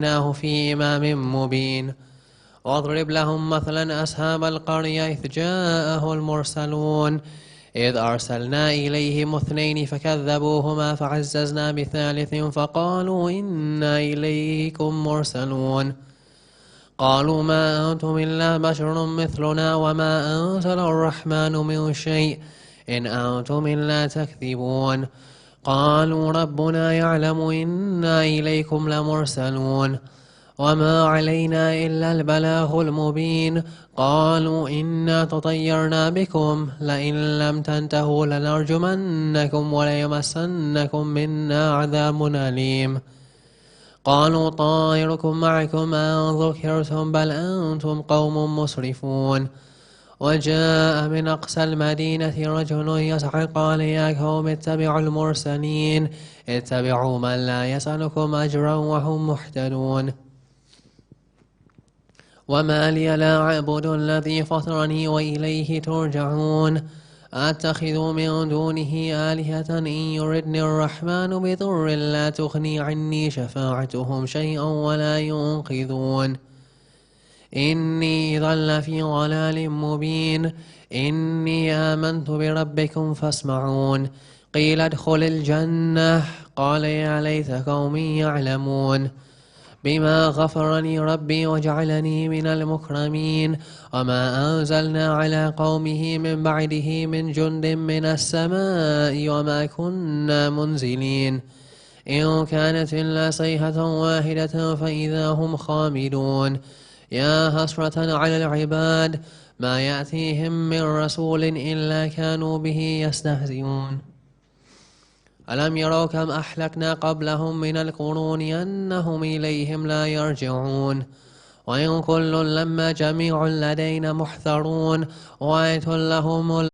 وآتيناه في إمام مبين. واضرب لهم مثلا أصحاب القرية إذ جاءه المرسلون إذ أرسلنا إليهم اثنين فكذبوهما فعززنا بثالث فقالوا إنا إليكم مرسلون. قالوا ما أنتم إلا بشر مثلنا وما أنزل الرحمن من شيء إن أنتم إلا تكذبون. قالوا ربنا يعلم إنا إليكم لمرسلون وما علينا إلا البلاغ المبين. قالوا إنا تطيرنا بكم لئن لم تنتهوا لنرجمنكم وليمسنكم منا عذاب أليم. قالوا طائركم معكم أن ذكرتم بل أنتم قوم مسرفون. وجاء من أقصى المدينة رجل يسعى قال يا قوم اتبعوا المرسلين اتبعوا من لا يسألكم أجرا وهم محتدون. وما لي لا أعبد الذي فطرني وإليه ترجعون. أتخذ من دونه آلهة إن يردني الرحمن بضر لا تغني عني شفاعتهم شيئا ولا ينقذون. إني إذا لفي ضلال مبين. إني آمنت بربكم فاسمعون. قيل ادخل الجنة قال يا ليت قومي يعلمون بما غفرني ربي وجعلني من المكرمين. وما أنزلنا على قومه من بعده من جند من السماء وما كنا منزلين إن كانت إلا صيحة واحدة فإذا هم خامدون. يا حسرة على العباد ما يأتيهم من رسول إلا كانوا به يستهزئون. ألم يروا كم أهلكنا قبلهم من القرون أنهم إليهم لا يرجعون. وإن كل لما جميع لدينا محضرون. وآية لهم لا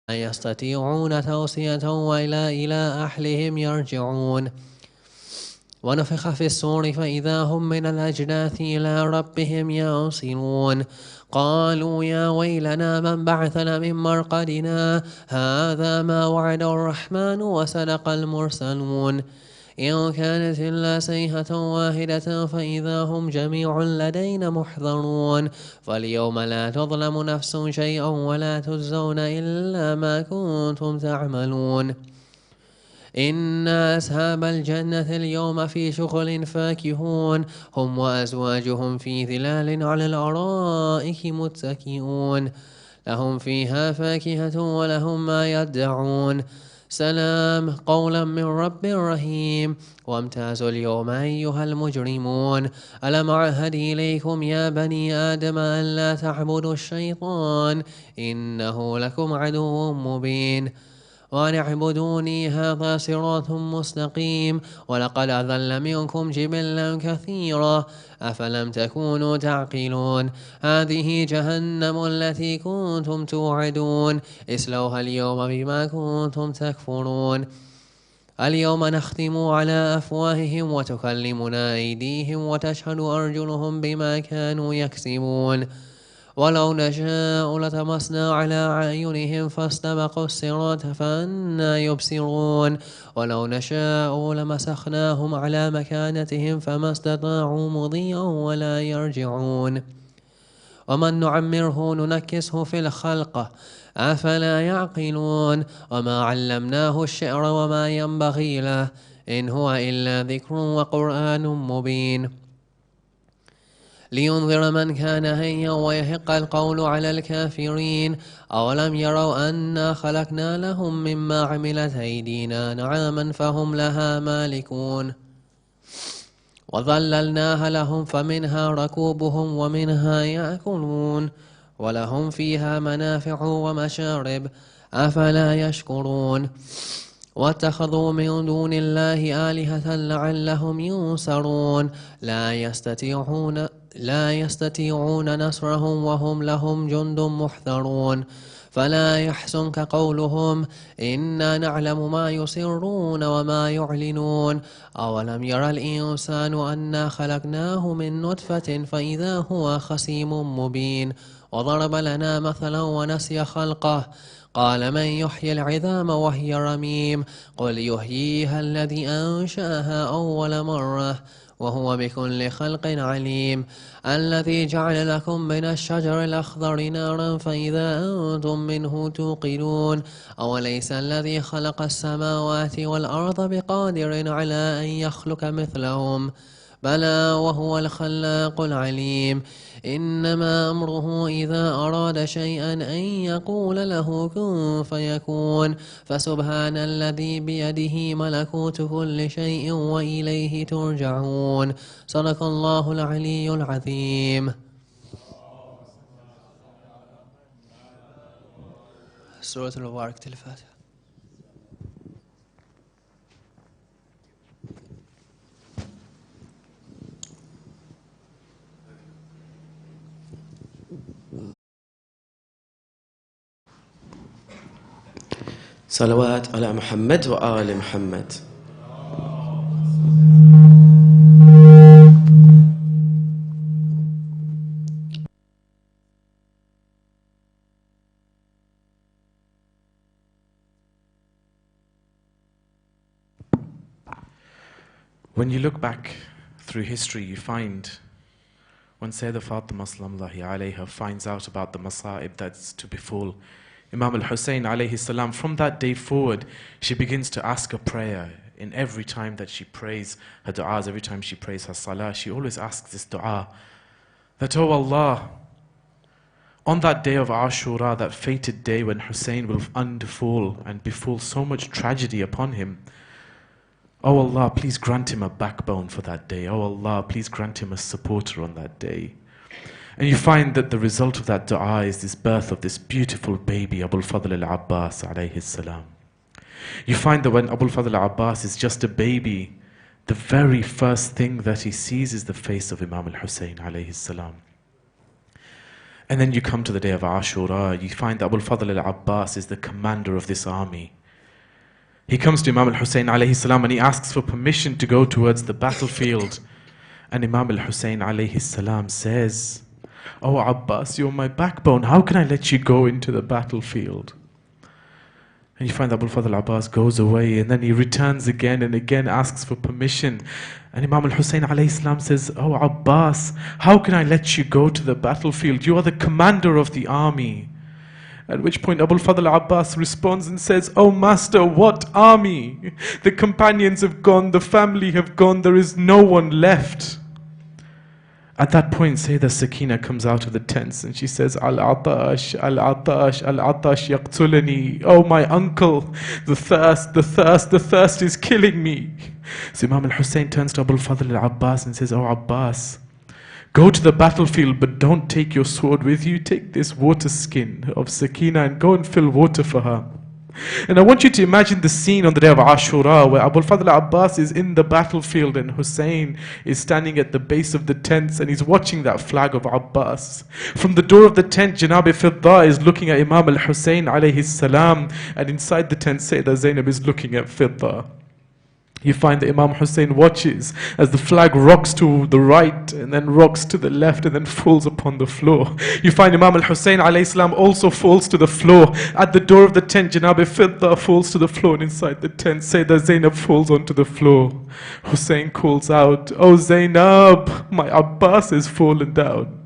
يستطيعون توصية وإلى أهلهم يرجعون. ونفخ في الصور فإذا هم من الأجداث إلى ربهم ينصرون. قالوا يا ويلنا من بعثنا من مرقدنا هذا ما وعد الرحمن وصدق المرسلون. إن كانت إلا صيحة واحدة فإذا هم جميع لدينا محضرون. فاليوم لا تظلم نفس شيئا ولا تجزون إلا ما كنتم تعملون. إن أصحاب الجنة اليوم في شغل فاكهون هم وأزواجهم في ظلال على الأرائك متكئون لهم فيها فاكهة ولهم ما يدعون سلام قولا من رب رحيم وامتازوا اليوم أيها المجرمون ألم أعهد إليكم يا بني آدم أن لا تعبدوا الشيطان إنه لكم عدو مبين وأن اعبدوني هذا صراط مستقيم ولقد أضل منكم جبلا كثيرا أفلم تكونوا تعقلون هذه جهنم التي كنتم توعدون اصلوها اليوم بما كنتم تكفرون اليوم نختم على أفواههم وتكلمنا أيديهم وتشهد أرجلهم بما كانوا يكسبون ولو نشاء لطمسنا على أعينهم فاستبقوا الصراط فأنى يبصرون ولو نشاء لمسخناهم على مكانتهم فما استطاعوا مضيا ولا يرجعون ومن نعمره ننكسه في الخلق أفلا يعقلون وما علمناه الشعر وما ينبغي له إن هو إلا ذكر وقرآن مبين لينذر من كان حيا ويحق القول على الكافرين أولم يروا أنا خلقنا لهم مما عملت أيدينا نعاما فهم لها مالكون وظللناها لهم فمنها ركوبهم ومنها يأكلون ولهم فيها منافع ومشارب أفلا يشكرون واتخذوا من دون الله آلهة لعلهم ينصرون لا يستطيعون نصرهم وهم لهم جند محضرون فلا يحزنك قولهم إنا نعلم ما يسرون وما يعلنون أولم يرى الإنسان أنا خلقناه من نطفة فإذا هو خصيم مبين وضرب لنا مثلا ونسي خلقه قال من يحيي العظام وهي رميم قل يحييها الذي أنشأها أول مرة وهو بكل خلق عليم الذي جعل لكم من الشجر الأخضر نارا فإذا أنتم منه توقدون أوليس الذي خلق السماوات والأرض بقادر على أن يخلق مثلهم بلى وهو الخلاق العليم إنما أمره إذا أراد شيئا أن يقول له كن فيكون فسبحان الذي بيده ملكوت كل شيء وإليه ترجعون صدق الله العلي العظيم. سورة المباركة الفاتحة. صلوات على محمد وآل محمد. When you look back through history, you find when Sayyidah Fatima salamullahi alayha finds out about the masa'ib that's to befall Imam al-Hussain alayhi salam, from that day forward, she begins to ask a prayer. In every time that she prays her du'as, every time she prays her salah, she always asks this du'a, that, oh Allah, on that day of Ashura, that fated day when Hussain will unfall and befall so much tragedy upon him, oh Allah, please grant him a backbone for that day. Oh Allah, please grant him a supporter on that day. And you find that the result of that dua is this birth of this beautiful baby, Abul Fadl al-Abbas alayhi salam. You find that when Abul Fadl al-Abbas is just a baby, the very first thing that he sees is the face of Imam al-Hussain alayhi salam. And then you come to the day of Ashura, you find that Abul Fadl al-Abbas is the commander of this army. He comes to Imam al-Hussain alayhi salam and he asks for permission to go towards the battlefield. And Imam al-Hussain alayhi salam says, oh Abbas, you're my backbone, how can I let you go into the battlefield? And you find that Abul Fadl al-Abbas goes away and then he returns again and again, asks for permission. And Imam al-Hussain alayhi salam says, oh Abbas, how can I let you go to the battlefield? You are the commander of the army. At which point Abul Fadl al-Abbas responds and says, oh master, what army? The companions have gone, the family have gone, there is no one left. At that point, Sayyidah Sakina comes out of the tents and she says, Al-Atash, Al-Atash, Al-Atash yaqtulani. Oh, my uncle, the thirst, the thirst, the thirst is killing me. So Imam al-Hussain turns to Abul Fadl al-Abbas and says, Oh, Abbas, go to the battlefield, but don't take your sword with you. Take this water skin of Sakina and go and fill water for her. And I want you to imagine the scene on the day of Ashura where Abul Fadl Abbas is in the battlefield and Hussain is standing at the base of the tents and he's watching that flag of Abbas. From the door of the tent, Janab-e-Fidda is looking at Imam al-Hussain alayhi salam, and inside the tent, Sayyidah Zainab is looking at Fidda. You find that Imam Hussain watches as the flag rocks to the right and then rocks to the left and then falls upon the floor. You find Imam al-Hussain alayhi salam also falls to the floor. At the door of the tent, Janab-e-Fidda falls to the floor, and inside the tent, Sayyidah Zainab falls onto the floor. Hussain calls out, Oh Zainab, my Abbas has fallen down.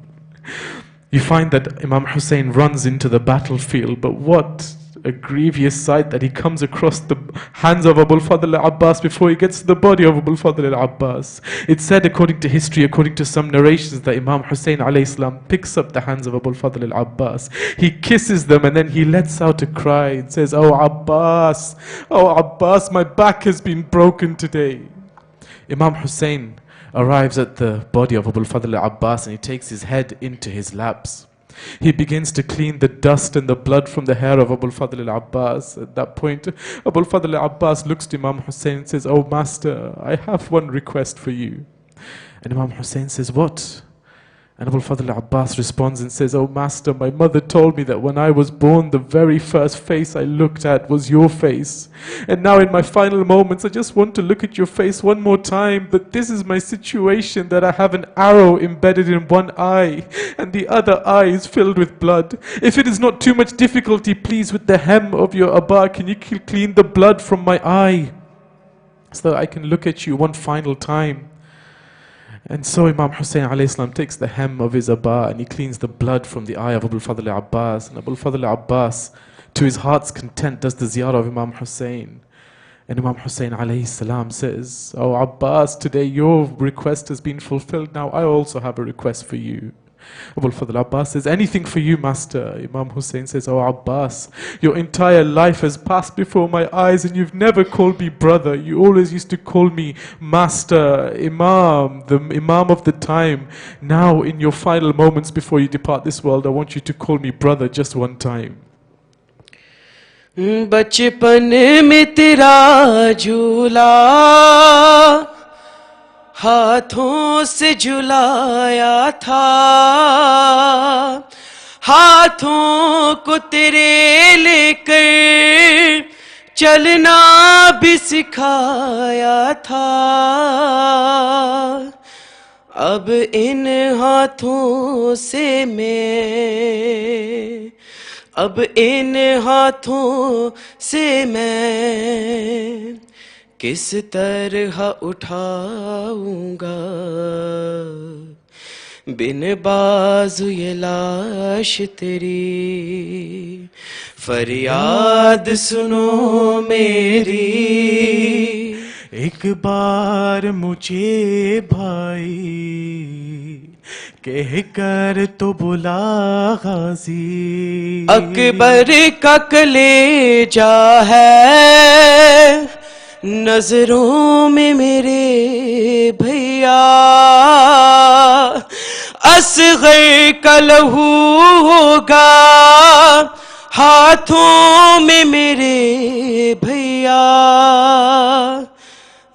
You find that Imam Hussain runs into the battlefield, but what a grievous sight that he comes across the hands of Abul Fadl al-Abbas before he gets to the body of Abul Fadl al-Abbas. It's said, according to history, according to some narrations, that Imam Hussain alayhi salam picks up the hands of Abul Fadl al-Abbas. He kisses them and then he lets out a cry and says, Oh Abbas, my back has been broken today. Imam Hussain arrives at the body of Abul Fadl al-Abbas and he takes his head into his laps. He begins to clean the dust and the blood from the hair of Abul Fadl al-Abbas. At that point, Abul Fadl al-Abbas looks to Imam Hussain and says, Oh master, I have one request for you. And Imam Hussain says, What? And Abul Fadl al-Abbas responds and says, Oh master, my mother told me that when I was born, the very first face I looked at was your face. And now in my final moments, I just want to look at your face one more time. But this is my situation, that I have an arrow embedded in one eye, and the other eye is filled with blood. If it is not too much difficulty, please, with the hem of your abba, can you clean the blood from my eye, so that I can look at you one final time? And so Imam Hussain alayhi salam takes the hem of his abba and he cleans the blood from the eye of Abul Fadl al-Abbas. And Abul Fadl al-Abbas, to his heart's content, does the ziyarah of Imam Hussain. And Imam Hussain alayhi salam says, Oh Abbas, today your request has been fulfilled. Now I also have a request for you. Abul Fadl Abbas says, Anything for you, master. Imam Hussain says, Oh Abbas, your entire life has passed before my eyes and you've never called me brother. You always used to call me master, Imam, the Imam of the time. Now in your final moments before you depart this world, I want you to call me brother just one time. बचपन में तेरा झूला हाथों से झुलाया था, हाथों को तेरे लेकर चलना भी सिखाया था. अब इन हाथों से मैं, अब इन हाथों से मैं किस तरह उठाऊंगा बिन बाजू ये लाश तेरी. फरियाद सुनो मेरी, एक बार मुझे भाई कह कर तो बुला गाजी. अकबर का कलेजा है नजरों में मेरे भैया, असगर का लहू होगा हाथों में मेरे भैया.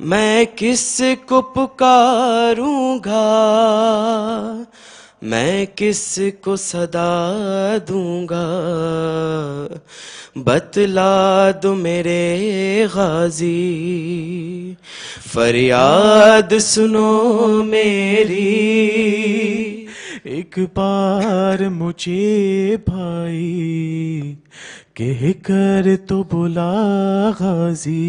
मैं किस को पुकारूंगा, मैं किस को सदा दूंगा, बतला दो मेरे गाजी. फरियाद सुनो मेरी, एक बार मुझे भाई कह कर तो बुला गाजी.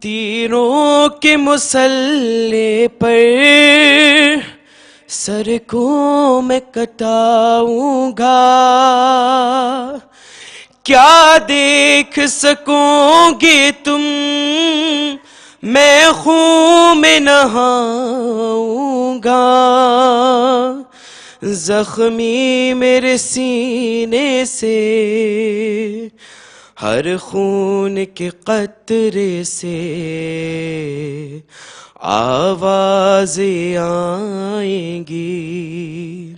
तीरों के मुसल्ले पर सर को मैं कटाऊंगा, क्या देख सकोगे तुम میں خون میں نہاؤں گا، زخمی میرے سینے سے ہر خون کے قطرے سے آوازیں آئیں گی،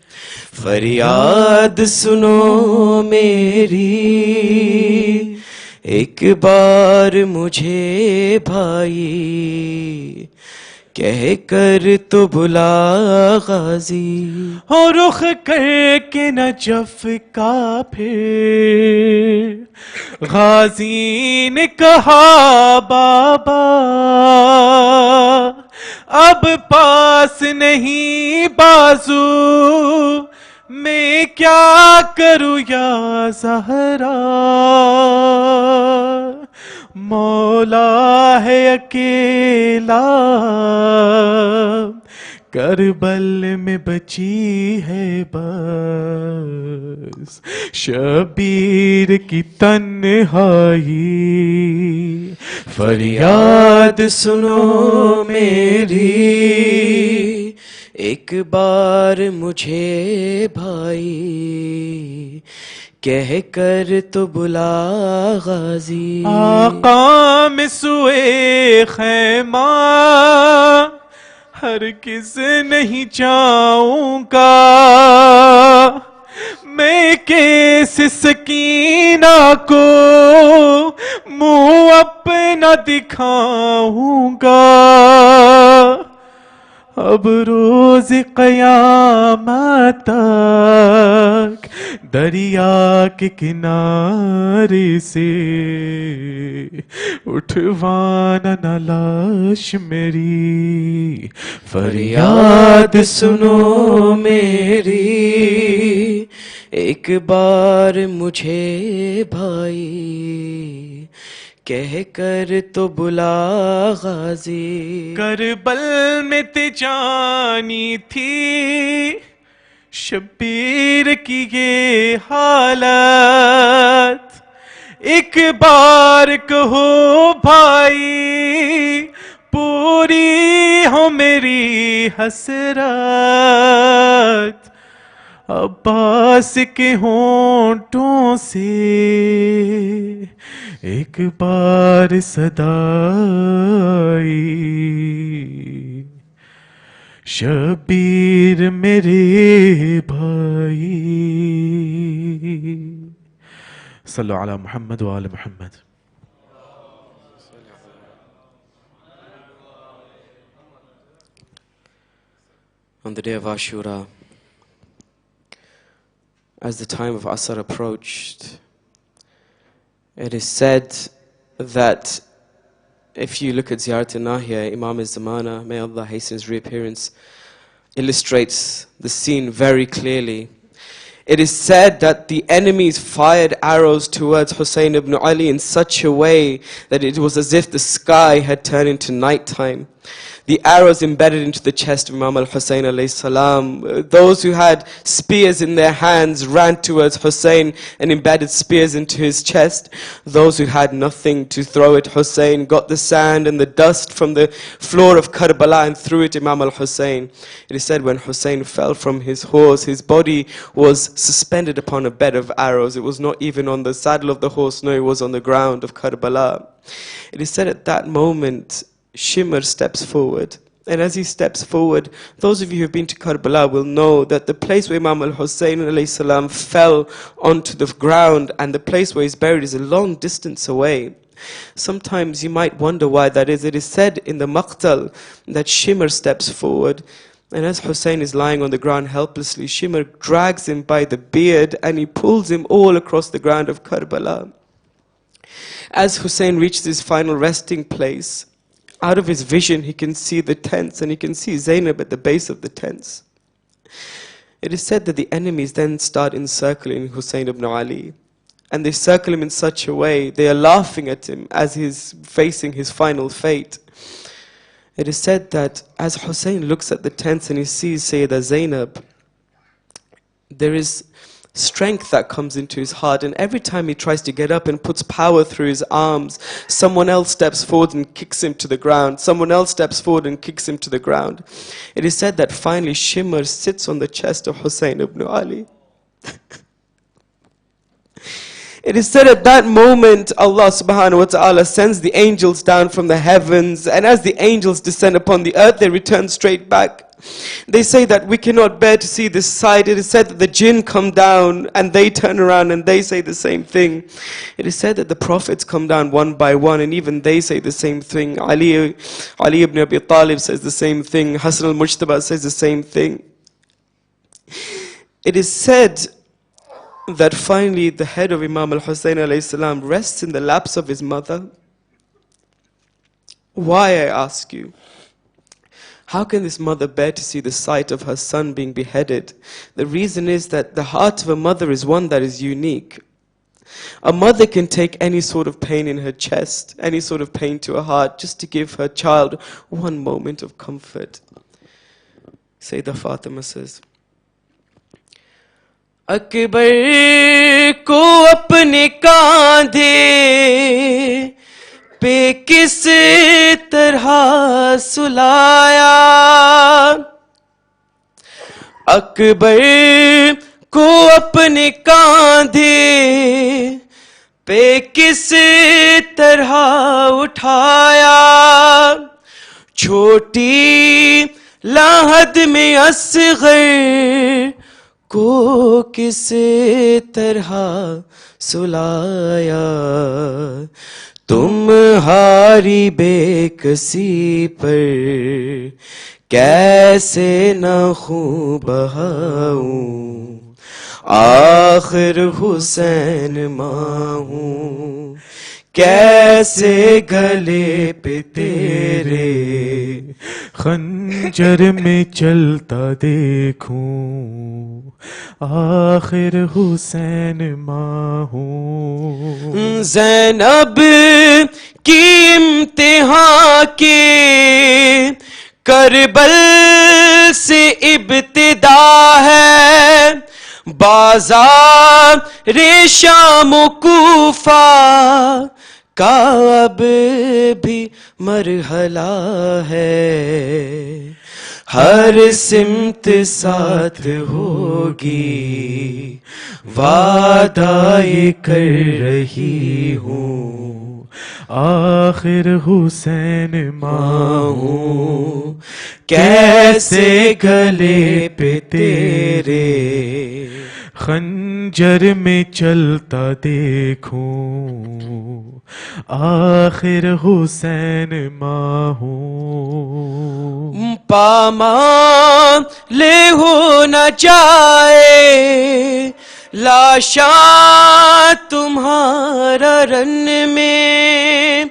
فریاد سنو میری، ایک بار مجھے بھائی کہہ کر تو بلا غازی، اور رخ کر کے نجف کا پھر غازی نے کہا بابا اب پاس نہیں بازو، میں کیا کروں یا زہرا، مولا ہے اکیلا، کربل میں بچی ہے بس شبیر کی تنہائی، فریاد سنو میری، ایک بار مجھے بھائی کہہ کر تو بلا غازی، آقا میں سوئے خیمہ ہرگز نہیں جاؤں گا، میں کیسے سکینہ کو منہ اپنا دکھاؤں گا، اب روز قیامت تک دریا کے کنارے سے اٹھوانا نہ لاش میری، فریاد سنو میری، ایک بار مجھے بھائی کہہ کر تو بلا غازی، کربل میں تجانی تھی شبیر کی یہ حالت، ایک بار کہو بھائی پوری ہو میری حسرت، عباس کے ہونٹوں سے ایک بار صدا آئی، شبیر میرے بھائی، صلو علی محمد وآل محمد۔ On the day of Ashura, as the time of Asr approached, it is said that if you look at Ziyarat al-Nahiya, Imam al-Zamana, may Allah hasten his reappearance, illustrates the scene very clearly. It is said that the enemies fired arrows towards Hussain ibn Ali in such a way that it was as if the sky had turned into nighttime. The arrows embedded into the chest of Imam al-Hussain alayhi salam. Those who had spears in their hands ran towards Hussain and embedded spears into his chest. Those who had nothing to throw at Hussain got the sand and the dust from the floor of Karbala and threw it at Imam al-Hussain. It is said when Hussain fell from his horse, his body was suspended upon a bed of arrows. It was not even on the saddle of the horse, no, it was on the ground of Karbala. It is said at that moment, Shimr steps forward. And as he steps forward, those of you who have been to Karbala will know that the place where Imam al-Hussain alayhi salam fell onto the ground and the place where he's buried is a long distance away. Sometimes you might wonder why that is. It is said in the Maqtal that Shimr steps forward, and as Hussain is lying on the ground helplessly, Shimr drags him by the beard and he pulls him all across the ground of Karbala. As Hussain reaches his final resting place, out of his vision he can see the tents and he can see Zainab at the base of the tents. It is said that the enemies then start encircling Hussain ibn Ali, and they circle him in such a way, they are laughing at him as he's facing his final fate. It is said that as Hussain looks at the tents and he sees Sayyidah Zainab, there is strength that comes into his heart, and every time he tries to get up and puts power through his arms, someone else steps forward and kicks him to the ground. Someone else steps forward and kicks him to the ground. It is said that finally shimmer sits on the chest of Hussain ibn Ali. It is said at that moment, Allah subhanahu wa ta'ala sends the angels down from the heavens, and as the angels descend upon the earth, they return straight back. They say that we cannot bear to see this sight. It is said that the jinn come down and they turn around and they say the same thing. It is said that the prophets come down one by one and even they say the same thing. Ali ibn Abi Talib says the same thing. Hassan al-Mujtaba says the same thing. It is said that finally the head of Imam al-Hussain alayhi salam rests in the laps of his mother. Why, I ask you? How can this mother bear to see the sight of her son being beheaded? The reason is that the heart of a mother is one that is unique. A mother can take any sort of pain in her chest, any sort of pain to her heart, just to give her child one moment of comfort. Sayyidah Fatima says, Akbar ko apne kaandhe पे किस तरह सुलाया, अकबर को अपने कांधे पे किस तरह उठाया, छोटी लाहद में असगर को किस तरह सुलाया, तुम्हारी बेकसी पर कैसे न खून बहाऊं, आखिर हुसैन मां हूं, कैसे गले पे तेरे खंजर में चलता देखूं, आखिर हुसैन मां हूं। ज़ैनब की इम्तिहान के करबल से इब्तिदा है, बाजार शाम कूफा का अब भी मरहला है, हर सिमत साथ होगी वादा ये कर रही हूँ, आखिर हुसैन मां हूं, कैसे गले पे तेरे खंजर में चलता देखूं, आखिर हुसैन मां हूं। पामाले हो न जाए लाशा तुम्हारा रन में,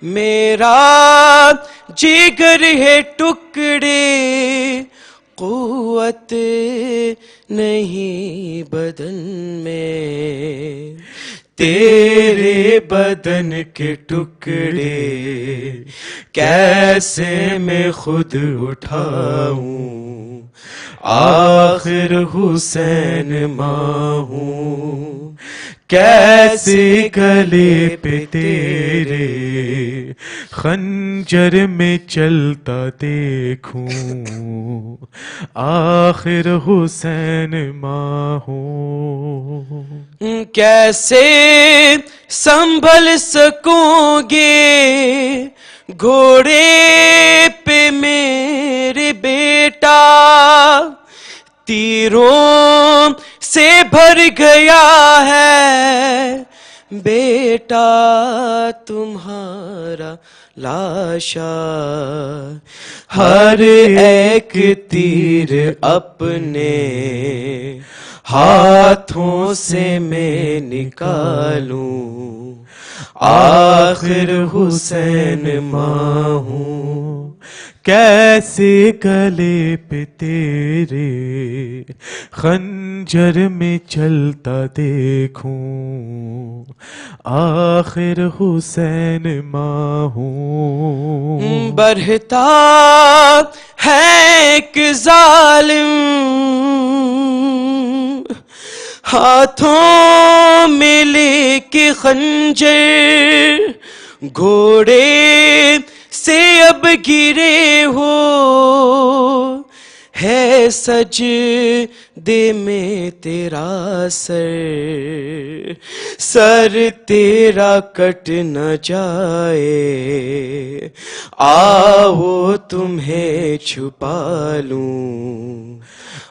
मेरा जिगर है टुकड़े क़ुव्वत नहीं बदन में, तेरे बदन के टुकड़े कैसे मैं खुद उठाऊं, आखिर हुसैन मां हूं, कैसे गले पे तेरे खंजर में चलता देखूं, आखिर हुसैन मां हूं। कैसे संभल सकोगे घोड़े पे मेरे बेटा, तीरों से भर गया है बेटा तुम्हारा लाशा, हर एक तीर अपने हाथों से मैं निकालूं, आखिर हुसैन मां हूं, कैसे गले पे तेरे खंजर में चलता देखूं, आखिर हुसैन मां हूं। बढ़ता है एक जालिम ہاتھوں میں لے کے خنجر گھوڑے سے اب گرے ہو، ہے سجدے میں تیرا سر، سر تیرا کٹ نہ جائے، آؤ تمہیں چھپا لوں،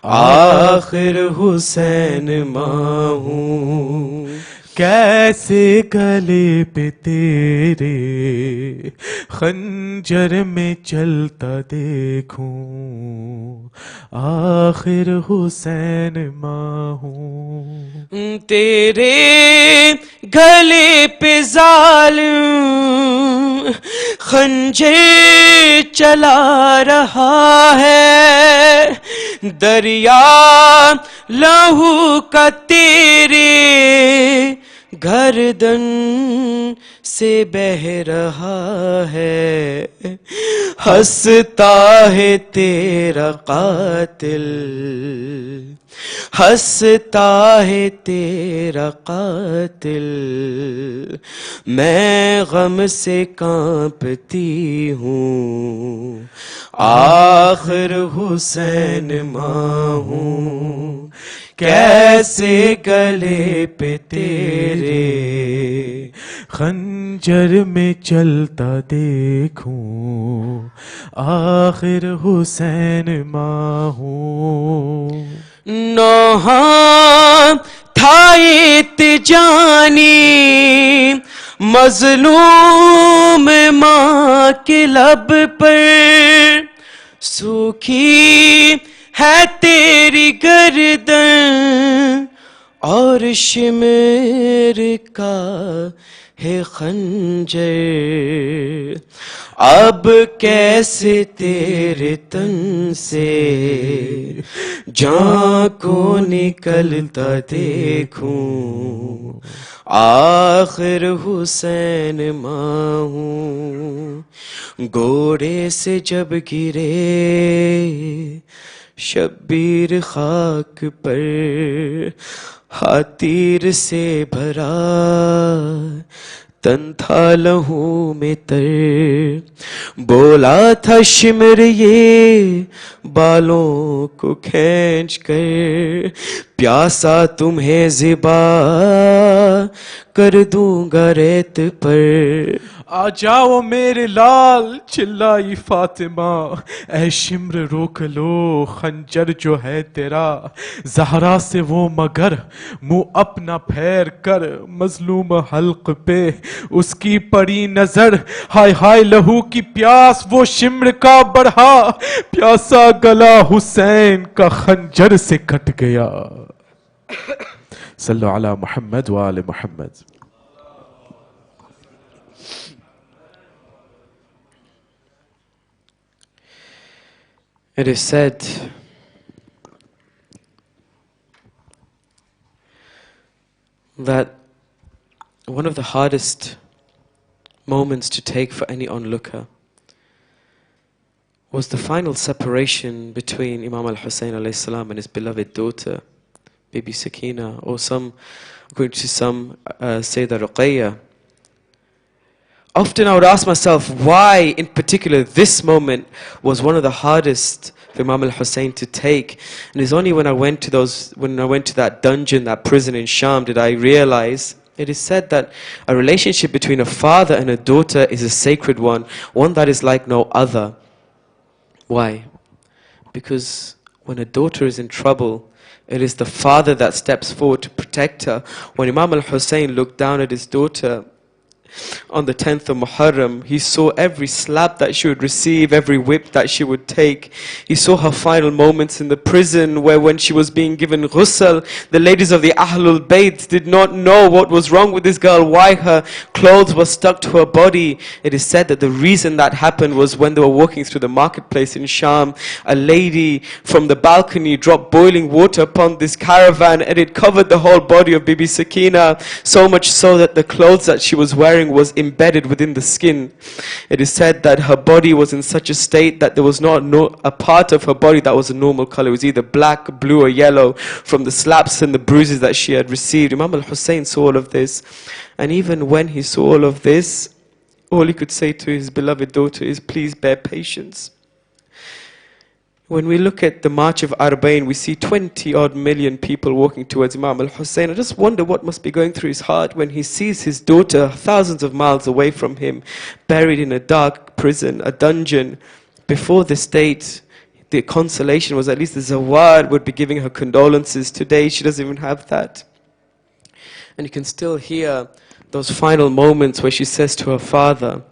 آخر حسین ماں ہوں۔ کیسے گلے پہ تیرے خنجر میں چلتا دیکھوں، آخر حسین ماں ہوں۔ تیرے گلے پہ ظالم خنجر چلا رہا ہے، دریا لہو کا تیرے گردن سے بہہ رہا ہے، ہنستا ہے تیرا قاتل، ہنستا ہے تیرا قاتل، میں غم سے کانپتی ہوں، آخر حسین ماں ہوں۔ کیسے گلے پہ تیرے خنجر میں چلتا دیکھوں، آخر حسین ماں ہوں۔ نوحہ تھا یہ تجانی مظلوم ماں کے لب پر، سوکھی ہے تیری گردن اور شمر کا ہے خنجر، اب کیسے تیرے تن سے جان کو نکلتا دیکھوں، آخر حسین ماں ہوں۔ گھوڑے سے جب گرے شبیر خاک پر، تیر سے بھرا تن تھا لہو میں تر، بولا تھا شمر یہ بالوں کو کھینچ کر، پیاسا تمہیں ذبح کر دوں گا ریت پر۔ آ جاؤ میرے لال چلائی فاطمہ، اے شمر روک لو خنجر جو ہے تیرا، زہرا سے وہ مگر منہ اپنا پھیر کر، مظلوم حلق پہ اس کی پڑی نظر، ہائے ہائے لہو کی پیاس وہ شمر کا بڑھا، پیاسا گلا حسین کا خنجر سے کٹ گیا۔ صلو علی محمد وآل محمد۔ It is said that one of the hardest moments to take for any onlooker was the final separation between Imam al-Hussain alayhi salam and his beloved daughter, Bibi Sakina, or some, according to some, Sayyidah Ruqayya. Often I would ask myself why in particular this moment was one of the hardest for Imam al-Hussain to take. And it's only when I went to that dungeon, that prison in Sham, did I realize it is said that a relationship between a father and a daughter is a sacred one that is like no other. Why? Because when a daughter is in trouble, it is the father that steps forward to protect her. When Imam al-Hussain looked down at his daughter on the 10th of Muharram, he saw every slap that she would receive, every whip that she would take. He saw her final moments in the prison where when she was being given ghusl, the ladies of the Ahlul Bayt did not know what was wrong with this girl, why her clothes were stuck to her body. It is said that the reason that happened was when they were walking through the marketplace in Sham, a lady from the balcony dropped boiling water upon this caravan and it covered the whole body of Bibi Sakina, so much so that the clothes that she was wearing wearing was embedded within the skin. It is said that her body was in such a state that there was not a part of her body that was a normal color. It was either black, blue or yellow from the slaps and the bruises that she had received. Imam al-Hussain saw all of this. And even when he saw all of this, all he could say to his beloved daughter is, please bear patience. When we look at the March of Arbain, we see 20-odd million people walking towards Imam al-Hussain. I just wonder what must be going through his heart when he sees his daughter thousands of miles away from him, buried in a dark prison, a dungeon. Before the state, the consolation was at least the Zawad would be giving her condolences. Today, she doesn't even have that. And you can still hear those final moments where she says to her father,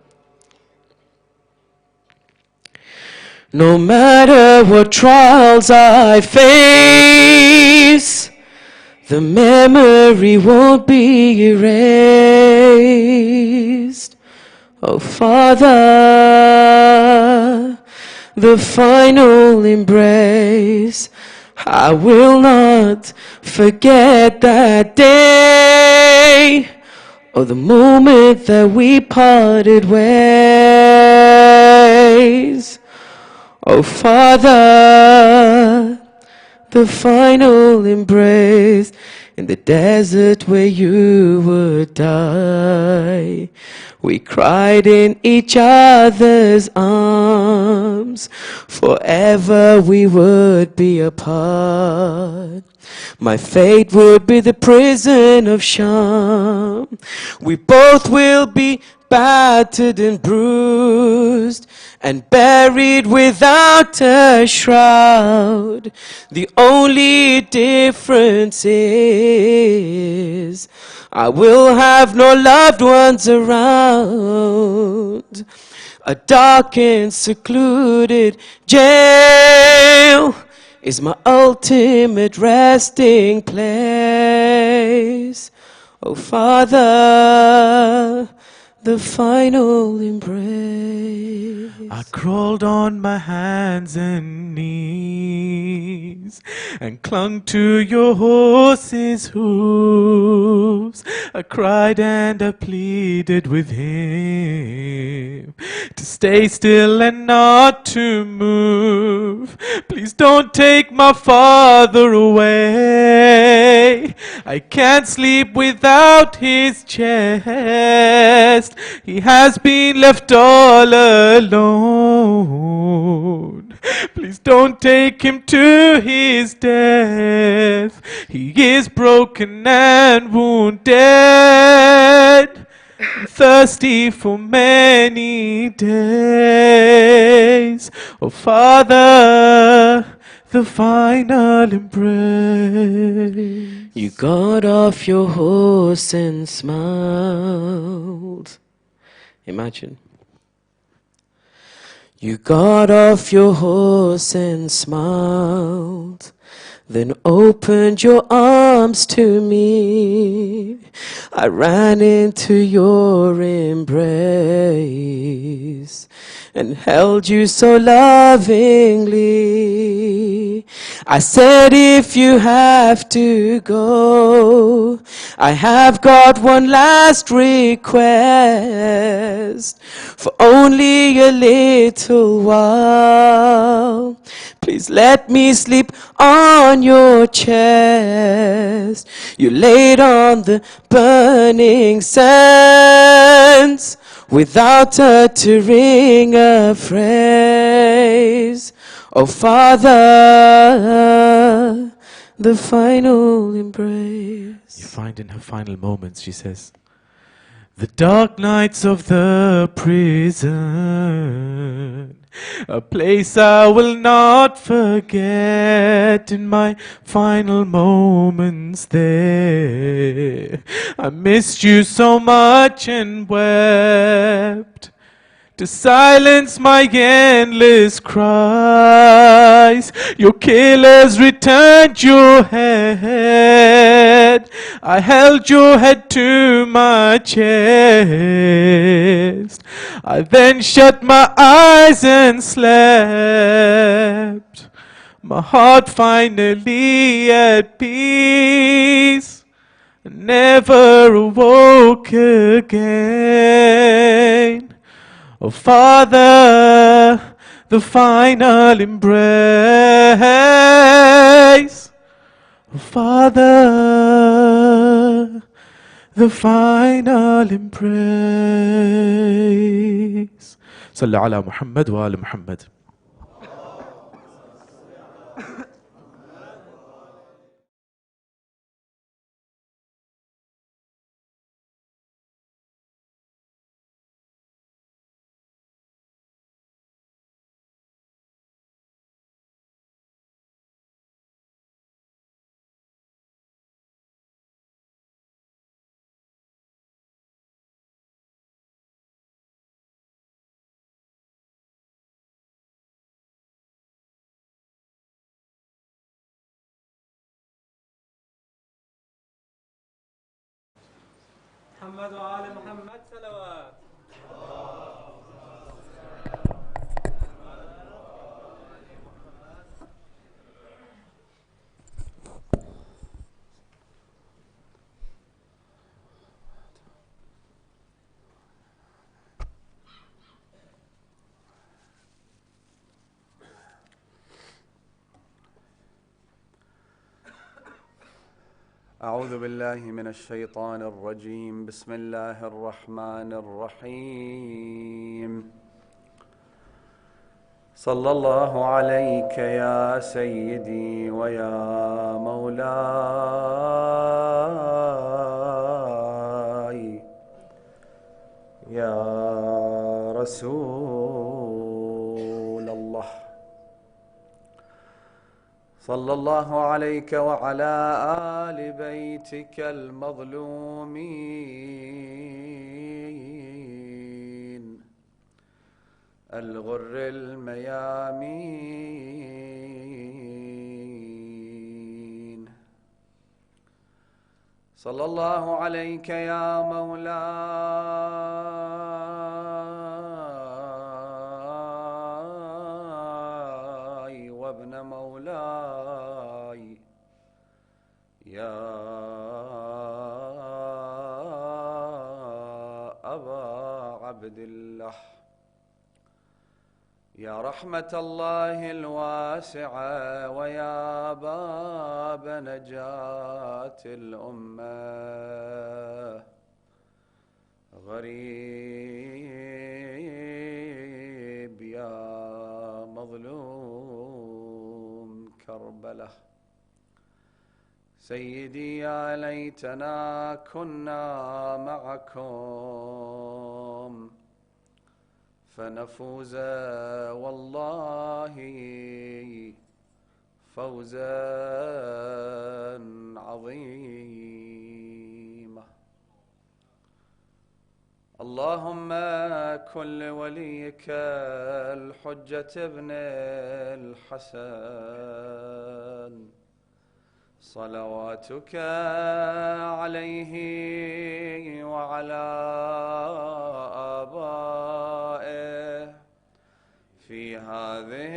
no matter what trials I face, the memory won't be erased. Oh Father, the final embrace, I will not forget that day, or the moment that we parted ways. Oh Father, the final embrace in the desert where you would die. We cried in each other's arms, forever we would be apart. My fate would be the prison of Sham. We both will be battered and bruised and buried without a shroud. The only difference is I will have no loved ones around. A dark and secluded jail is my ultimate resting place. Oh Father, the final embrace. I crawled on my hands and knees and clung to your horse's hooves. I cried and I pleaded with him to stay still and not to move. Please don't take my father away. I can't sleep without his chest. He has been left all alone. Please don't take him to his death. He is broken and wounded, thirsty for many days. Oh Father, the final embrace. You got off your horse and smiled. Imagine. You got off your horse and smiled, then opened your arms to me. I ran into your embrace and held you so lovingly. I said, if you have to go, I have got one last request for only a little while. Please let me sleep on your chest. You laid on the burning sands without uttering a phrase. Oh Father, the final embrace. You find in her final moments, she says, the dark nights of the prison, a place I will not forget. In my final moments there, I missed you so much and wept to silence my endless cries. Your killers returned your head. I held your head to my chest. I then shut my eyes and slept, my heart finally at peace. never awoke again. Oh Father, the final embrace. Oh Father, the final embrace. صلوا على محمد وآل محمد. محمد وآل محمد صلوات. أعوذ بالله من الشيطان الرجيم. بسم الله الرحمن الرحيم. صلى الله عليك يا سيدي ويا مولاي يا رسول الله. صلى الله عليك وعلى آل بيتك المظلومين الغر الميامين. صلى الله عليك يا مولاي وابن مولاي يا أبا عبد الله. يا رحمة الله الواسعة ويا باب نجاة الأمة، غريب يا مظلوم كربلة. سيدي يا ليتنا كنا معكم فنفوز والله فوزا عظيما. اللهم كن لوليك الحجة ابن الحسن صلواتك عليه وعلى آبائه في هذه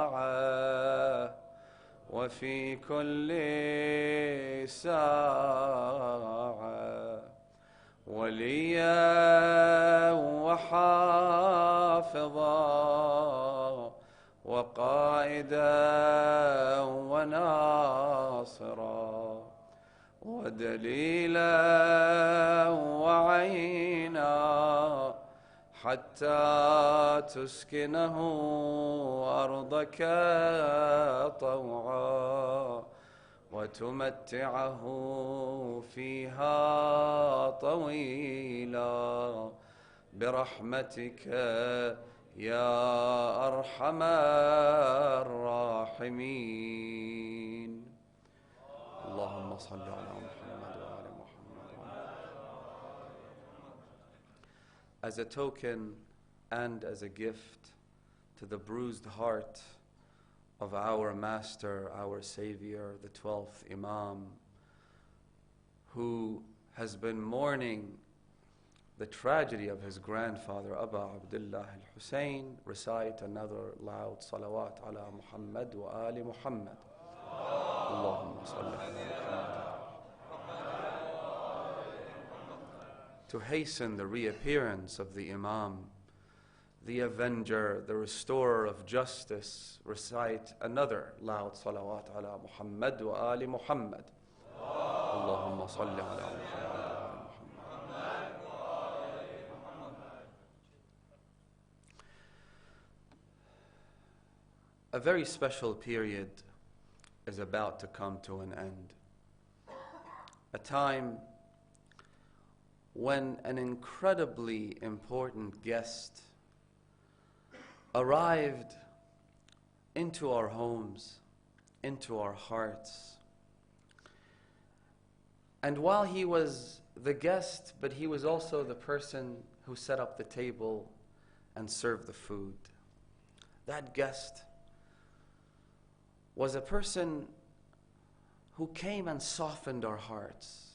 الساعة وفي كل ساعة، وليا وحافظا وقائدا وناصرا ودليلا وعينا حتى تسكنه أرضك طوعا وتمتعه فيها طويلا برحمتك يا أرحم الراحمين. اللهم صل على محمد وآل محمد. As a token and as a gift to the bruised heart of our Master, our Savior, the 12th Imam, who has been mourning the tragedy of his grandfather, Abba Abdullah al-Hussain, recite another loud salawat ala Muhammad wa ali Muhammad. Allahumma salli ala Muhammad. To hasten the reappearance of the Imam, the avenger, the restorer of justice, recite another loud salawat ala Muhammad wa ali Muhammad. Allahumma salli ala Muhammad. A very special period is about to come to an end. A time when an incredibly important guest arrived into our homes, into our hearts. And while he was the guest, but he was also the person who set up the table and served the food. That guest was a person who came and softened our hearts.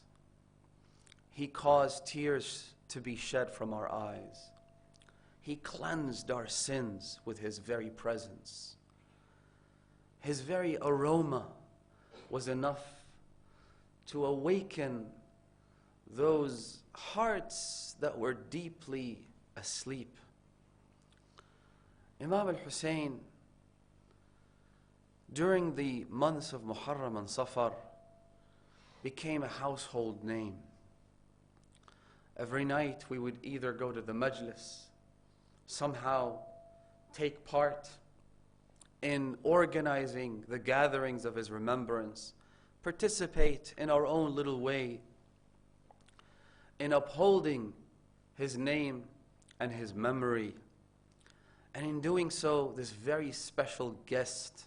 He caused tears to be shed from our eyes. He cleansed our sins with his very presence. His very aroma was enough to awaken those hearts that were deeply asleep. Imam al-Hussain, during the months of Muharram and Safar, became a household name. Every night we would either go to the majlis, somehow take part in organizing the gatherings of his remembrance, participate in our own little way in upholding his name and his memory. And in doing so, this very special guest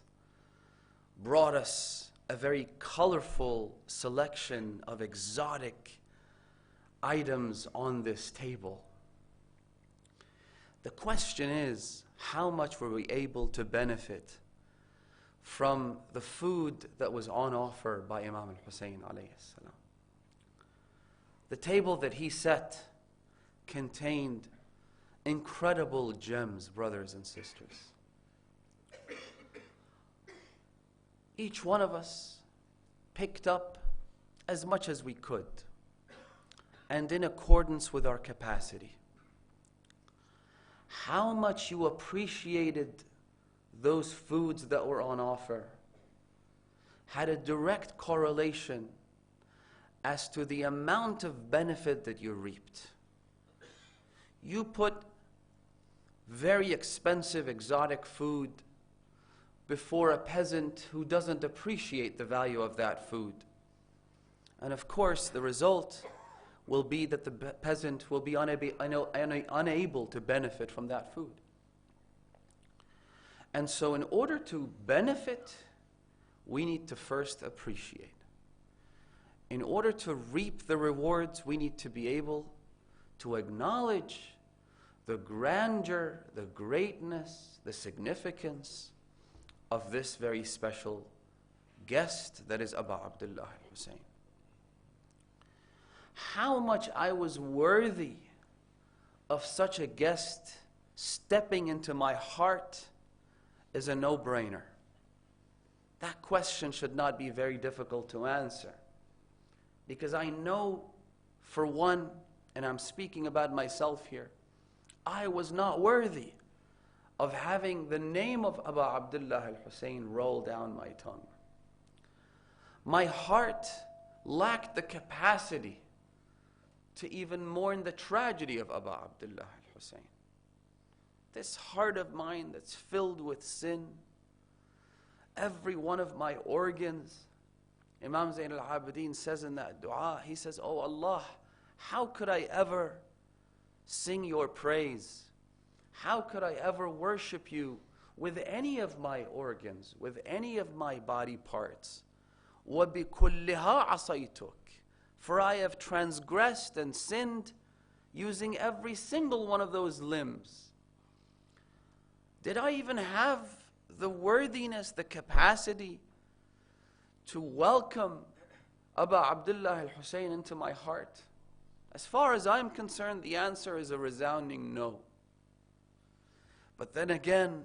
brought us a very colorful selection of exotic items on this table. The question is, how much were we able to benefit from the food that was on offer by Imam al-Hussain alayhi salam? The table that he set contained incredible gems, brothers and sisters. Each one of us picked up as much as we could, and in accordance with our capacity. How much you appreciated those foods that were on offer had a direct correlation as to the amount of benefit that you reaped. You put very expensive, exotic food before a peasant who doesn't appreciate the value of that food. And of course, the result will be that the peasant will be unable to benefit from that food. And so in order to benefit, we need to first appreciate. In order to reap the rewards, we need to be able to acknowledge the grandeur, the greatness, the significance of this very special guest that is Abu Abdullah al-Hussain. How much I was worthy of such a guest stepping into my heart is a no-brainer. That question should not be very difficult to answer, because I know, for one, and I'm speaking about myself here, I was not worthy of having the name of Abu Abdullah al-Hussain roll down my tongue. My heart lacked the capacity to even mourn the tragedy of Abu Abdullah al-Hussain. This heart of mine that's filled with sin, every one of my organs, Imam Zain al-Abidin says in that dua, he says, "Oh Allah, how could I ever sing your praise? How could I ever worship you with any of my organs, with any of my body parts? وَبِكُلِّهَا عَصَيْتُكَ. For I have transgressed and sinned using every single one of those limbs. Did I even have the worthiness, the capacity to welcome Abu Abdullah al-Hussain into my heart?" As far as I'm concerned, the answer is a resounding no. But then again,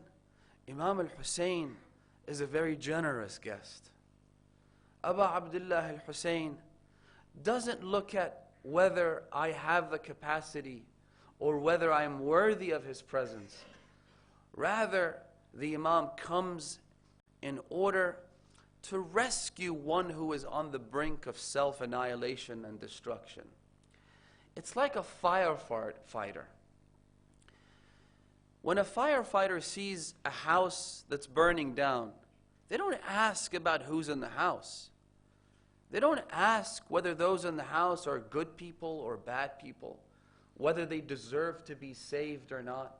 Imam al-Hussain is a very generous guest. Abu Abdullah al-Hussain doesn't look at whether I have the capacity or whether I am worthy of his presence. Rather, the Imam comes in order to rescue one who is on the brink of self-annihilation and destruction. It's like a firefighter. When a firefighter sees a house that's burning down, they don't ask about who's in the house. They don't ask whether those in the house are good people or bad people, whether they deserve to be saved or not.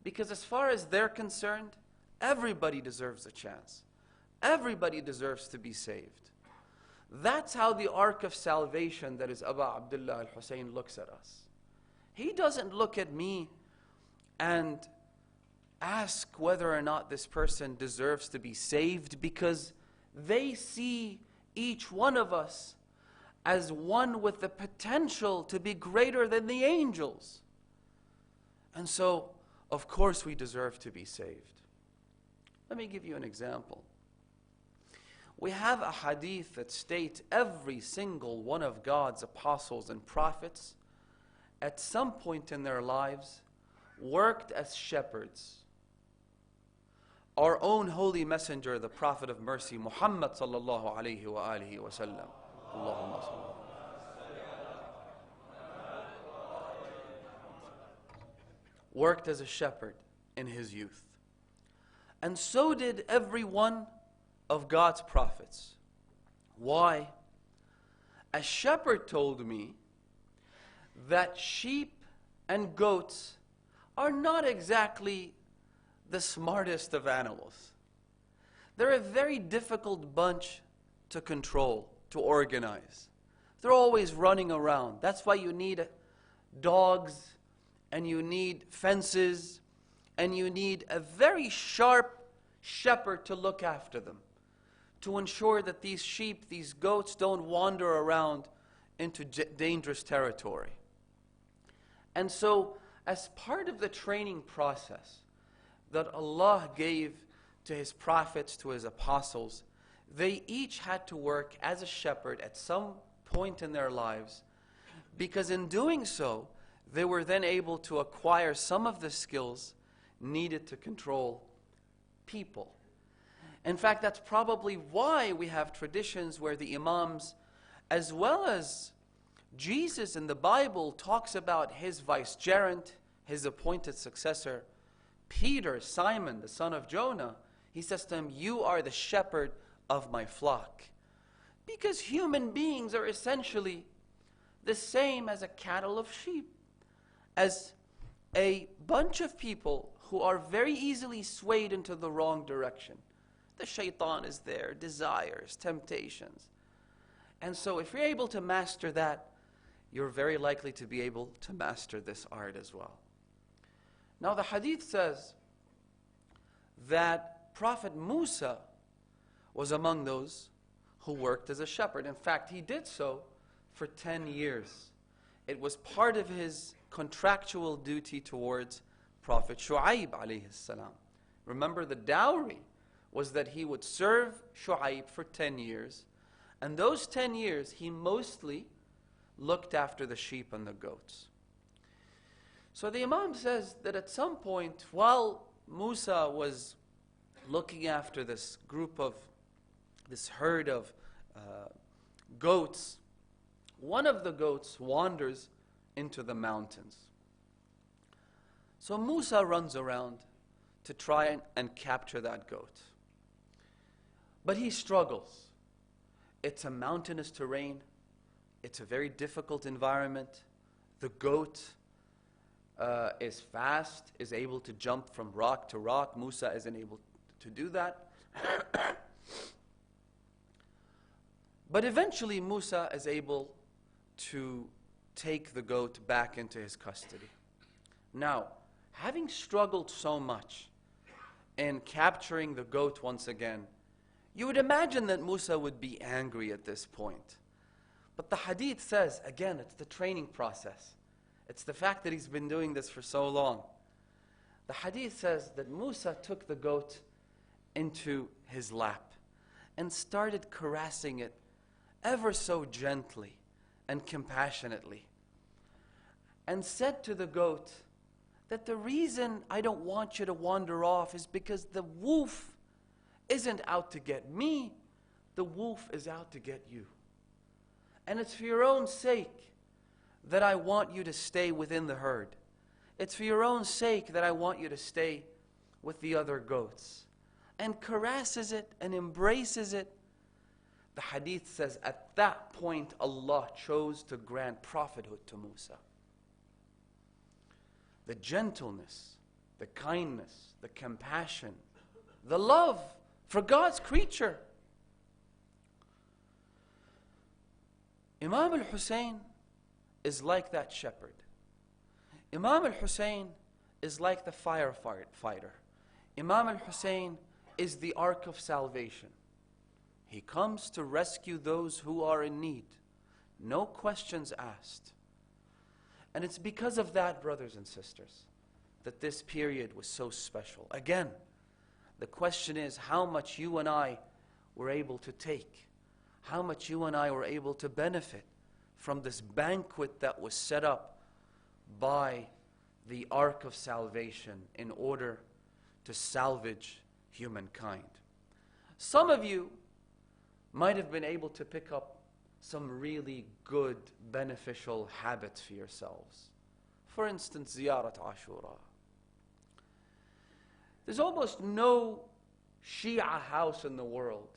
Because as far as they're concerned, everybody deserves a chance. Everybody deserves to be saved. That's how the ark of salvation, that is Abu Abdullah al-Hussain, looks at us. He doesn't look at me and ask whether or not this person deserves to be saved, because they see each one of us as one with the potential to be greater than the angels. And so, of course, we deserve to be saved. Let me give you an example. We have a hadith that states every single one of God's apostles and prophets at some point in their lives worked as shepherds. Our own holy messenger, the Prophet of mercy, Muhammad sallallahu alayhi wa alihi wa sallam. Allahumma salli. Worked as a shepherd in his youth. And so did every one of God's prophets. Why? A shepherd told me that sheep and goats are not exactly the smartest of animals. They're a very difficult bunch to control, to organize. They're always running around. That's why you need dogs, and you need fences, and you need a very sharp shepherd to look after them, to ensure that these sheep, these goats don't wander around into dangerous territory. And so, as part of the training process that Allah gave to His prophets, to His apostles, they each had to work as a shepherd at some point in their lives, because in doing so, they were then able to acquire some of the skills needed to control people. In fact, that's probably why we have traditions where the Imams, as well as Jesus in the Bible, talks about his vicegerent, his appointed successor, Peter, Simon, the son of Jonah. He says to him, "You are the shepherd of my flock." Because human beings are essentially the same as a cattle of sheep, as a bunch of people who are very easily swayed into the wrong direction. The shaitan is there, desires, temptations. And so if you're able to master that, you're very likely to be able to master this art as well. Now the hadith says that Prophet Musa was among those who worked as a shepherd. In fact, he did so for 10 years. It was part of his contractual duty towards Prophet Shu'aib alayhi salam. Remember, the dowry was that he would serve Shu'aib for 10 years, and those 10 years he mostly looked after the sheep and the goats. So the Imam says that at some point, while Musa was looking after this herd of goats, one of the goats wanders into the mountains. So Musa runs around to try and capture that goat. But he struggles. It's a mountainous terrain. It's a very difficult environment. The goat is fast, is able to jump from rock to rock. Musa isn't able to do that. But eventually Musa is able to take the goat back into his custody. Now, having struggled so much in capturing the goat once again, you would imagine that Musa would be angry at this point. But the hadith says, again, it's the training process. It's the fact that he's been doing this for so long. The hadith says that Musa took the goat into his lap and started caressing it ever so gently and compassionately, and said to the goat that the reason I don't want you to wander off is because the wolf isn't out to get me, the wolf is out to get you. And it's for your own sake that I want you to stay within the herd. It's for your own sake that I want you to stay with the other goats. And caresses it and embraces it. The hadith says at that point Allah chose to grant prophethood to Musa. The gentleness, the kindness, the compassion, the love for God's creature. Imam al-Hussain is like that shepherd. Imam al-Hussain is like the firefighter. Imam al-Hussain is the ark of salvation. He comes to rescue those who are in need. No questions asked. And it's because of that, brothers and sisters, that this period was so special. Again, the question is how much you and I were able to take, how much you and I were able to benefit from this banquet that was set up by the ark of salvation in order to salvage humankind. Some of you might have been able to pick up some really good, beneficial habits for yourselves. For instance, ziyarat Ashura. There's almost no Shia house in the world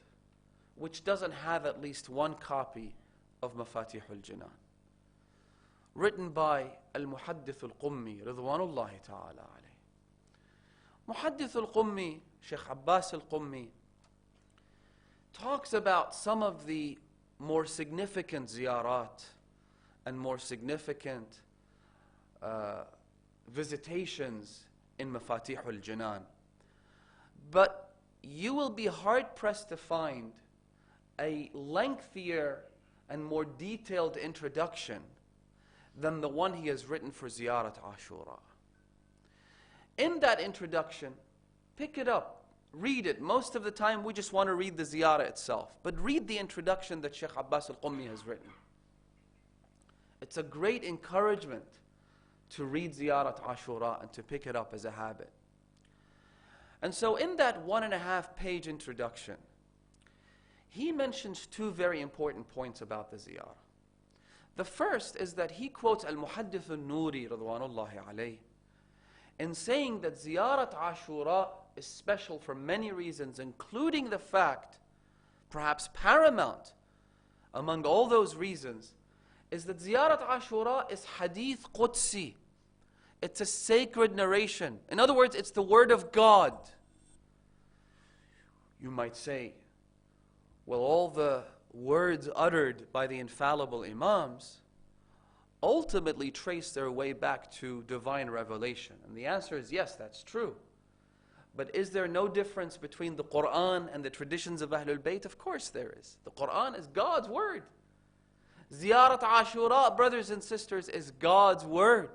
which doesn't have at least one copy of Mafatih al-Jinan, written by Al-Muhaddith al-Qummi, Ridwanullahi ta'ala alayh. Muhaddith al-Qummi, Sheikh Abbas al-Qummi, talks about some of the more significant ziyarat and more significant visitations in Mafatih al-Jinan. But you will be hard-pressed to find a lengthier and more detailed introduction than the one he has written for Ziyarat Ashura. In that introduction, pick it up, read it. Most of the time we just want to read the ziyarah itself, but read the introduction that Sheikh Abbas al-Qummi has written. It's a great encouragement to read Ziyarat Ashura and to pick it up as a habit. And so in that 1.5-page introduction, he mentions two very important points about the ziyarah. The first is that he quotes Al-Muhaddith al-Nuri Ridwanullahi alayh in saying that Ziyarat Ashura is special for many reasons, including the fact, perhaps paramount among all those reasons, is that Ziyarat Ashura is Hadith Qudsi. It's a sacred narration. In other words, it's the word of God. You might say, well, all the words uttered by the infallible Imams ultimately trace their way back to divine revelation. And the answer is yes, that's true. But is there no difference between the Quran and the traditions of Ahlul Bayt? Of course there is. The Quran is God's word. Ziyarat Ashura, brothers and sisters, is God's word.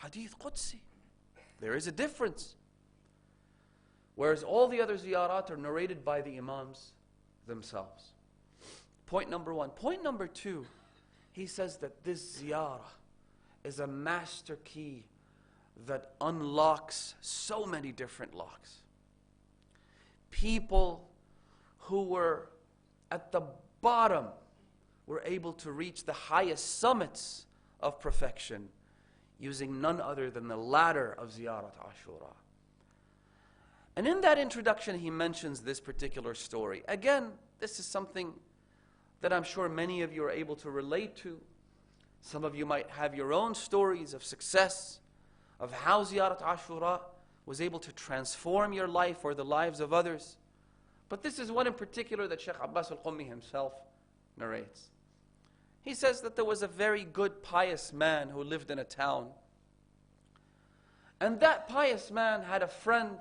Hadith Qudsi. There is a difference. Whereas all the other ziyarat are narrated by the Imams themselves. Point number one. Point number two, he says that this ziyarah is a master key that unlocks so many different locks. People who were at the bottom were able to reach the highest summits of perfection using none other than the ladder of Ziyarat Ashura. And in that introduction, he mentions this particular story. Again, this is something that I'm sure many of you are able to relate to. Some of you might have your own stories of success, of how Ziyarat Ashura was able to transform your life or the lives of others. But this is one in particular that Sheikh Abbas al-Qummi himself narrates. He says that there was a very good, pious man who lived in a town. And that pious man had a friend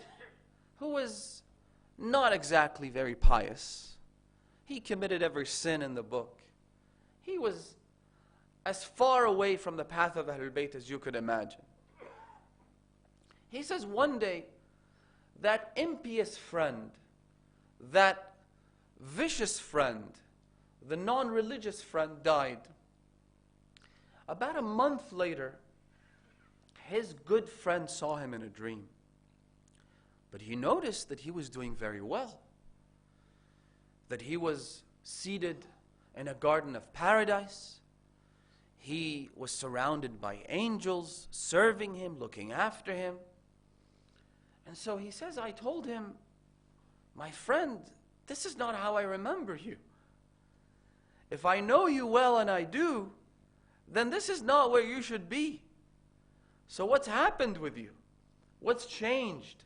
who was not exactly very pious. He committed every sin in the book. He was as far away from the path of Ahlul Bayt as you could imagine. He says one day, that impious friend, that vicious friend, the non-religious friend, died. About a month later, his good friend saw him in a dream. But he noticed that he was doing very well, that he was seated in a garden of paradise. He was surrounded by angels, serving him, looking after him. And so he says, I told him, my friend, this is not how I remember you. If I know you well, and I do, then this is not where you should be. So what's happened with you? What's changed?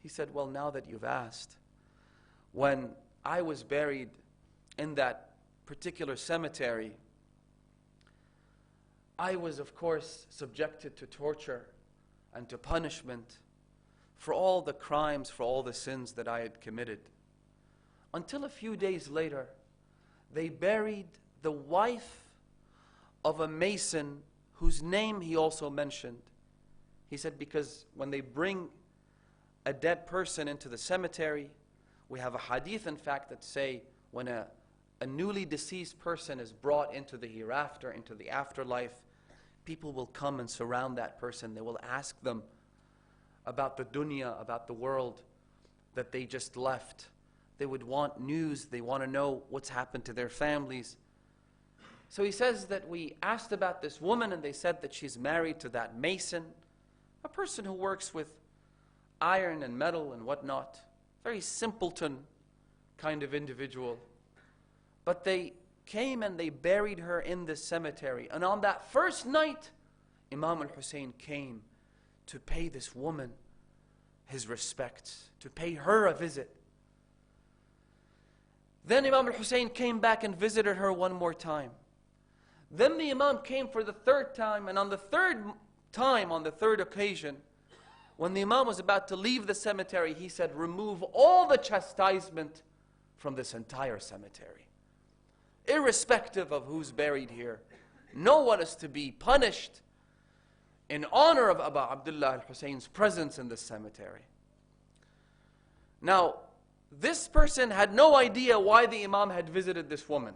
He said, well, now that you've asked, when I was buried in that particular cemetery, I was, of course, subjected to torture and to punishment for all the crimes, for all the sins that I had committed. Until a few days later, they buried the wife of a mason whose name he also mentioned. He said, because when they bring a dead person into the cemetery, we have a hadith, in fact, that say when a newly deceased person is brought into the hereafter, into the afterlife, people will come and surround that person. They will ask them about the dunya, about the world that they just left. They would want news. They want to know what's happened to their families. So he says that we asked about this woman, and they said that she's married to that mason, a person who works with iron and metal and whatnot. Very simpleton kind of individual. But they came and they buried her in the cemetery. And on that first night, Imam al-Hussain came to pay this woman his respects, to pay her a visit. Then Imam al-Hussain came back and visited her one more time. Then the Imam came for the third time, and on the third time, on the third occasion, when the Imam was about to leave the cemetery, he said, remove all the chastisement from this entire cemetery. Irrespective of who's buried here, no one is to be punished in honor of Abu Abdullah al-Husayn's presence in the cemetery. Now, this person had no idea why the Imam had visited this woman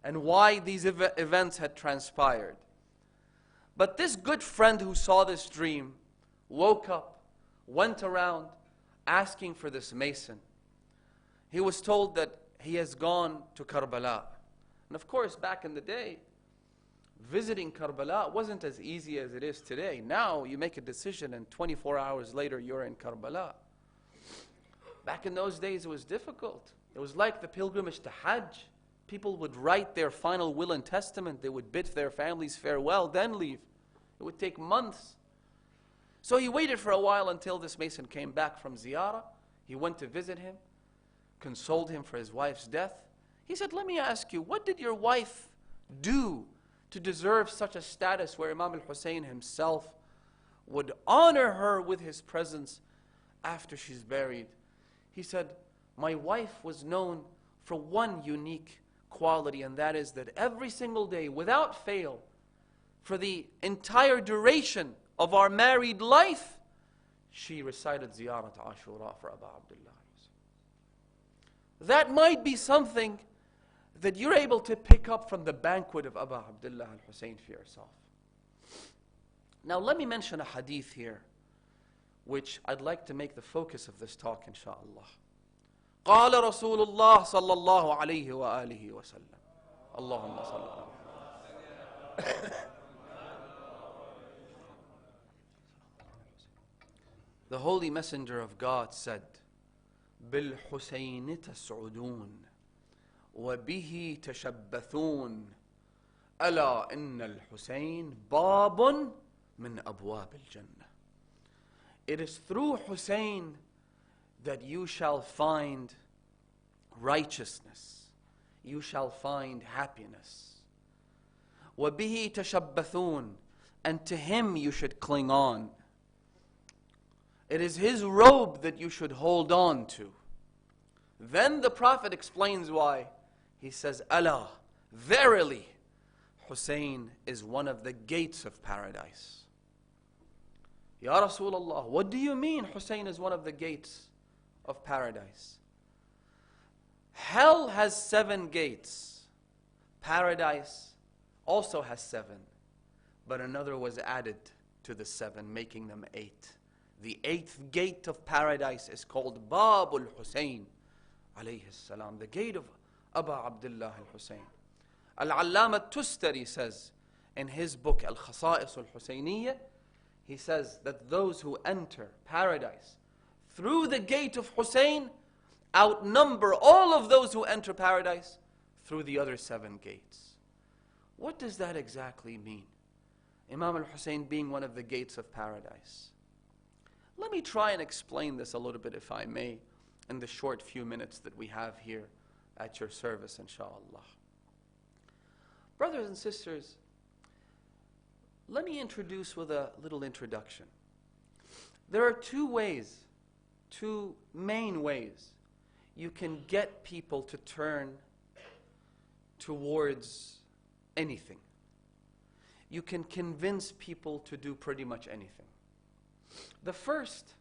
and why these events had transpired. But this good friend who saw this dream woke up, went around asking for this mason. He was told that he has gone to Karbala. And of course, back in the day, visiting Karbala wasn't as easy as it is today. Now you make a decision and 24 hours later you're in Karbala. Back in those days it was difficult. It was like the pilgrimage to Hajj. People would write their final will and testament. They would bid their families farewell, then leave. It would take months. So he waited for a while until this mason came back from ziyarah. He went to visit him, consoled him for his wife's death. He said, let me ask you, what did your wife do to deserve such a status where Imam al-Hussain himself would honor her with his presence after she's buried? He said, my wife was known for one unique quality, and that is that every single day, without fail, for the entire duration of our married life, she recited Ziyarat Ashura for Abu Abdullah. That might be something that you're able to pick up from the banquet of Abu Abdullah al-Hussain for yourself. Now let me mention a hadith here, which I'd like to make the focus of this talk, inshaAllah. قال رسول الله صلى الله عليه وآله وسلم اللهم صل على The Holy Messenger of God said, بالحسين تسعدون وبه تشبثون ألا إن الحسين باب من أبواب الجنة. It is through Hussein that you shall find righteousness, you shall find happiness. وَبِهِ تَشَبَّثُونَ, and to him you should cling on. It is his robe that you should hold on to. Then the Prophet explains why. He says, Allah, verily, Hussein is one of the gates of paradise. Ya Rasulullah, what do you mean Hussein is one of the gates of paradise? Hell has 7 gates. Paradise also has 7. But another was added to the 7, making them 8. The 8th gate of paradise is called Babul Hussain, alayhi salam, the gate of Abu Abdullah al-Hussain. Al-Allama Tustari says in his book Al-Khasa'is al-Husayniyya, he says that those who enter paradise through the gate of Hussain outnumber all of those who enter paradise through the other 7 gates. What does that exactly mean? Imam al-Hussain being one of the gates of paradise. Let me try and explain this a little bit, if I may, in the short few minutes that we have here at your service, inshallah. Brothers and sisters, let me introduce with a little introduction. There are 2 ways, 2 main ways you can get people to turn towards anything. You can convince people to do pretty much anything. The first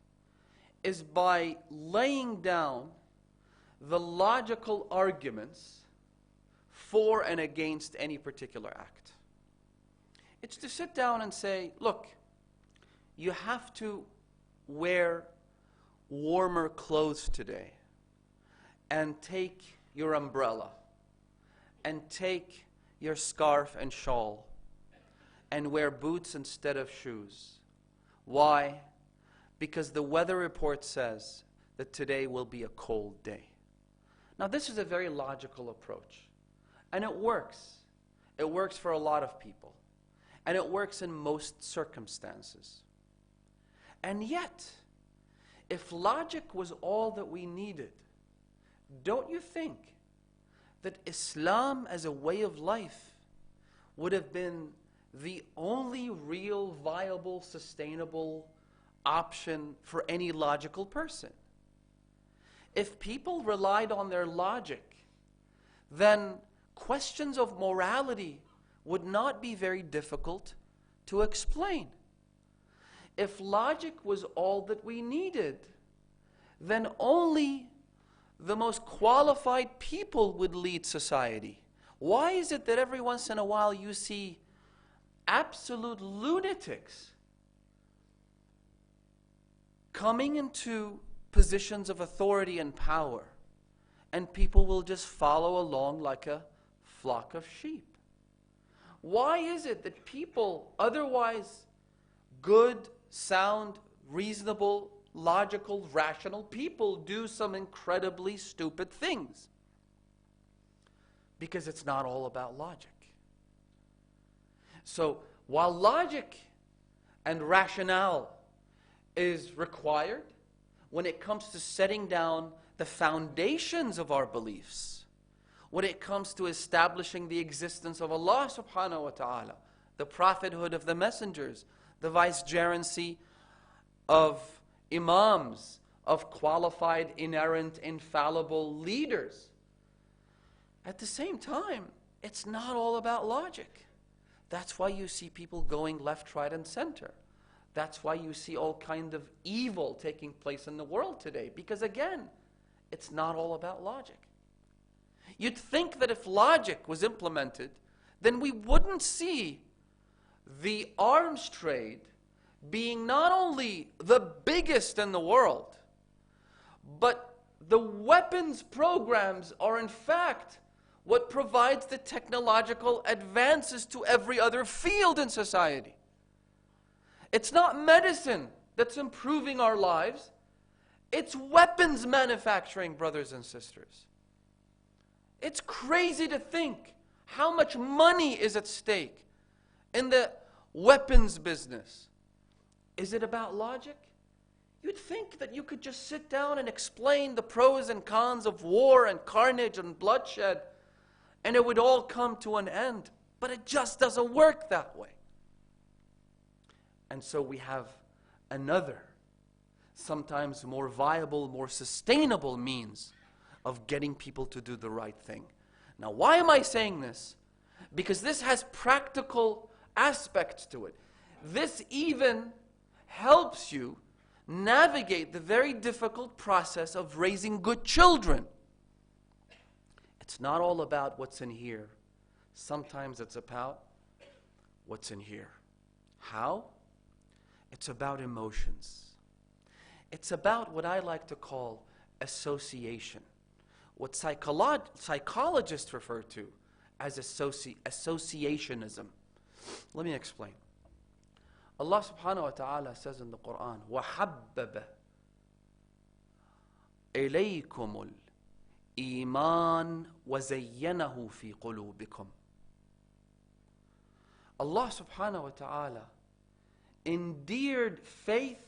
is by laying down the logical arguments for and against any particular act. It's to sit down and say, look, you have to wear warmer clothes today, and take your umbrella, and take your scarf and shawl, and wear boots instead of shoes. Why? Because the weather report says that today will be a cold day. Now this is a very logical approach, and it works. It works for a lot of people, and it works in most circumstances. And yet, if logic was all that we needed, don't you think that Islam as a way of life would have been the only real, viable, sustainable option for any logical person? If people relied on their logic, then questions of morality would not be very difficult to explain. If logic was all that we needed, then only the most qualified people would lead society. Why is it that every once in a while you see absolute lunatics coming into positions of authority and power, and people will just follow along like a flock of sheep? Why is it that people, otherwise good, sound, reasonable, logical, rational people, do some incredibly stupid things? Because it's not all about logic. So while logic and rationale is required when it comes to setting down the foundations of our beliefs, when it comes to establishing the existence of Allah subhanahu wa ta'ala, the prophethood of the messengers, the vicegerency of imams, of qualified, inerrant, infallible leaders. At the same time, it's not all about logic. That's why you see people going left, right, and center. That's why you see all kind of evil taking place in the world today. Because again, it's not all about logic. You'd think that if logic was implemented, then we wouldn't see the arms trade being not only the biggest in the world, but the weapons programs are in fact what provides the technological advances to every other field in society. It's not medicine that's improving our lives. It's weapons manufacturing, brothers and sisters. It's crazy to think how much money is at stake in the weapons business. Is it about logic? You'd think that you could just sit down and explain the pros and cons of war and carnage and bloodshed, and it would all come to an end. But it just doesn't work that way. And so we have another, sometimes more viable, more sustainable means of getting people to do the right thing. Now, why am I saying this? Because this has practical aspects to it. This even helps you navigate the very difficult process of raising good children. It's not all about what's in here. Sometimes it's about what's in here. How? It's about emotions. It's about what I like to call association. What psychologists refer to as associationism. Let me explain. Allah subhanahu wa ta'ala says in the Quran, وَحَبَّبَ إِلَيْكُمُ الْإِيمَانِ وَزَيَّنَهُ فِي قُلُوبِكُمْ. Allah subhanahu wa ta'ala endeared faith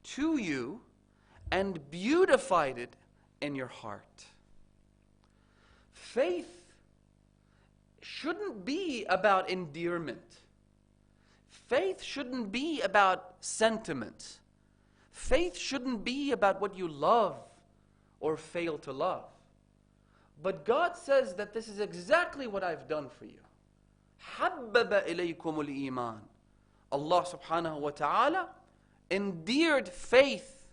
to you and beautified it in your heart. Faith shouldn't be about endearment. Faith shouldn't be about sentiment. Faith shouldn't be about what you love or fail to love. But God says that this is exactly what I've done for you. حَبَّبَ إِلَيْكُمُ الْإِيمَانِ. Allah subhanahu wa ta'ala endeared faith,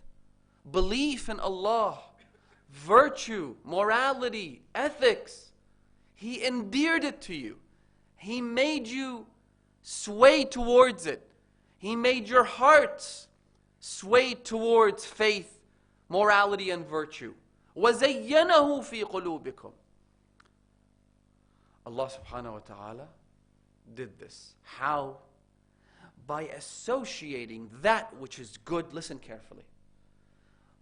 belief in Allah, virtue, morality, ethics. He endeared it to you. He made you sway towards it. He made your hearts sway towards faith, morality, and virtue. وَزَيَّنَهُ فِي قُلُوبِكُمْ. Allah subhanahu wa ta'ala did this. How? By associating that which is good, listen carefully,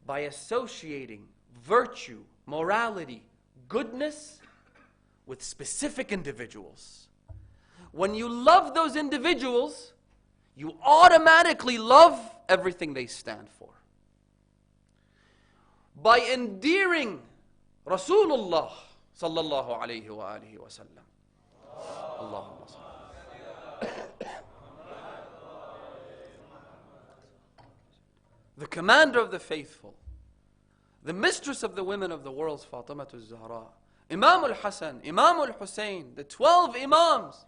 by associating virtue, morality, goodness with specific individuals. When you love those individuals, you automatically love everything they stand for. By endearing Rasulullah sallallahu alayhi wa alihi wa sallam. Allahumma salli. The commander of the faithful, the mistress of the women of the world, Fatimatu Zahra, Imam al-Hassan, Imam al-Hussain, the 12 Imams.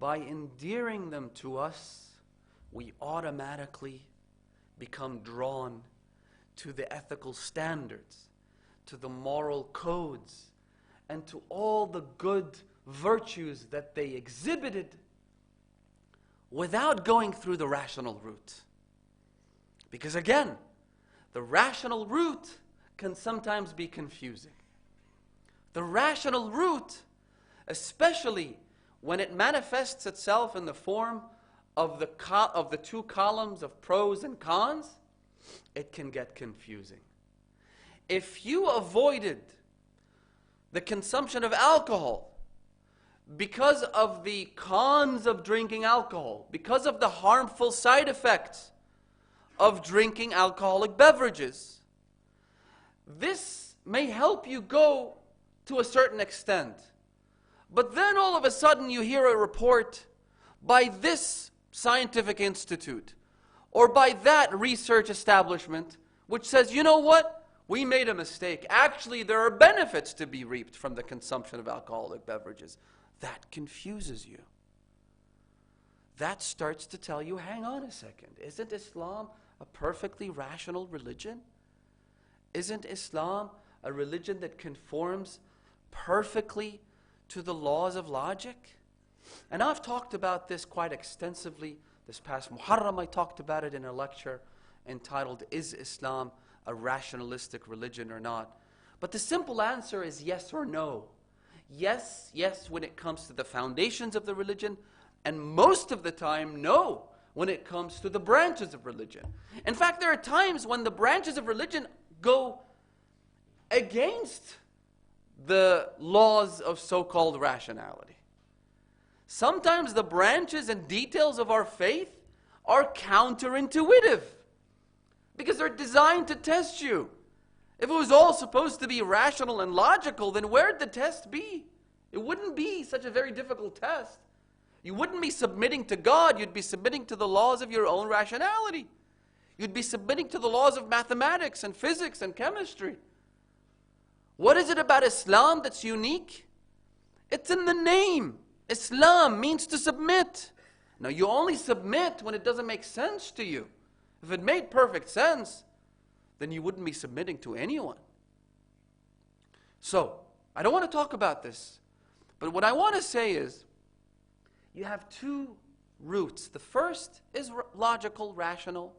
By endearing them to us, we automatically become drawn to the ethical standards, to the moral codes, and to all the good virtues that they exhibited without going through the rational route. Because again, the rational route can sometimes be confusing. The rational route, especially when it manifests itself in the form of the two columns of pros and cons, it can get confusing. If you avoided the consumption of alcohol because of the cons of drinking alcohol, because of the harmful side effects of drinking alcoholic beverages, this may help you go to a certain extent. But then all of a sudden you hear a report by this scientific institute or by that research establishment which says, you know what? We made a mistake. Actually, there are benefits to be reaped from the consumption of alcoholic beverages. That confuses you. That starts to tell you, hang on a second, isn't Islam a perfectly rational religion? Isn't Islam a religion that conforms perfectly to the laws of logic? And I've talked about this quite extensively. This past Muharram I talked about it in a lecture entitled, Is Islam a Rationalistic Religion or Not? But the simple answer is yes or no. Yes, when it comes to the foundations of the religion, and most of the time, no, when it comes to the branches of religion. In fact, there are times when the branches of religion go against the laws of so-called rationality. Sometimes the branches and details of our faith are counterintuitive because they're designed to test you. If it was all supposed to be rational and logical, then where'd the test be? It wouldn't be such a very difficult test. You wouldn't be submitting to God, you'd be submitting to the laws of your own rationality. You'd be submitting to the laws of mathematics and physics and chemistry. What is it about Islam that's unique? It's in the name. Islam means to submit. Now you only submit when it doesn't make sense to you. If it made perfect sense, then you wouldn't be submitting to anyone. So, I don't want to talk about this, but what I want to say is, you have two routes. The first is logical, rational,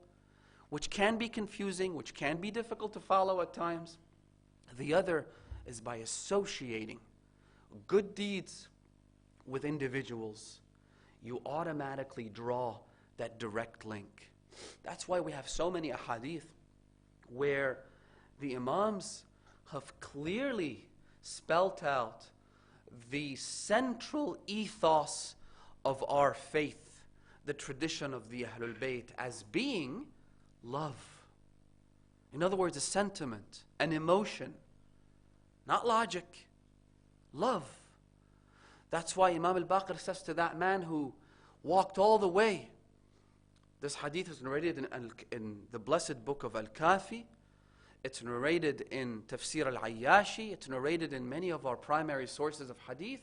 which can be confusing, which can be difficult to follow at times. The other is by associating good deeds with individuals. You automatically draw that direct link. That's why we have so many ahadith where the Imams have clearly spelt out the central ethos of our faith, the tradition of the Ahlul Bayt, as being love. In other words, a sentiment, an emotion, not logic, love. That's why Imam al-Baqir says to that man who walked all the way. This hadith is narrated in the blessed book of Al-Kafi. It's narrated in Tafsir al-Ayyashi. It's narrated in many of our primary sources of hadith.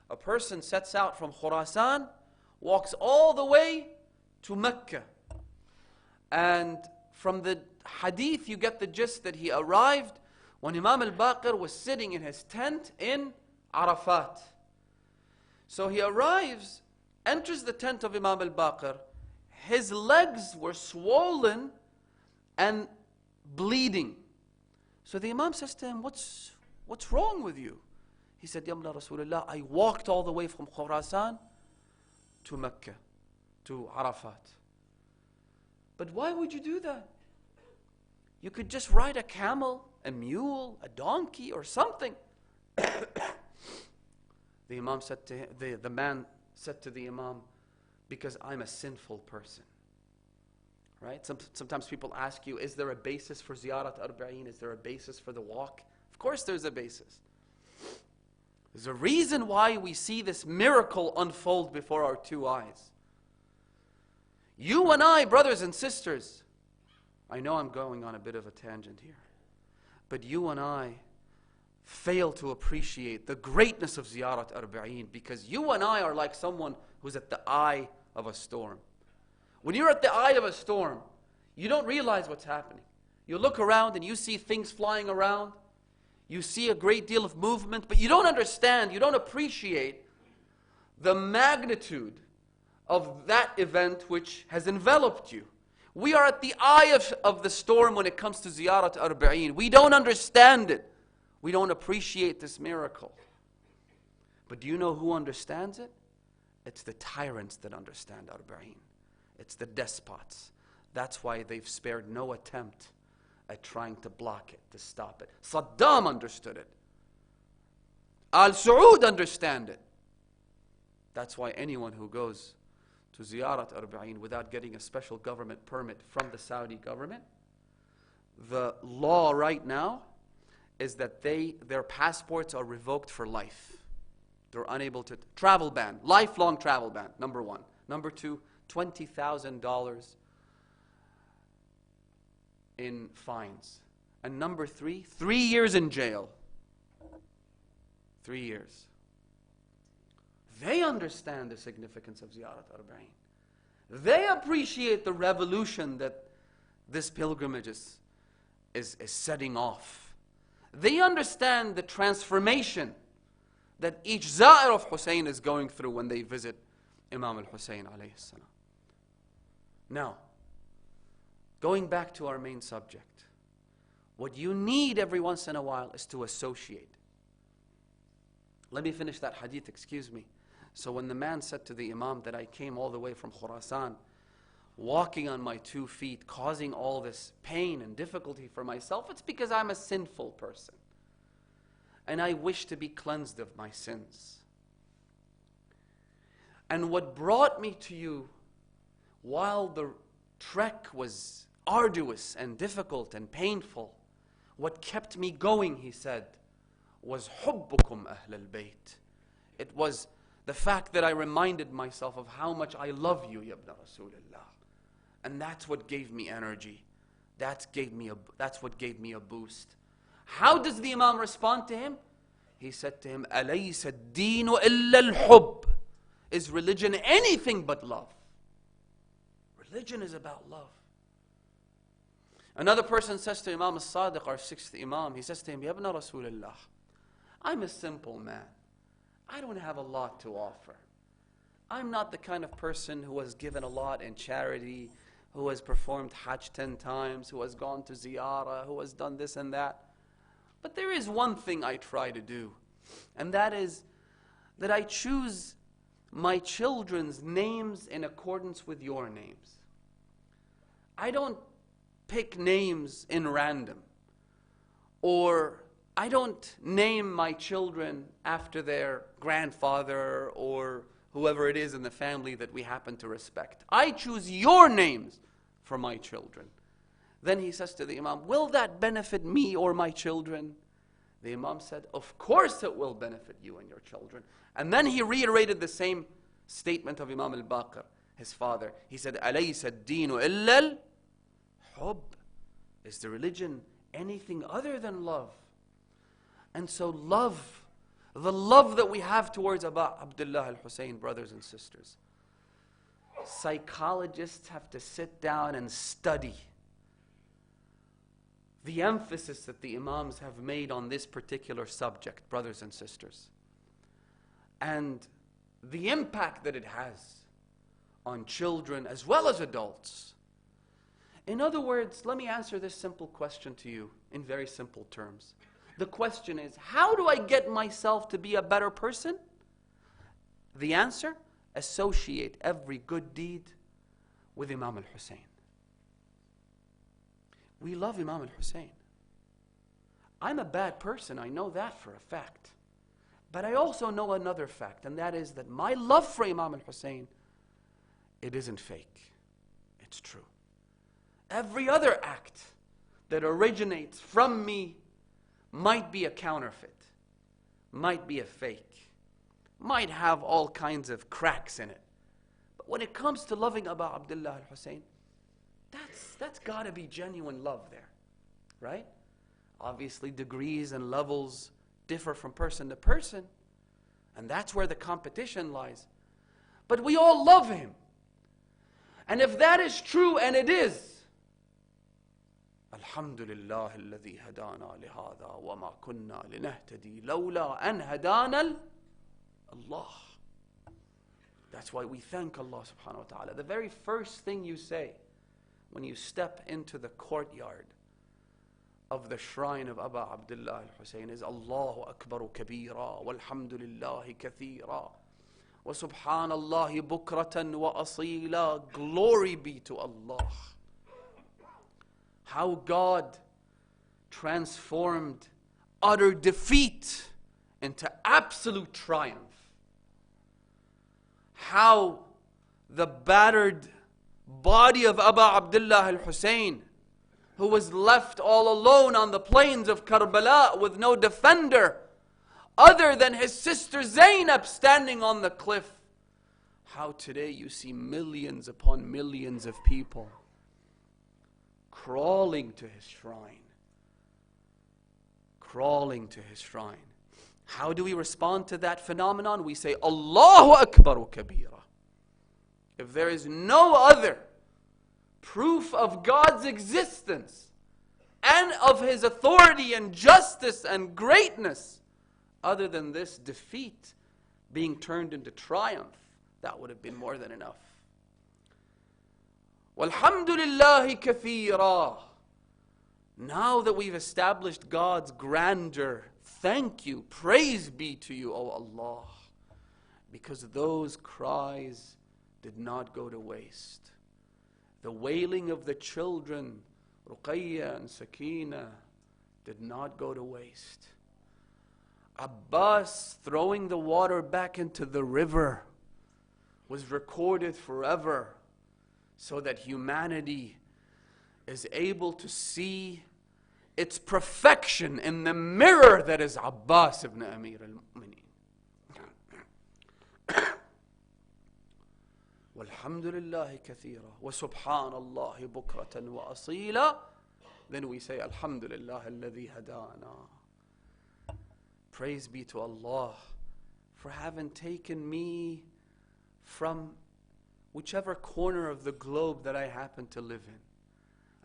A person sets out from Khurasan, walks all the way to Mecca. And from the hadith you get the gist that he arrived when Imam al-Baqir was sitting in his tent in Arafat. So he arrives, enters the tent of Imam al-Baqir. His legs were swollen and bleeding. So the Imam says to him, what's wrong with you? He said, Ya Ibn Rasulullah, I walked all the way from Khurasan to Mecca, to Arafat. But why would you do that? You could just ride a camel, a mule, a donkey, or something. The Imam said to him, the man said to the Imam, because I'm a sinful person. Right? Sometimes people ask you, is there a basis for Ziyarat Arba'in? Is there a basis for the walk? Of course there's a basis. There's a reason why we see this miracle unfold before our two eyes. You and I, brothers and sisters, I know I'm going on a bit of a tangent here, but you and I fail to appreciate the greatness of Ziyarat Arba'in, because you and I are like someone who's at the eye of a storm. When you're at the eye of a storm, you don't realize what's happening. You look around and you see things flying around. You see a great deal of movement, but you don't understand, you don't appreciate the magnitude of that event which has enveloped you. We are at the eye of the storm when it comes to Ziyarat Arba'in. We don't understand it. We don't appreciate this miracle. But do you know who understands it? It's the tyrants that understand Arba'in. It's the despots. That's why they've spared no attempt at trying to block it, to stop it. Saddam understood it. Al-Saud understand it. That's why anyone who goes to Ziyarat Arba'in without getting a special government permit from the Saudi government, the law right now is that their passports are revoked for life. They're unable to, travel ban, lifelong travel ban, number one. Number two, $20,000 in fines. And number three, 3 years in jail. 3 years. They understand the significance of Ziyarat Arba'in. They appreciate the revolution that this pilgrimage is setting off. They understand the transformation that each Za'ir of Hussain is going through when they visit Imam al-Hussain alayhi salam. Now, going back to our main subject, what you need every once in a while is to associate. Let me finish that hadith, excuse me. So when the man said to the Imam that I came all the way from Khurasan, walking on my 2 feet, causing all this pain and difficulty for myself, it's because I'm a sinful person. And I wish to be cleansed of my sins. And what brought me to you while the trek was arduous and difficult and painful, what kept me going, he said, was hubbukum ahl al-bayt. It was the fact that I reminded myself of how much I love you, ya Ibn Rasulullah. And that's what gave me energy. That's what gave me a boost. How does the Imam respond to him? He said to him, أَلَيْسَ الدِّينُ إِلَّا الْحُبِّ. Is religion anything but love? Religion is about love. Another person says to Imam al-Sadiq, our 6th Imam, he says to him, Ya Ibn Rasulullah, I'm a simple man. I don't have a lot to offer. I'm not the kind of person who has given a lot in charity, who has performed Hajj 10 times, who has gone to ziyarah, who has done this and that. But there is one thing I try to do, and that is that I choose my children's names in accordance with your names. I don't pick names in random, or I don't name my children after their grandfather or whoever it is in the family that we happen to respect. I choose your names for my children. Then he says to the Imam, will that benefit me or my children? The Imam said, of course it will benefit you and your children. And then he reiterated the same statement of Imam al-Baqir, his father. He said, أَلَيْسَ الدِّينُ إِلَّا الْحُبِّ. Is the religion anything other than love? And so love, the love that we have towards Abdullah al-Hussain, brothers and sisters, psychologists have to sit down and study the emphasis that the Imams have made on this particular subject, brothers and sisters, and the impact that it has on children as well as adults. In other words, let me answer this simple question to you in very simple terms. The question is, how do I get myself to be a better person? The answer, associate every good deed with Imam al-Hussain. We love Imam al-Hussain. I'm a bad person, I know that for a fact. But I also know another fact, and that is that my love for Imam al-Hussain, it isn't fake. It's true. Every other act that originates from me might be a counterfeit, might be a fake, might have all kinds of cracks in it. But when it comes to loving Abdullah al-Hussain, that's got to be genuine love there, right? Obviously, degrees and levels differ from person to person, and that's where the competition lies. But we all love him. And if that is true, and it is, Alhamdulillah alladhi hadana lihada wa ma kunna linahtadi lawla an hadana Allah. That's why we thank Allah subhanahu wa ta'ala. The very first thing you say when you step into the courtyard of the shrine of Abdullah al-Hussain is Allahu akbaru kabira walhamdulillahi kathira wa subhanallahi bukratan wa asila. Glory be to Allah. How God transformed utter defeat into absolute triumph. How the battered body of Abdullah al-Hussain, who was left all alone on the plains of Karbala with no defender other than his sister Zainab standing on the cliff. How today you see millions upon millions of people crawling to his shrine. Crawling to his shrine. How do we respond to that phenomenon? We say, Allahu Akbaru Kabira. If there is no other proof of God's existence and of His authority and justice and greatness other than this defeat being turned into triumph, that would have been more than enough. Walhamdulillahi kathira. Now that we've established God's grandeur, thank you, praise be to you, O Allah, because those cries did not go to waste. The wailing of the children, Ruqayya and Sakina, did not go to waste. Abbas throwing the water back into the river was recorded forever, so that humanity is able to see its perfection in the mirror that is Abbas ibn Amir al-Mu'mineen. Walhamdulillahi kathira wa subhanallahi bukratan wa asila. Then we say Alhamdulillah alladhi hadana. Praise be to Allah for having taken me from whichever corner of the globe that I happen to live in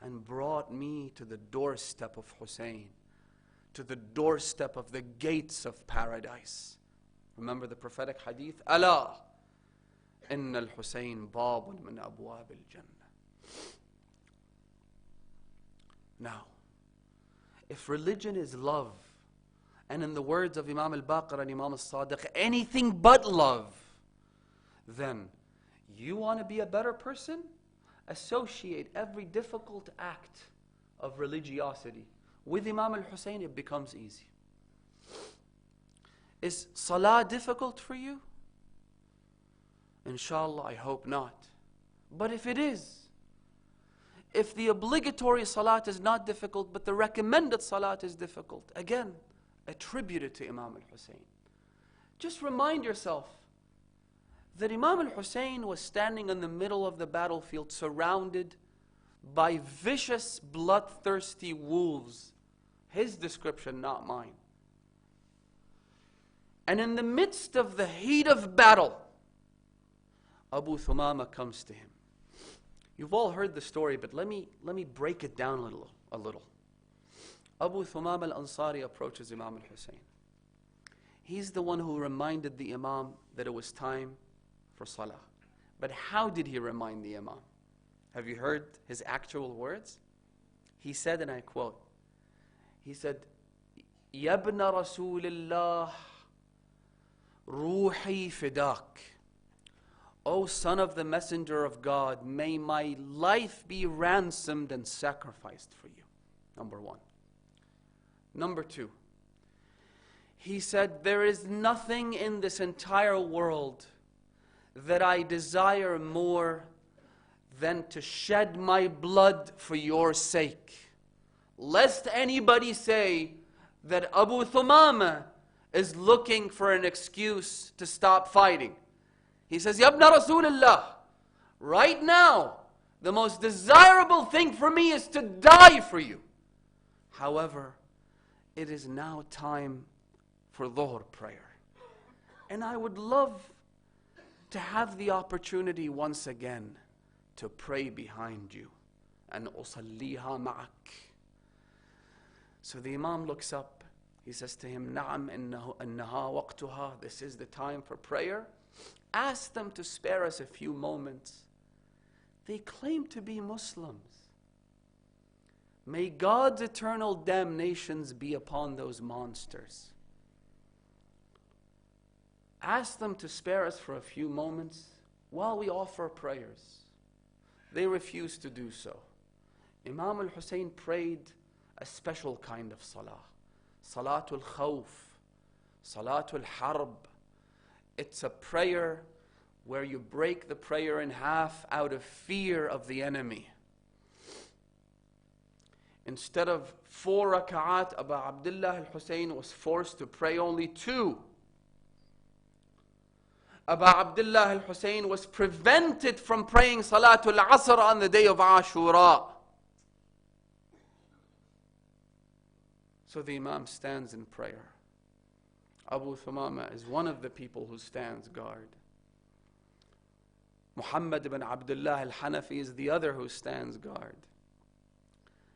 and brought me to the doorstep of Hussain to the doorstep of the gates of paradise. Remember the prophetic hadith? Allah, inna al-Hussain babun min abwab al-Jannah. Now, if religion is love, and in the words of Imam al-Baqir and Imam al-Sadiq, anything but love, then you want to be a better person? Associate every difficult act of religiosity with Imam al-Hussain, it becomes easy. Is salah difficult for you? Inshallah, I hope not. But if it is, if the obligatory salat is not difficult, but the recommended salat is difficult, again, attribute it to Imam al-Hussain. Just remind yourself that Imam al-Hussain was standing in the middle of the battlefield, surrounded by vicious, bloodthirsty wolves. His description, not mine. And in the midst of the heat of battle, Abu Thumama comes to him. You've all heard the story, but let me break it down a little. Abu Thumama al-Ansari approaches Imam al-Hussain. He's the one who reminded the Imam that it was time for salah. But how did he remind the Imam? Have you heard his actual words? He said, and I quote, he said, Yabna Rasulillah, Ruhi Fidak. O son of the messenger of God, may my life be ransomed and sacrificed for you. Number one. Number two, he said, there is nothing in this entire world that I desire more than to shed my blood for your sake. Lest anybody say that Abu Thumama is looking for an excuse to stop fighting. He says, Yabna Rasulullah, right now, the most desirable thing for me is to die for you. However, it is now time for Dhuhr prayer. And I would love to have the opportunity once again to pray behind you. And usalliha ma'ak. So the Imam looks up. He says to him, Na'am innaha waqtuha. This is the time for prayer. Ask them to spare us a few moments. They claim to be Muslims. May God's eternal damnations be upon those monsters. Ask them to spare us for a few moments while we offer prayers. They refused to do so. Imam al-Hussain prayed a special kind of salah. Salatul Khawf, Salatul Harb. It's a prayer where you break the prayer in half out of fear of the enemy. Instead of 4 raka'at, Abu Abdullah al-Hussain was forced to pray only 2. Abu Abdullah al-Hussain was prevented from praying Salatul Asr on the day of Ashura. So the Imam stands in prayer. Abu Thumama is one of the people who stands guard. Muhammad ibn Abdullah al-Hanafi is the other who stands guard.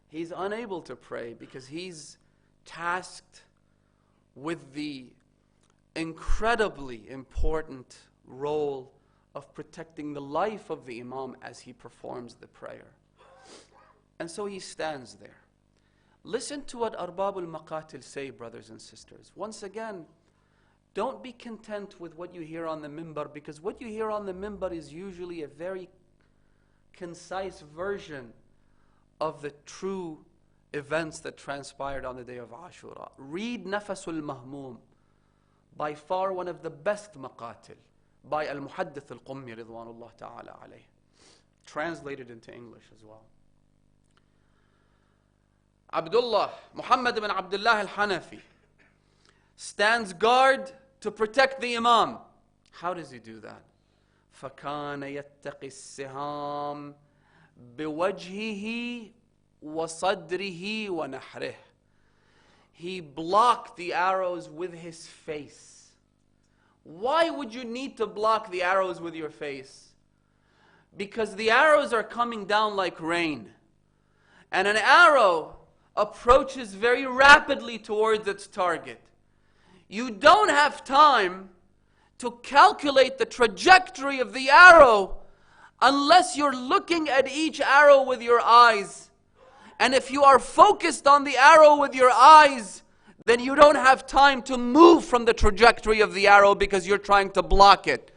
He's unable to pray because he's tasked with the incredibly important role of protecting the life of the Imam as he performs the prayer. And so he stands there. Listen to what Arbab al-Maqatil say, brothers and sisters. Once again, don't be content with what you hear on the minbar, because what you hear on the minbar is usually a very concise version of the true events that transpired on the day of Ashura. Read Nafasul Mahmum, by far one of the best maqatil, by Al-Muhaddith Al-Qummi Ridwanullah Ta'ala alayh. Translated into English as well. Muhammad ibn Abdullah al-Hanafi stands guard to protect the Imam. How does he do that? فَكَانَ يَتَّقِ السِّهَامِ بِوَجْهِهِ وَصَدْرِهِ وَنَحْرِهِ. He blocked the arrows with his face. Why would you need to block the arrows with your face? Because the arrows are coming down like rain. And an arrow approaches very rapidly towards its target. You don't have time to calculate the trajectory of the arrow unless you're looking at each arrow with your eyes. And if you are focused on the arrow with your eyes, then you don't have time to move from the trajectory of the arrow because you're trying to block it.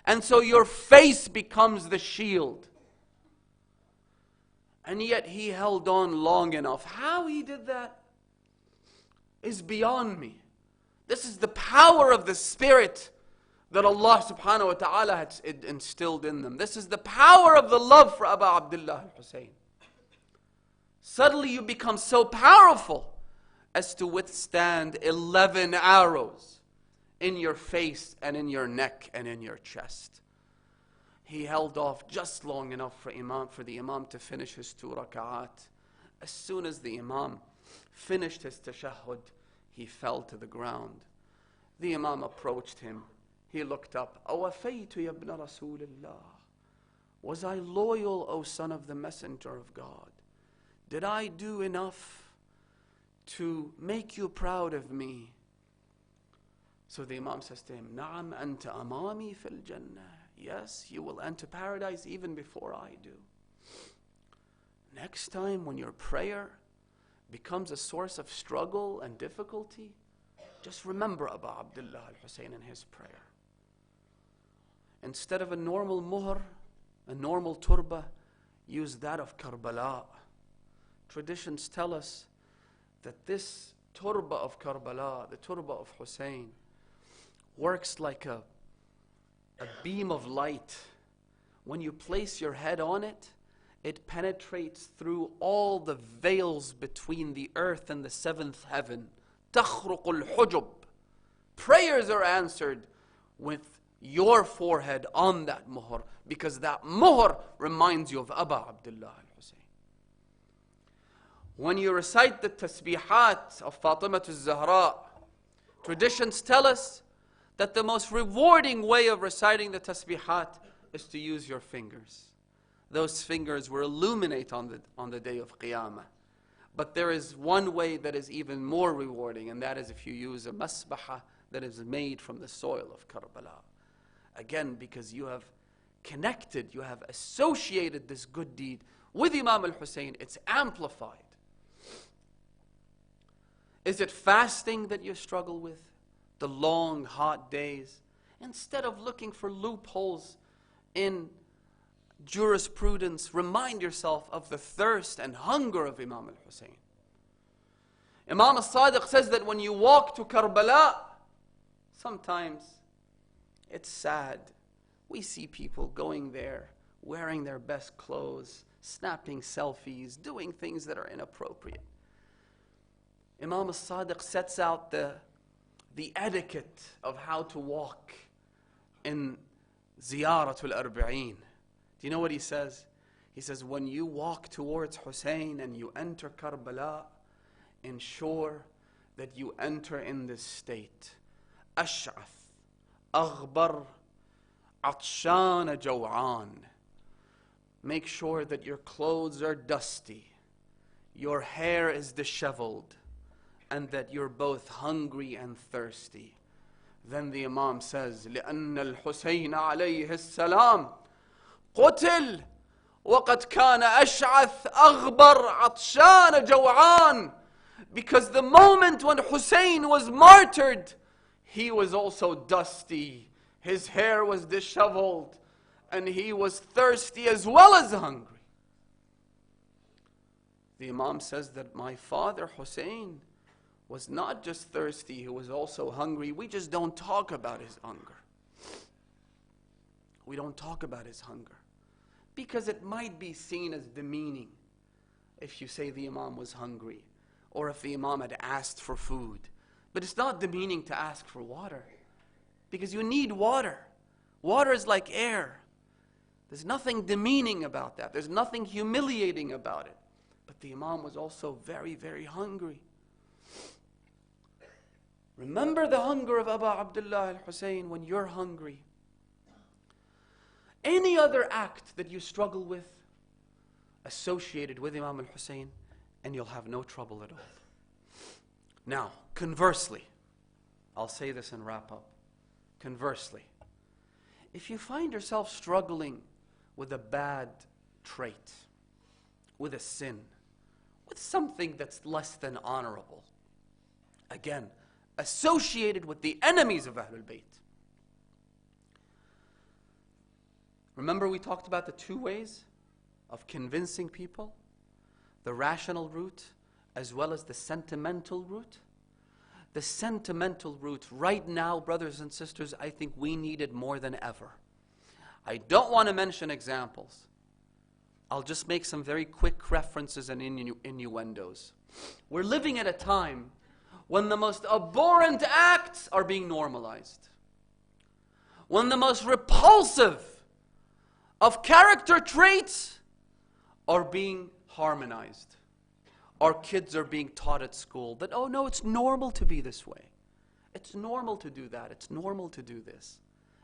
And so your face becomes the shield. And yet he held on long enough. How he did that is beyond me. This is the power of the Spirit that Allah subhanahu wa ta'ala had instilled in them. This is the power of the love for Abu Abdullah al-Hussain. Suddenly you become so powerful as to withstand 11 arrows in your face and in your neck and in your chest. He held off just long enough for the Imam to finish his 2 raka'at. As soon as the Imam finished his tashahhud, he fell to the ground. The Imam approached him. He looked up. أَوَفَيْتُ يَا ابْنَ رَسُولِ اللَّهِ. Was I loyal, O son of the Messenger of God? Did I do enough to make you proud of me? So the Imam says to him, نَعَمْ أَنْتَ أَمَامِي فِي الْجَنَّةِ. Yes, you will enter paradise even before I do. Next time when your prayer becomes a source of struggle and difficulty, just remember Abu Abdullah al-Hussain and his prayer. Instead of a normal muhr, a normal turba, use that of Karbala. Traditions tell us that this turba of Karbala, the turba of Hussain, works like a beam of light. When you place your head on it, it penetrates through all the veils between the earth and the 7th heaven. تَخْرُقُ الْحُجُبِ. Prayers are answered with your forehead on that muhr, because that muhr reminds you of Abu Abdullah al-Hussain. When you recite the tasbihat of Fatimah al-Zahra, traditions tell us that the most rewarding way of reciting the tasbihat is to use your fingers. Those fingers will illuminate on the day of Qiyamah. But there is one way that is even more rewarding, and that is if you use a masbaha that is made from the soil of Karbala. Again, because you have connected, you have associated this good deed with Imam al-Hussain, it's amplified. Is it fasting that you struggle with? The long, hot days? Instead of looking for loopholes in jurisprudence, remind yourself of the thirst and hunger of Imam al-Hussain. Imam al-Sadiq says that when you walk to Karbala, sometimes it's sad. We see people going there, wearing their best clothes, snapping selfies, doing things that are inappropriate. Imam al-Sadiq sets out the etiquette of how to walk in Ziyaratul Arba'een. Do you know what he says? He says, when you walk towards Hussain and you enter Karbala, ensure that you enter in this state. Ash'ath, aghbar, atshan jaw'an. Make sure that your clothes are dusty, your hair is disheveled, and that you're both hungry and thirsty. Then the Imam says, لأن الحسين عليه السلام قتل وقد كان أشعث أغبر عطشان جوعان. Because the moment when Hussain was martyred, he was also dusty, his hair was disheveled, and he was thirsty as well as hungry. The Imam says that my father Hussain was not just thirsty, he was also hungry. We just don't talk about his hunger. We don't talk about his hunger, because it might be seen as demeaning if you say the Imam was hungry, or if the Imam had asked for food. But it's not demeaning to ask for water, because you need water. Water is like air. There's nothing demeaning about that. There's nothing humiliating about it. But the Imam was also very, very hungry. Remember the hunger of Abu Abdullah al-Hussain when you're hungry. Any other act that you struggle with associated with Imam al-Hussain, and you'll have no trouble at all. Now, conversely, I'll say this and wrap up. Conversely, if you find yourself struggling with a bad trait, with a sin, with something that's less than honorable, again, associated with the enemies of Ahlul Bayt. Remember we talked about the two ways of convincing people? The rational route as well as the sentimental route. The sentimental route right now, brothers and sisters, I think we need it more than ever. I don't want to mention examples. I'll just make some very quick references and innuendos. We're living at a time when the most abhorrent acts are being normalized. When the most repulsive of character traits are being harmonized. Our kids are being taught at school that, oh no, it's normal to be this way. It's normal to do that. It's normal to do this.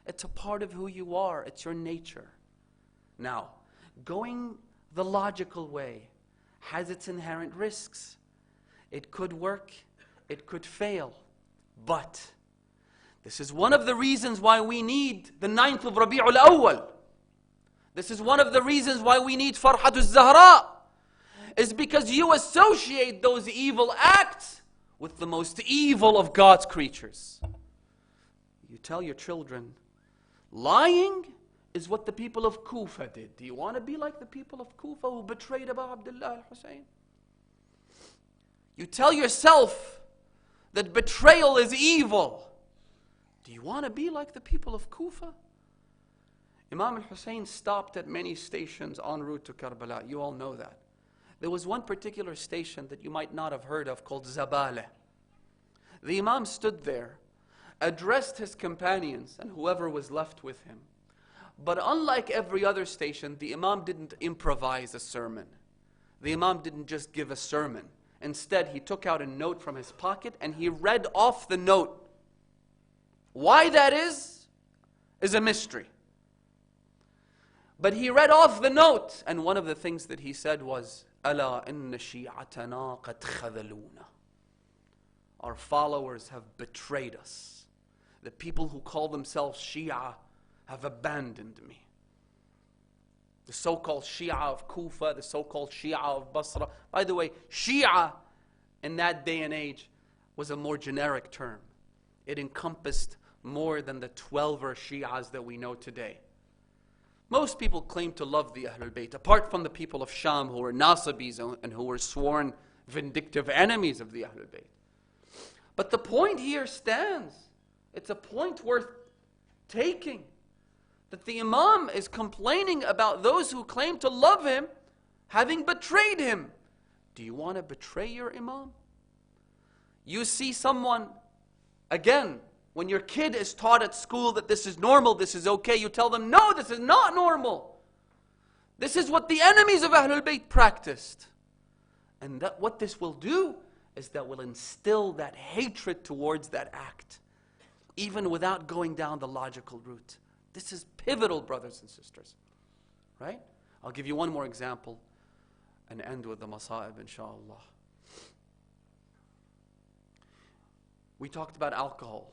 It's a part of who you are. It's your nature. Now, going the logical way has its inherent risks. It could work. It could fail. But this is one of the reasons why we need the 9th of Rabi'ul Awwal. This is one of the reasons why we need Farhatul Zahra. Is because you associate those evil acts with the most evil of God's creatures. You tell your children, lying is what the people of Kufa did. Do you want to be like the people of Kufa who betrayed Abu Abdullah al-Hussain? You tell yourself that betrayal is evil. Do you want to be like the people of Kufa? Imam al-Hussain stopped at many stations en route to Karbala. You all know that. There was one particular station that you might not have heard of called Zabala. The Imam stood there, addressed his companions and whoever was left with him. But unlike every other station, the Imam didn't improvise a sermon. The Imam didn't just give a sermon. Instead, he took out a note from his pocket and he read off the note. Why that is a mystery. But he read off the note, and one of the things that he said was, أَلَا إِنَّ شِيعَتَنَا قَدْ خَذَلُونَ. Our followers have betrayed us. The people who call themselves Shia have abandoned me. The so-called Shia of Kufa, the so-called Shia of Basra. By the way, Shia in that day and age was a more generic term. It encompassed more than the 12er Shias that we know today. Most people claim to love the Ahlul Bayt, apart from the people of Sham who were Nasibis and who were sworn vindictive enemies of the Ahlul Bayt. But the point here stands. It's a point worth taking. That the Imam is complaining about those who claim to love him having betrayed him. Do you want to betray your Imam? You see someone, again, when your kid is taught at school that this is normal, this is okay, you tell them, no, this is not normal. This is what the enemies of Ahlul Bayt practiced. And that what this will do is that will instill that hatred towards that act, even without going down the logical route. This is pivotal, brothers and sisters. Right? I'll give you one more example and end with the masa'ib, inshallah. We talked about alcohol.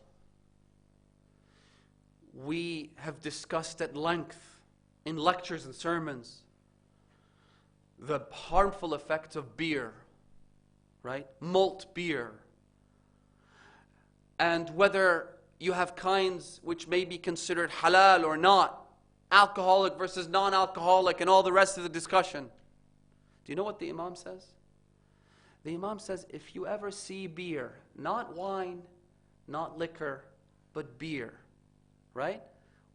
We have discussed at length in lectures and sermons the harmful effects of beer, right? Malt beer. And whether you have kinds which may be considered halal or not, alcoholic versus non-alcoholic, and all the rest of the discussion. Do you know what the Imam says? The Imam says, if you ever see beer, not wine, not liquor, but beer, right?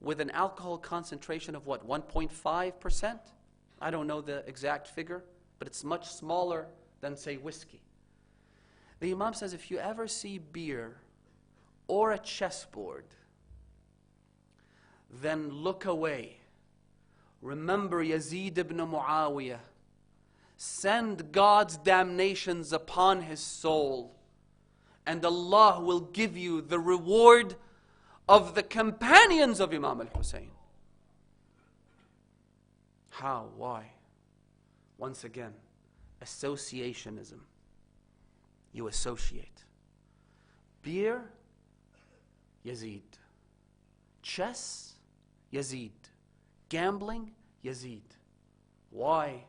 With an alcohol concentration of what, 1.5%? I don't know the exact figure, but it's much smaller than, say, whiskey. The Imam says, if you ever see beer or a chessboard, then look away. Remember Yazid ibn Muawiyah. Send God's damnations upon his soul, and Allah will give you the reward of the companions of Imam al-Hussain. How? Why? Once again, Associationism. You associate. Beer, Yazid. Chess, Yazid. Gambling, Yazid. Why?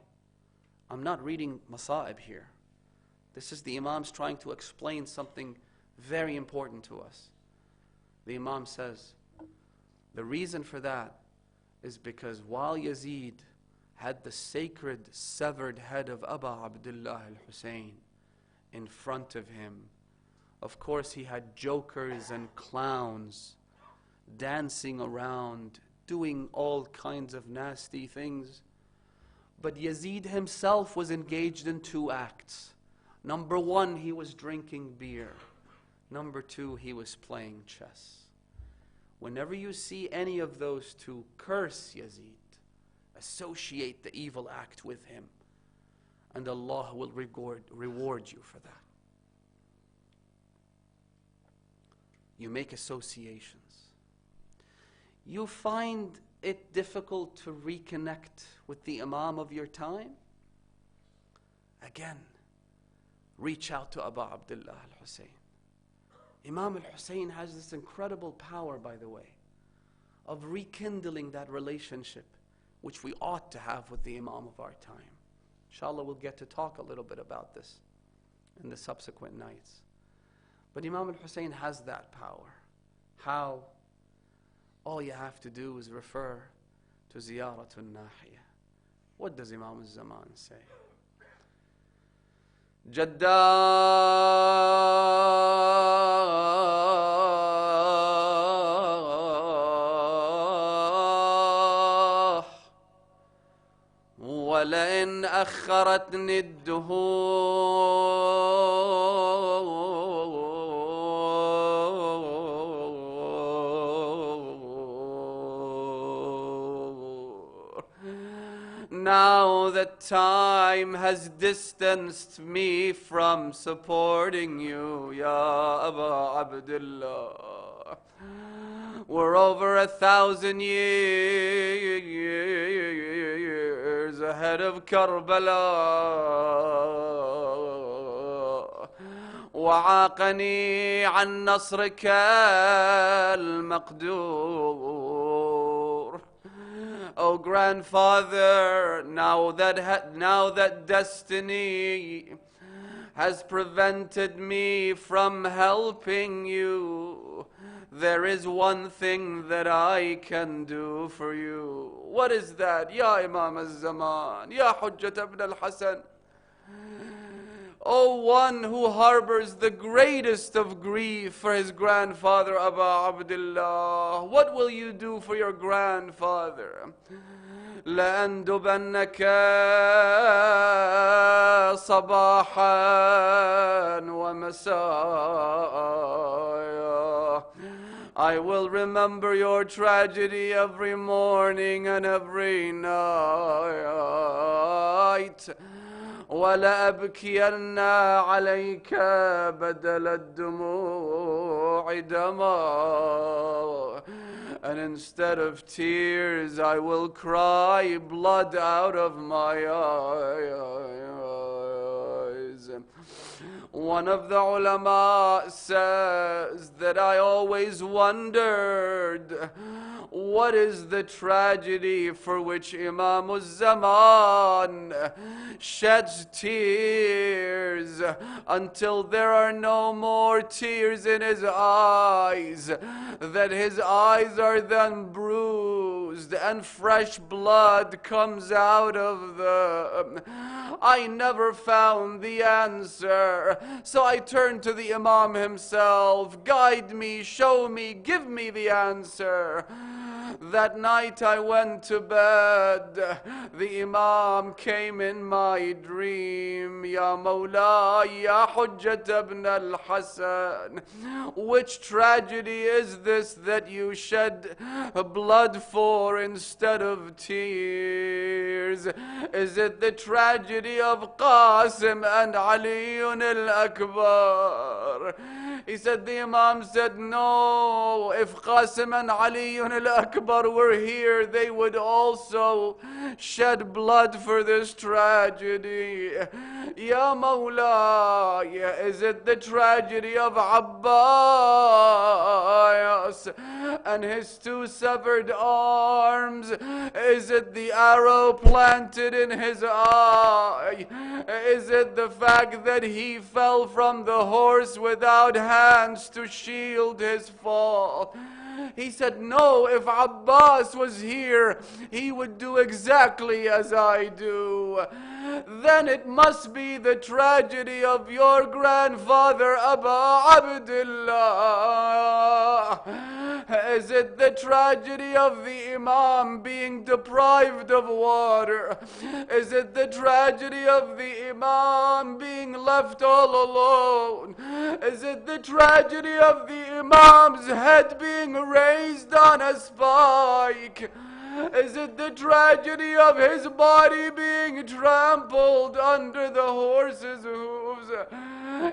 I'm not reading Masa'ib here. This is the Imam's trying to explain something very important to us. The Imam says, the reason for that is because while Yazid had the sacred severed head of Abu Abdullah al-Hussain in front of him, of course he had jokers and clowns dancing around, doing all kinds of nasty things. But Yazid himself was engaged in two acts. Number one, he was drinking beer. Number two, he was playing chess. Whenever you see any of those two, curse Yazid. Associate the evil act with him. And Allah will reward you for that. You make associations. You find it difficult to reconnect with the Imam of your time? Again, reach out to Abu Abdullah al-Hussain. Imam al-Hussain has this incredible power, by the way, of rekindling that relationship which we ought to have with the Imam of our time. Inshallah, we'll get to talk a little bit about this in the subsequent nights. But Imam al-Hussain has that power. How? All you have to do is refer to Ziyaratul Nahiyah. What does Imam al-Zaman say? جداه ولئن أخرتني الدهور. Now that time has distanced me from supporting you, Ya Abu Abdullah. We're over 1,000 years ahead of Karbala. وعاقني عن نصرك المقدور. Oh grandfather, now that destiny has prevented me from helping you, there is one thing that I can do for you. What is that? Ya Imam al-Zaman, Ya Hujjat ibn al-Hasan. O one who harbors the greatest of grief for his grandfather Abu Abdullah, what will you do for your grandfather? لأندبنك صباحا ومساء. I will remember your tragedy every morning and every night. وَلَأَبْكِيَنَّ عَلَيْكَ بَدَلَ الدُّمُوعِ دَمًا. And instead of tears, I will cry blood out of my eyes. One of the ulama says that I always wondered, what is the tragedy for which Imam al-Zaman sheds tears until there are no more tears in his eyes, that his eyes are then bruised and fresh blood comes out of them? I never found the answer, so I turned to the Imam himself. Guide me, show me, give me the answer. That night I went to bed. The Imam came in my dream. Ya Mawla, Ya Hujjat ibn al-Hasan, which tragedy is this that you shed blood for instead of tears? Is it the tragedy of Qasim and Ali al-Akbar? He said, the Imam said, no, if Qasim and Ali al-Akbar were here, they would also shed blood for this tragedy. Ya Mawla, is it the tragedy of Abbas and his two severed arms? Is it the arrow planted in his eye? Is it the fact that he fell from the horse without hands to shield his fall? He said, no, if Abbas was here, he would do exactly as I do. Then it must be the tragedy of your grandfather, Abu Abdullah. Is it the tragedy of the Imam being deprived of water? Is it the tragedy of the Imam being left all alone? Is it the tragedy of the Imam's head being raised on a spike? Is it the tragedy of his body being trampled under the horse's hooves?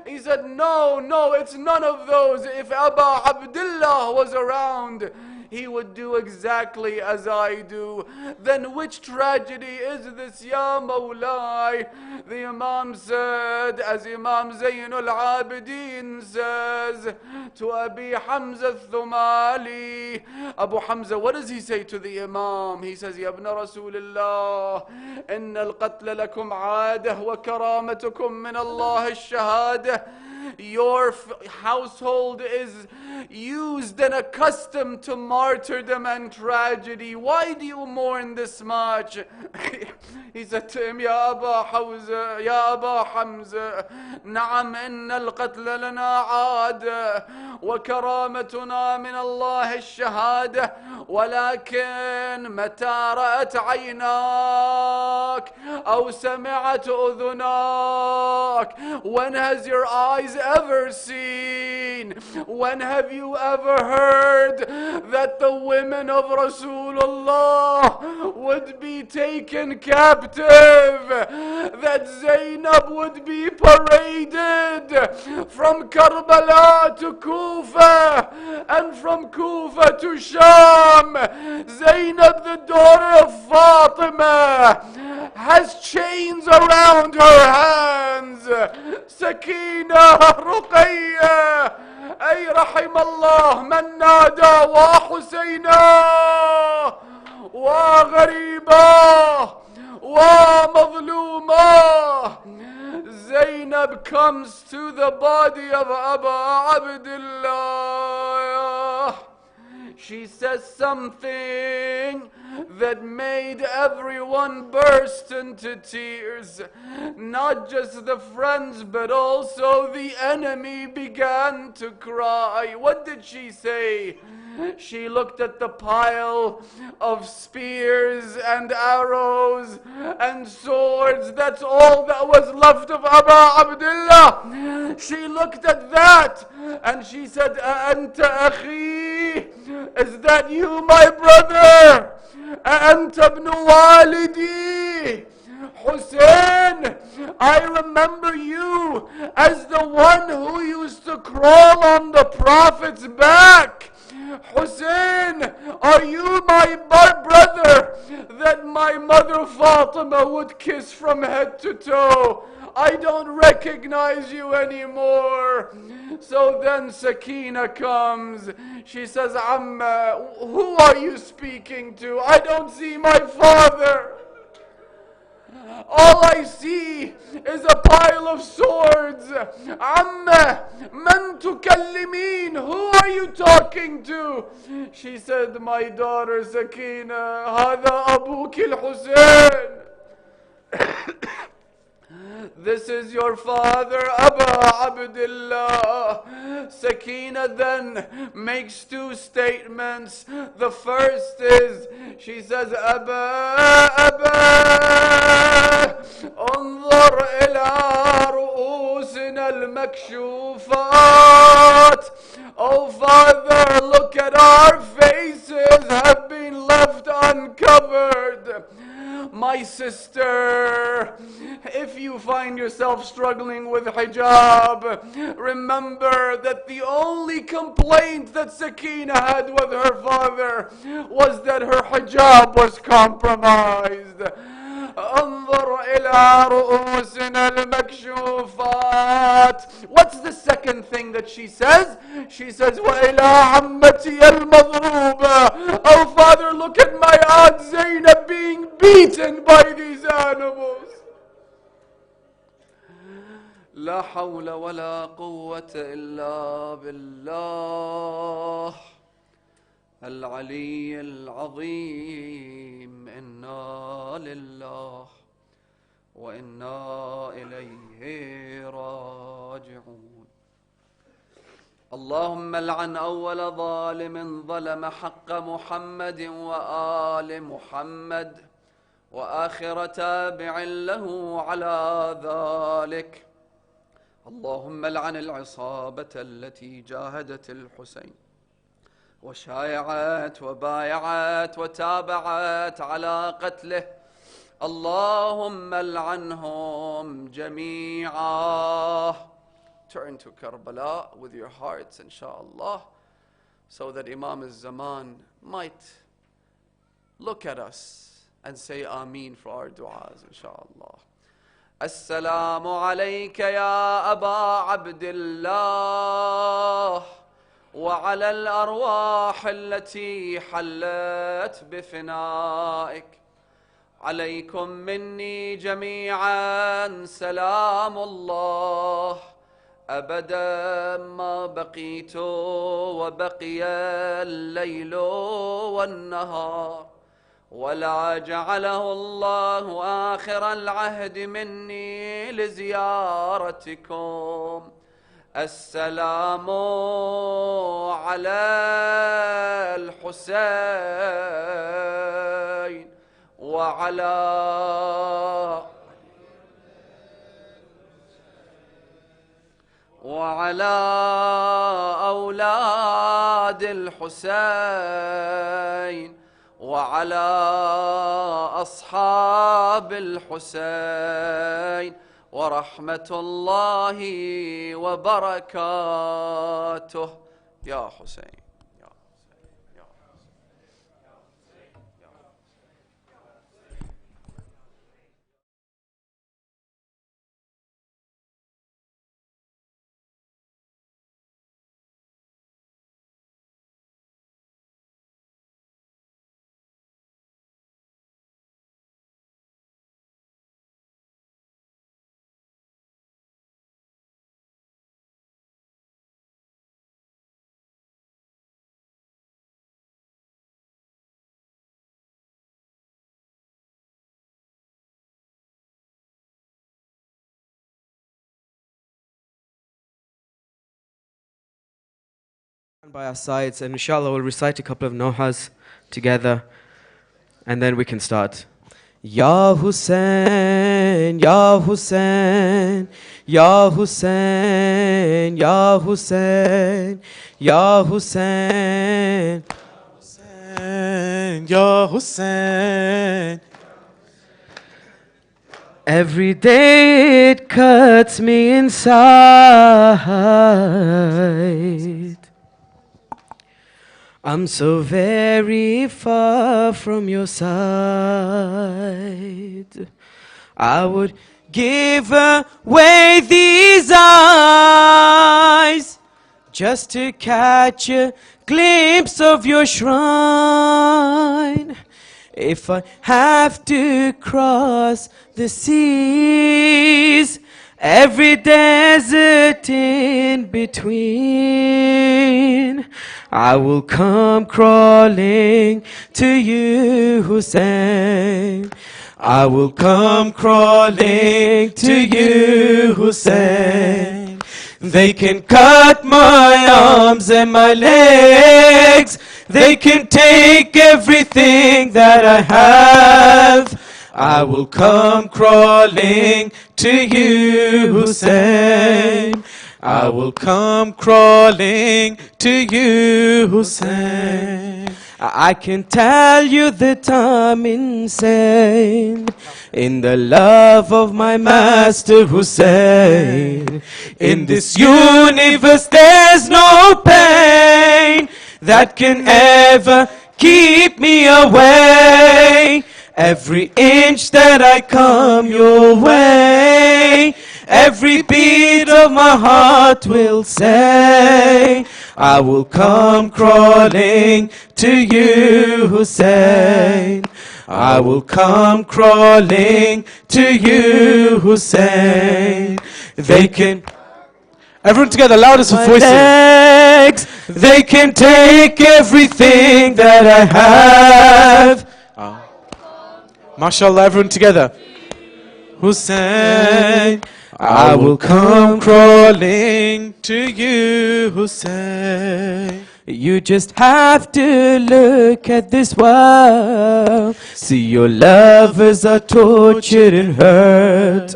He said, no, it's none of those. If Abu Abdullah was around, he would do exactly as I do. Then which tragedy is this, Ya Mawlai? The Imam said, as Imam Zainul Abidin says to Abi Hamza Thumali. Abu Hamza, what does he say to the Imam? He says, Ya ibn Rasulullah, inna al-qatla lakum aadah wa karamatukum min Allah al-shahadah. Your household is used and accustomed to martyrdom and tragedy. Why do you mourn this much? He said to him, Ya Aba Hamza, Na'am inna al-qatla lana aada wa karamatuna min Allah al-shahada ولكن متى رأت عيناك أو سمعت أذناك. When has your eyes ever seen? When have you ever heard that the women of Rasulullah would be taken captive? That Zainab would be paraded from Karbala to Kufa and from Kufa to Sham. Zainab, the daughter of Fatima, has chains around her hands. Sakina, Ruqayya, ay rahim Allah, man nada wa Hussaina, wa ghariba, wa mazluma. Zainab comes to the body of Abu Abdullah. She says something that made everyone burst into tears. Not just the friends, but also the enemy began to cry. What did she say? She looked at the pile of spears and arrows and swords. That's all that was left of Abu Abdullah. She looked at that and she said, Anta akhi? Is that you, my brother? Anta ibn walidi? Hussain, I remember you as the one who used to crawl on the Prophet's back. Hussain, are you my brother that my mother Fatima would kiss from head to toe? I don't recognize you anymore. So then Sakina comes. She says, Amma, who are you speaking to? I don't see my father. All I see is a pile of swords. Amma, man tukallimin? Who are you talking to? She said, my daughter Sakina, hada abuki al-Hussain. This is your father, Abu Abdullah. Sakina then makes two statements. The first is, she says, Abba, انظر إلى رؤوسنا المكشوفات. Oh Father, look at our faces have been left uncovered. My sister, if you find yourself struggling with hijab, remember that the only complaint that Sakina had with her father was that her hijab was compromised. انظر إلى رؤوسنا المكشوفات. What's the second thing that she says? She says, وإلى عمتي المضروبة. Oh Father, look at my aunt Zainab being beaten by these animals. لا حول ولا قوة إلا بالله العلي العظيم. إنا لله وإنا إليه راجعون. اللهم لعن أول ظالم ظلم حق محمد وآل محمد وآخر تابع له على ذلك. اللهم لعن العصابة التي جاهدت الحسين وشايعت وبايعت وتابعت على قتله. اللهم لعنهم جميعا. Turn to Karbala with your hearts, inshallah, so that Imam al-Zaman might look at us and say Ameen for our du'as, inshallah. السلام عليك يا أبا عبد الله وعلى الأرواح التي حلت بفنائك. عليكم مني جميعا سلام الله أبدا ما بقيت وبقي الليل والنهار، ولا جعله الله آخر العهد مني لزيارتكم. السلام على الحسين وعلى أولاد الحسين وعلى أصحاب الحسين ورحمة الله وبركاته. يا حسين يا حسين يا حسين يا حسين. By our sides, and inshallah we'll recite a couple of nohas together and then we can start. Ya Hussain, Ya Hussain, Ya Hussain, Ya Hussain, Ya Hussain, Ya Hussain. Every day it cuts me inside. I'm so very far from your side. I would give away these eyes just to catch a glimpse of your shrine. If I have to cross the seas, every desert in between, I will come crawling to you, Hussain. I will come crawling to you, Hussain. They can cut my arms and my legs. They can take everything that I have. I will come crawling to you, Hussain. I will come crawling to you, Hussain. I can tell you that I'm insane in the love of my master Hussain. In this universe there's no pain that can ever keep me away. Every inch that I come your way, every beat of my heart will say, I will come crawling to you, Hussain. I will come crawling to you, Hussain. They can... Everyone together, loudest of voices. Legs, they can take everything that I have. MashaAllah, everyone together. Hussain, I will come crawling to you, Hussain. You just have to look at this world. See your lovers are tortured and hurt.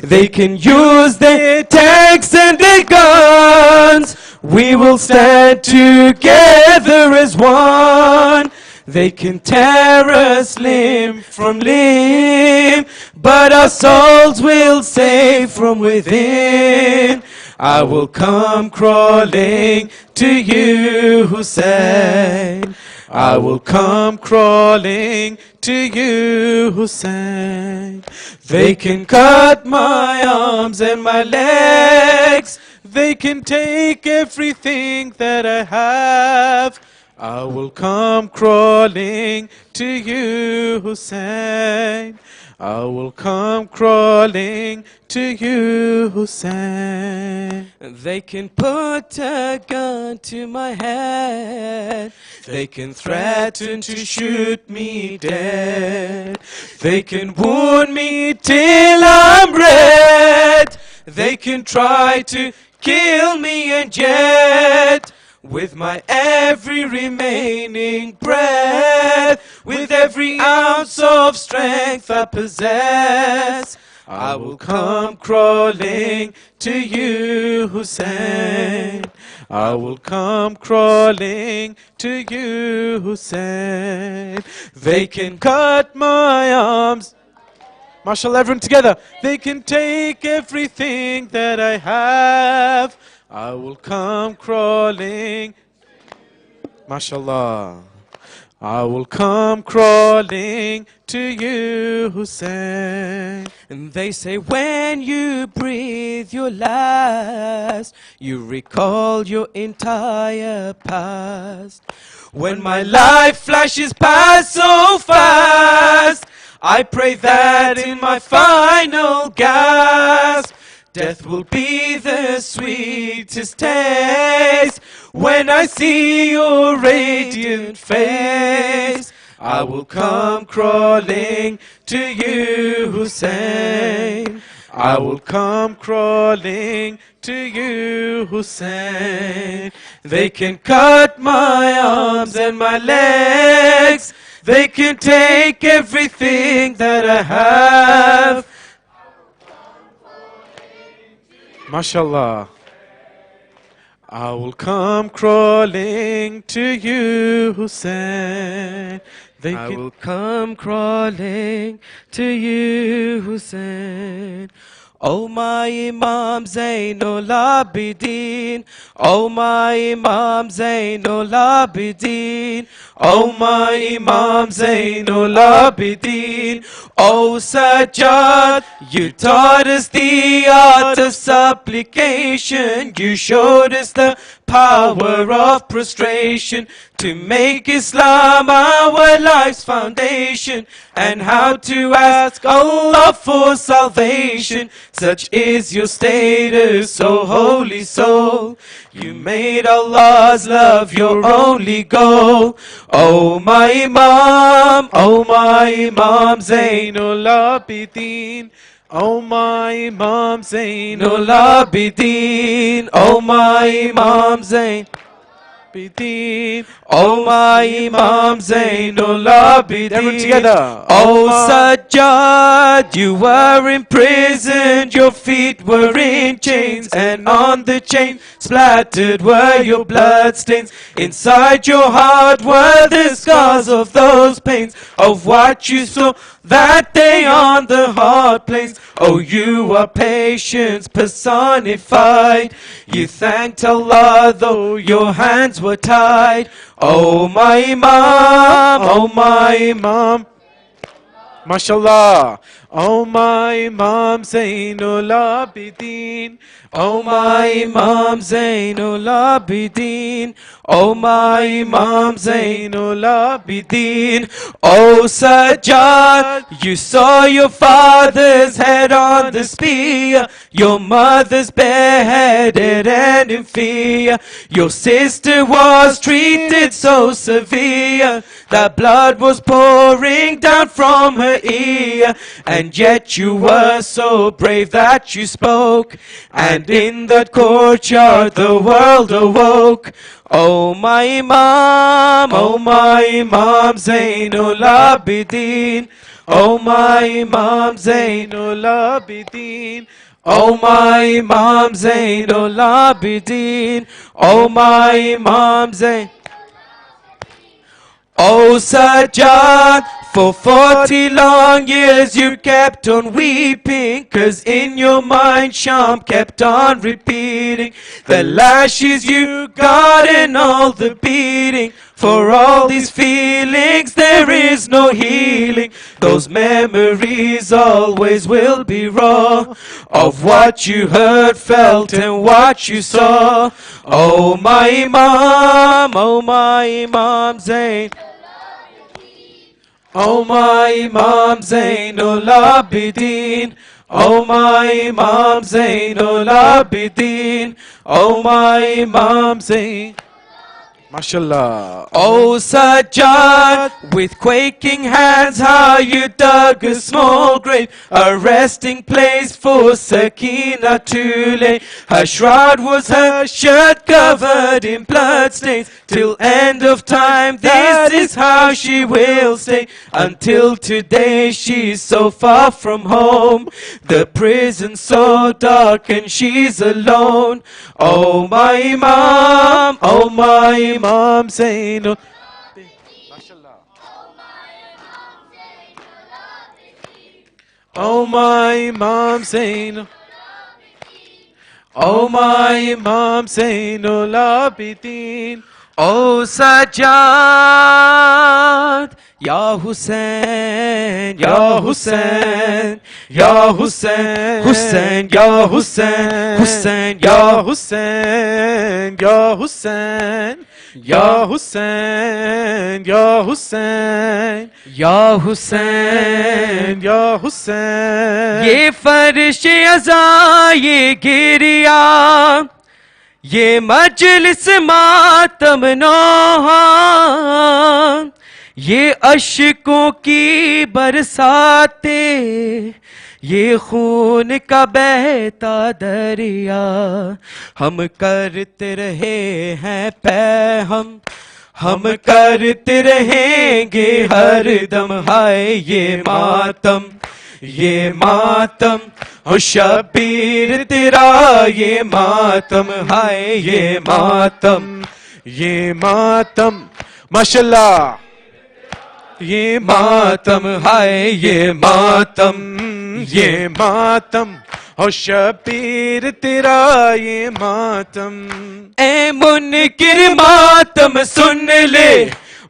They can use their tanks and their guns. We will stand together as one. They can tear us limb from limb, but our souls will save from within. I will come crawling to you, Hussain. I will come crawling to you, Hussain. They can cut my arms and my legs. They can take everything that I have. I will come crawling to you, Hussain. I will come crawling to you, Hussain. They can put a gun to my head. They can threaten to shoot me dead. They can wound me till I'm red. They can try to kill me and yet, with my every remaining breath, with every ounce of strength I possess, I will come crawling to you, Hussain. I will come crawling to you, Hussain. They can cut my arms. MashaAllah, everyone together. They can take everything that I have. I will come crawling. MashaAllah. I will come crawling to you, Hussain. And they say when you breathe your last, you recall your entire past. When my life flashes past so fast, I pray that in my final gasp, death will be the sweetest taste. When I see your radiant face, I will come crawling to you, Hussain. I will come crawling to you, Hussain. They can cut my arms and my legs. They can take everything that I have. MashaAllah. I will come crawling to you, Hussain. I will come crawling to you, Hussain. Oh my Imam Zainul Abidin, oh my Imam Zainul Abidin, oh my Imam Zainul Abidin, oh Sajjad, you taught us the art of supplication, you showed us the power of prostration to make Islam our life's foundation, and how to ask Allah for salvation. Such is your status, O holy soul. You made Allah's love your only goal. Oh my Imam Zainul Abidin. Oh my Imam Zainul Zainul Abidin, oh my Imam Zain. Abidin. Oh my Imam Zainul Abidin. Everyone together. Oh Sajjad, you were imprisoned, your feet were in chains, and on the chain splattered were your bloodstains. Inside your heart were the scars of those pains, of what you saw that day on the hard plains. Oh, you are patience personified. You thanked Allah though your hands were tied. Oh my Imam, oh my Imam, MashaAllah. Oh my Imam Zainul Abidin. Oh my Imam Zainul Abidin. Oh my Imam Zainul Abidin. Oh Sajjad, you saw your father's head on the spear, your mother's bareheaded and in fear. Your sister was treated so severe that blood was pouring down from her ear. And yet you were so brave that you spoke, and in that courtyard the world awoke. Oh my Imam, oh my Imam Zainul Abidin. Oh my Imam Zainul Abidin. Oh my Imam Zainul Abidin. Oh my Imam Zain. Oh Sajjad, for 40 long years you kept on weeping, 'cause in your mind Sham kept on repeating the lashes you got and all the beating. For all these feelings there is no healing. Those memories always will be raw, of what you heard, felt and what you saw. Oh my Imam, oh my Imam Zain. Oh my Imam Zainul Abidin. Oh my Imam Zainul Abidin. Oh my Imam Zain. MashaAllah. Oh Sajjad, with quaking hands how you dug a small grave, a resting place for Sakina to lay. Her shroud was her shirt covered in bloodstains. Till end of time this is how she will stay. Until today she's so far from home, the prison so dark and she's alone. Oh my Imam, oh my Imam Zainul. MashaAllah. Oh my Imam Zainul. Oh my Imam Zainul Abidin. Oh Sajjad, Ya Hussain, Ya Hussain, Ya Hussain, Hussain, Ya Hussain, Hussain, Ya Hussain, Ya Hussain, Ya Hussain, Ya Hussain, Ya Hussain, Ya Hussain. Ye farsh aza, ye giriya, ये मजलिस मातम नौहा, ये अश्कों की बरसाते, ये खून का बहता दरिया, हम करते रहे हैं पैहम, हम करते रहेंगे हर दम। हाय ये मातम, ये मातम, ओ शबीर तेरा ये मातम। हाय ये मातम, ये मातम, माशाअल्लाह, ये मातम, हाय ये मातम, ये मातम, ओ शबीर तेरा ये मातम। ए मुनकिर मातम सुन ले,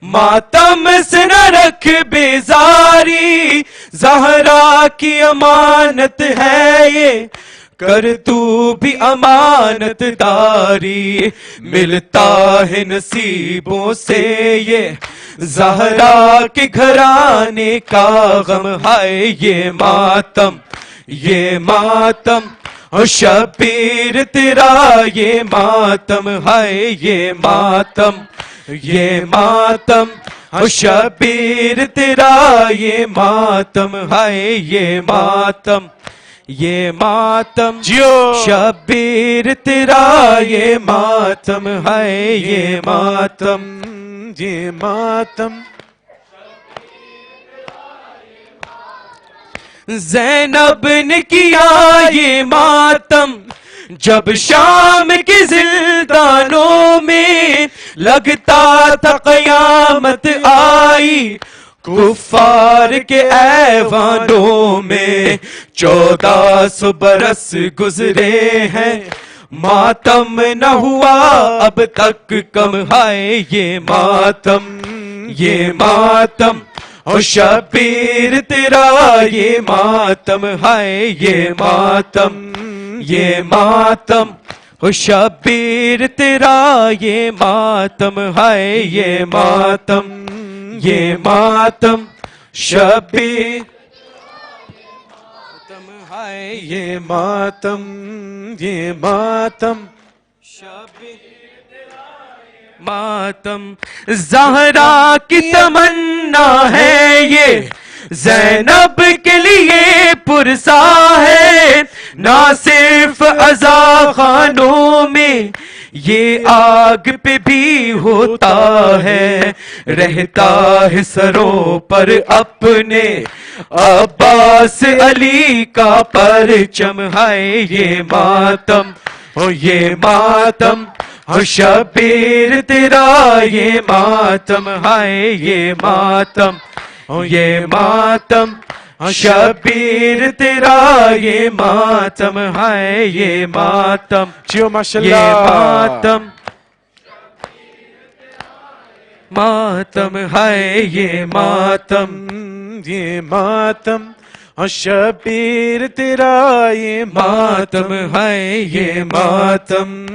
मातम से न रख बेजारी, ज़हरा की अमानत है ये, कर तू भी अमानत दारी। मिलता है नसीबों से ये, ज़हरा के घराने का गम। हाय ये मातम, ये मातम, ओ शबीर तेरा ये मातम। हाय ये मातम, ये मातम, ओ शबीर तेरा ये मातम। हाय ये मातम, یہ ماتم جیو شبیر تیرا یہ ماتم ہے یہ ماتم یہ ماتم زینب نے کیا یہ ماتم جب شام کے زندانوں میں لگتا تھا قیامت آئی کفار کے ایوانوں میں 1400 برس گزرے ہیں ماتم نہ ہوا اب تک کم ہے یہ ماتم او شبیر تیرا یہ ماتم ہے یہ ماتم او شبیر تیرا یہ ماتم ہے یہ ماتم شبیر ہے یہ ماتم یہ ماتم ماتم زہرا کی تمنا ہے یہ زینب کے لیے پرسا ہے نہ صرف عزا خانوں میں یہ آگ پہ بھی ہوتا ہے رہتا ہے سروں پر اپنے عباس علی کا پرچم ہے یہ ماتم او یہ ماتم او شبیر تیرا یہ ماتم ہے یہ ماتم او یہ ماتم او شبیر تیرا یہ ماتم ہے یہ ماتم جیو ماشاءاللہ یہ ماتم ہے یہ ماتم یہ ماتم اور شبیر تیرا یہ ماتم ہے یہ ماتم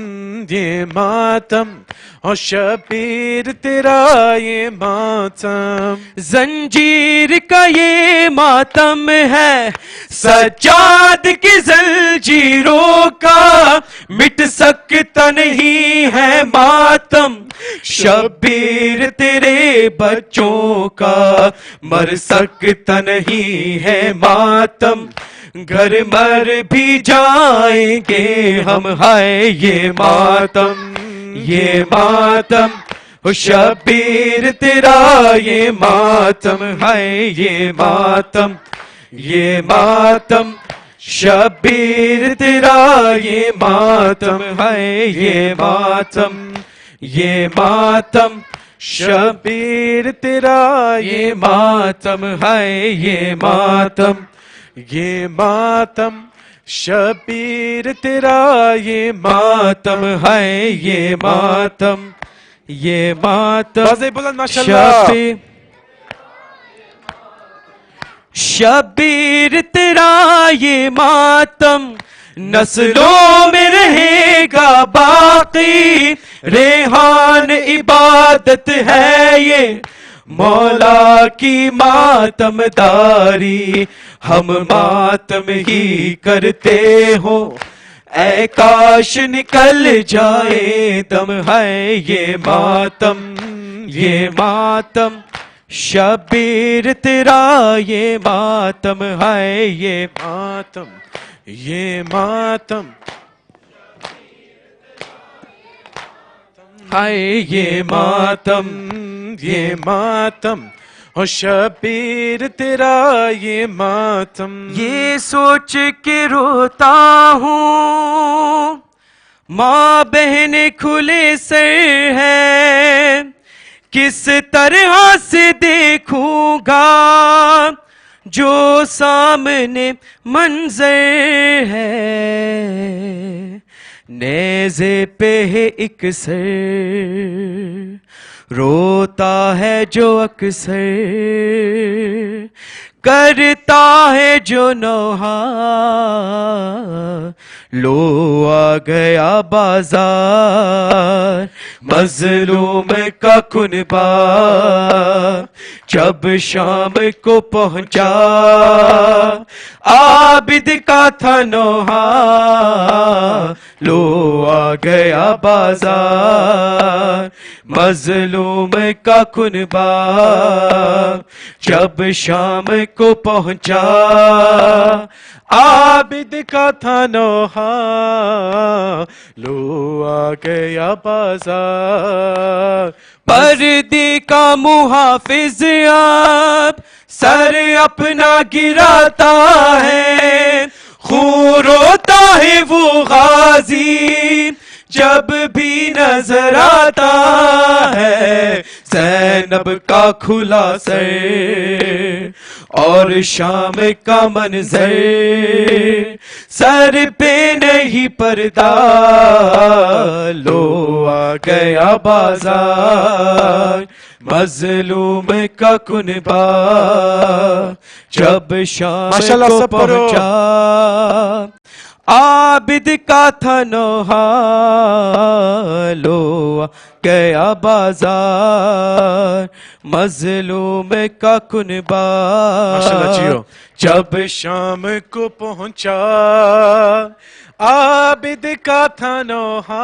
یہ ماتم اور شبیر تیرا یہ ماتم زنجیر کا یہ ماتم ہے سجاد کی زنجیروں کا مٹ سکتا نہیں ہے ماتم شبیر تیرے بچوں کا مر سکتا نہیں ہے ماتم گھر مر بھی جائیں گے ہم ہے یہ ماتم شبیر تیرا یہ ماتم ہے یہ ماتم شبیر تیرا یہ ماتم ہے یہ ماتم شبیر تیرا یہ ماتم ہے یہ ماتم شبیر تیرا یہ ماتم ہے یہ ماتم بازے بلند ماشاءاللہ شبیر تیرا یہ ماتم نسلوں میں رہے گا باقی ریحان عبادت ہے یہ مولا کی ماتم داری ہم ماتم ہی کرتے ہو اے کاش نکل جائے دم ہے یہ ماتم شبیر تیرا یہ ماتم ہے یہ ماتم ہے یہ ماتم اور شبیر تیرا یہ ماتم یہ سوچ کے روتا ہوں ماں بہن کھلے سر ہے کس طرح سے دیکھوں گا جو سامنے منظر ہے نیزے پہ ہے ایک سر روتا ہے جو اکثر کرتا ہے جو نوحہ لو آ گیا بازار مظلوم کا کنبہ جب شام کو پہنچا عابد کا تھا نوحہ لو آ گیا بازار مظلوم کا کنبہ جب شام کو پہنچا عابد کا تھا نوحہ لو آ گیا بازار پردے کا محافظ اب سر اپنا گراتا ہے خون روتا ہے وہ غازی جب بھی نظر آتا ہے زینب کا کھلا سر اور شام کا منظر سر پہ نہیں پردہ لو آ گیا بازار مظلوم کا کنبہ جب شام کو پہنچا عابد کا تھا نوحہ لو گیا بازار مظلوم کا کنبہ جب شام کو پہنچا عابد کا تھا نوحہ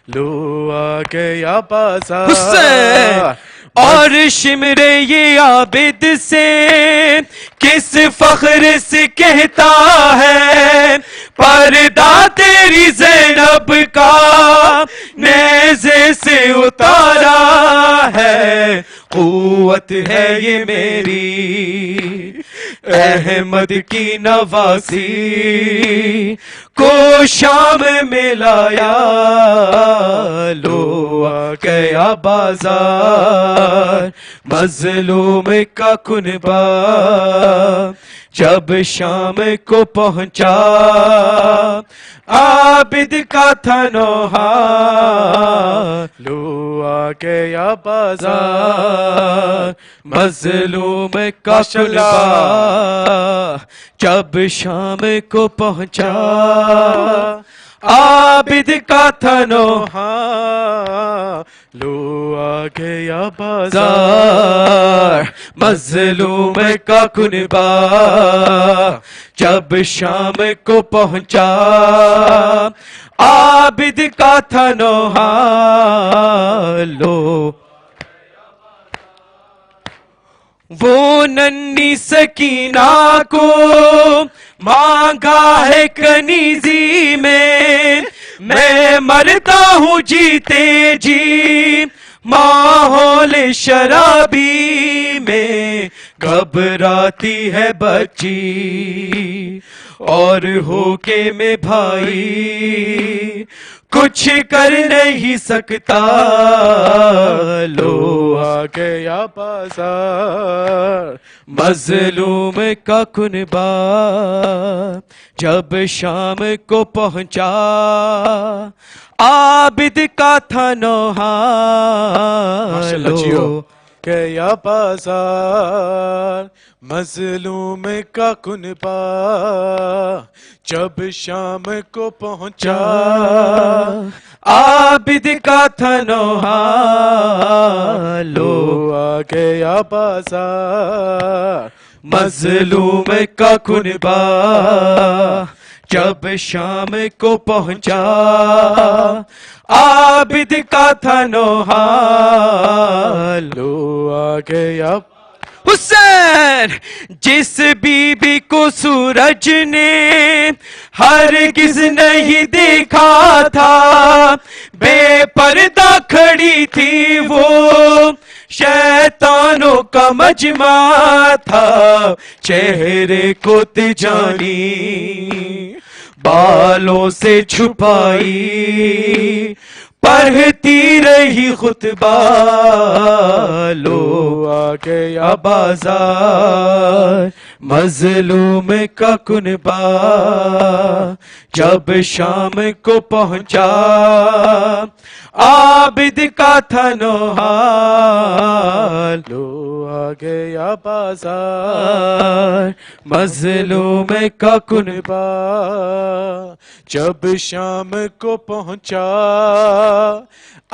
لو آ گیا بازار حسین اور شمرے یہ عابد سے کس فخر سے کہتا ہے پردہ تیری زینب کا نیزے سے اتارا ہے قوت ہے یہ میری احمد کی نواسی کو شام میں لایا لو آ گیا بازار مظلوم کا کنبہ جب شام کو پہنچا عابد کا تھا نوحہ لو آ گیا بازار مظلوم کا کنبہ جب شام کو پہنچا عابد کا تھا نوحہ لو آ گیا بازار مظلوم کا کنبہ جب شام کو پہنچا عابد کا تھا نوحہ لو وہ ننھی سکینہ کو مانگا ہے کنیزی میں مرتا ہوں جیتے جی ماحول شرابی میں گھبراتی ہے بچی اور ہو کے میں بھائی کچھ کر نہیں سکتا لو آ گیا بازار مظلوم کا کنبہ جب شام کو پہنچا عابد کا تھا نوحہ لو گیا بازار مظلوم کا کنبہ جب شام کو پہنچا عابد کا تھا نوحہ لو آ گیا بازار مظلوم کا کنبہ جب شام کو پہنچا عابد کا تھا نوحہ لو آ گیا حسین جس بی بی کو سورج نے ہرگز نہیں دیکھا تھا بے پردہ کھڑی تھی وہ شیطانوں کا مجمع تھا چہرے کو تجانی بالوں سے چھپائی پڑھتی رہی خطبہ لو آ گیا بازار مظلوم کا کنبہ جب شام کو پہنچا عابد کا تھا نوحال لو آ گیا بازار مظلوم کا کنبہ جب شام کو پہنچا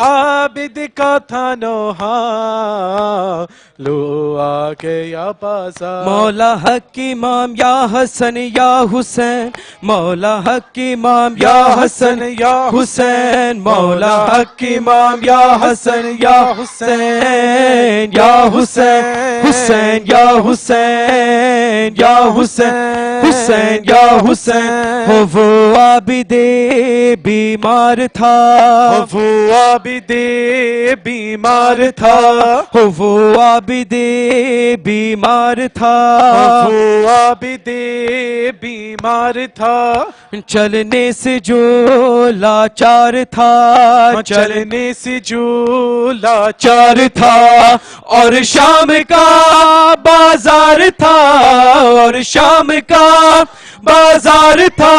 عابد کا تھا نوحال لو آ گیا بازار مولا حق امام یا حسن یا حسین مولا حق امام یا حسن یا حسین مولا حق امام یا حسن یا حسین یا حسین حسین یا حسین یا حسین حسین یا حسین ہو وہ عابد بیمار تھا وہ عابد بیمار تھا وہ عابد بیمار تھا وہ عابد بیمار تھا چلنے سے جو لاچار تھا چلنے سے جو لاچار تھا اور شام کا بازار تھا اور شام کا بازار تھا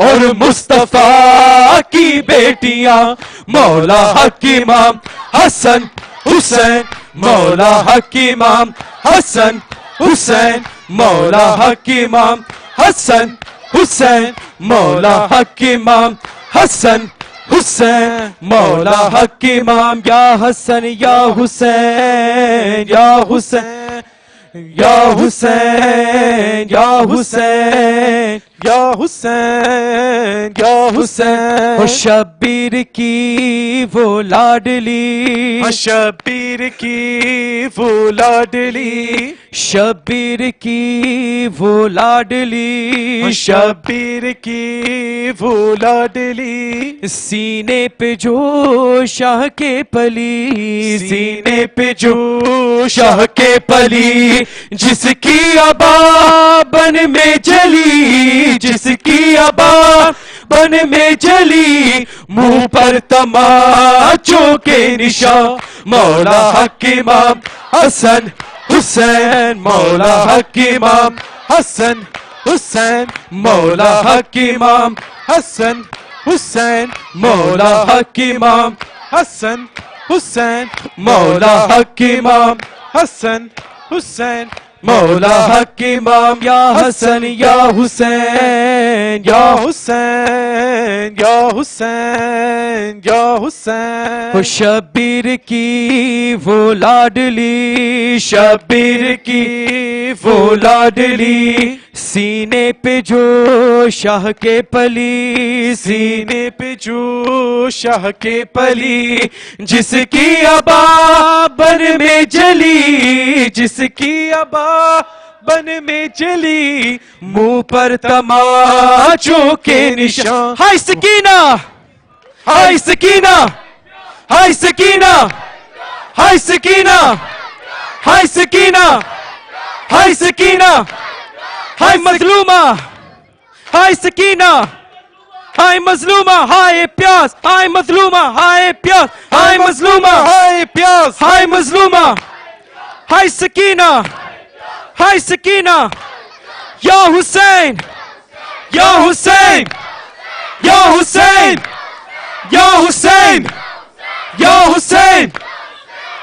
اور مصطفیٰ کی بیٹیاں مولا حق امام حسن حسین مولا حق امام حسن حسین مولا حق امام حسن حسین مولا حق امام حسن حسین مولا حق امام یا حسن یا حسین یا حسین یا حسین یا حسین یا حسین یا حسین شبیر کی وہ لاڈلی شبیر کی وہ لاڈلی شبیر کی وہ لاڈلی شبیر کی وہ لاڈلی سینے پہ جو شاہ کے پلی سینے پہ جو شاہ کے پلی جس کی عبا بن میں جلی جس کی عبا بن میں جلی منہ پر تماچوں کے نشان مولا حق امام حسن حسین مولا حق امام حسن حسین مولا حق امام حسن حسین مولا حق امام حسن حسین مولا حق امام حسن حسین مولا حق امام یا حسن یا حسین یا حسین یا حسین یا حسین شبیر کی وہ لاڈلی شبیر کی وہ لاڈلی سینے پہ جو شاہ کے پلی سینے پہ جو شاہ کے پلی جس کی عبا بن میں جلی جس کی عبا بن میں جلی منہ پر تماچوں کے نشان ہائی سکینہ ہائی سکینہ ہائی سکینہ ہائی سکینہ ہائی سکینہ ہائی سکینہ ہائی مظلومہ ہائی سکینہ ہائی مظلومہ ہائی پیاس ہائی مظلومہ ہائی پیاس ہائی مظلومہ ہائی پیاس ہائی مظلومہ ہائی سکینہ ہائی سکینہ یا حسین یا حسین یا حسین یا حسین یا حسین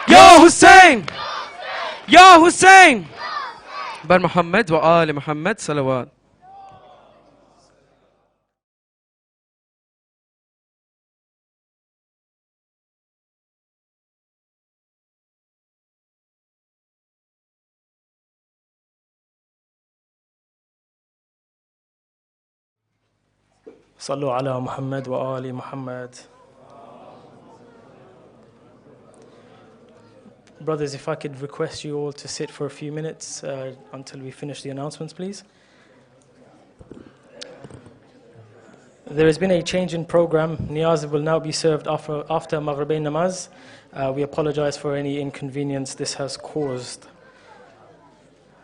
یا حسین یا حسین بر محمد و آل محمد صلوات صلوا على Muhammad wa ali Muhammad. Brothers, if I could request you all to sit for a few minutes until we finish the announcements, please. There has been a change in program. Niyaz will now be served after Maghribain Namaz. We apologize for any inconvenience this has caused.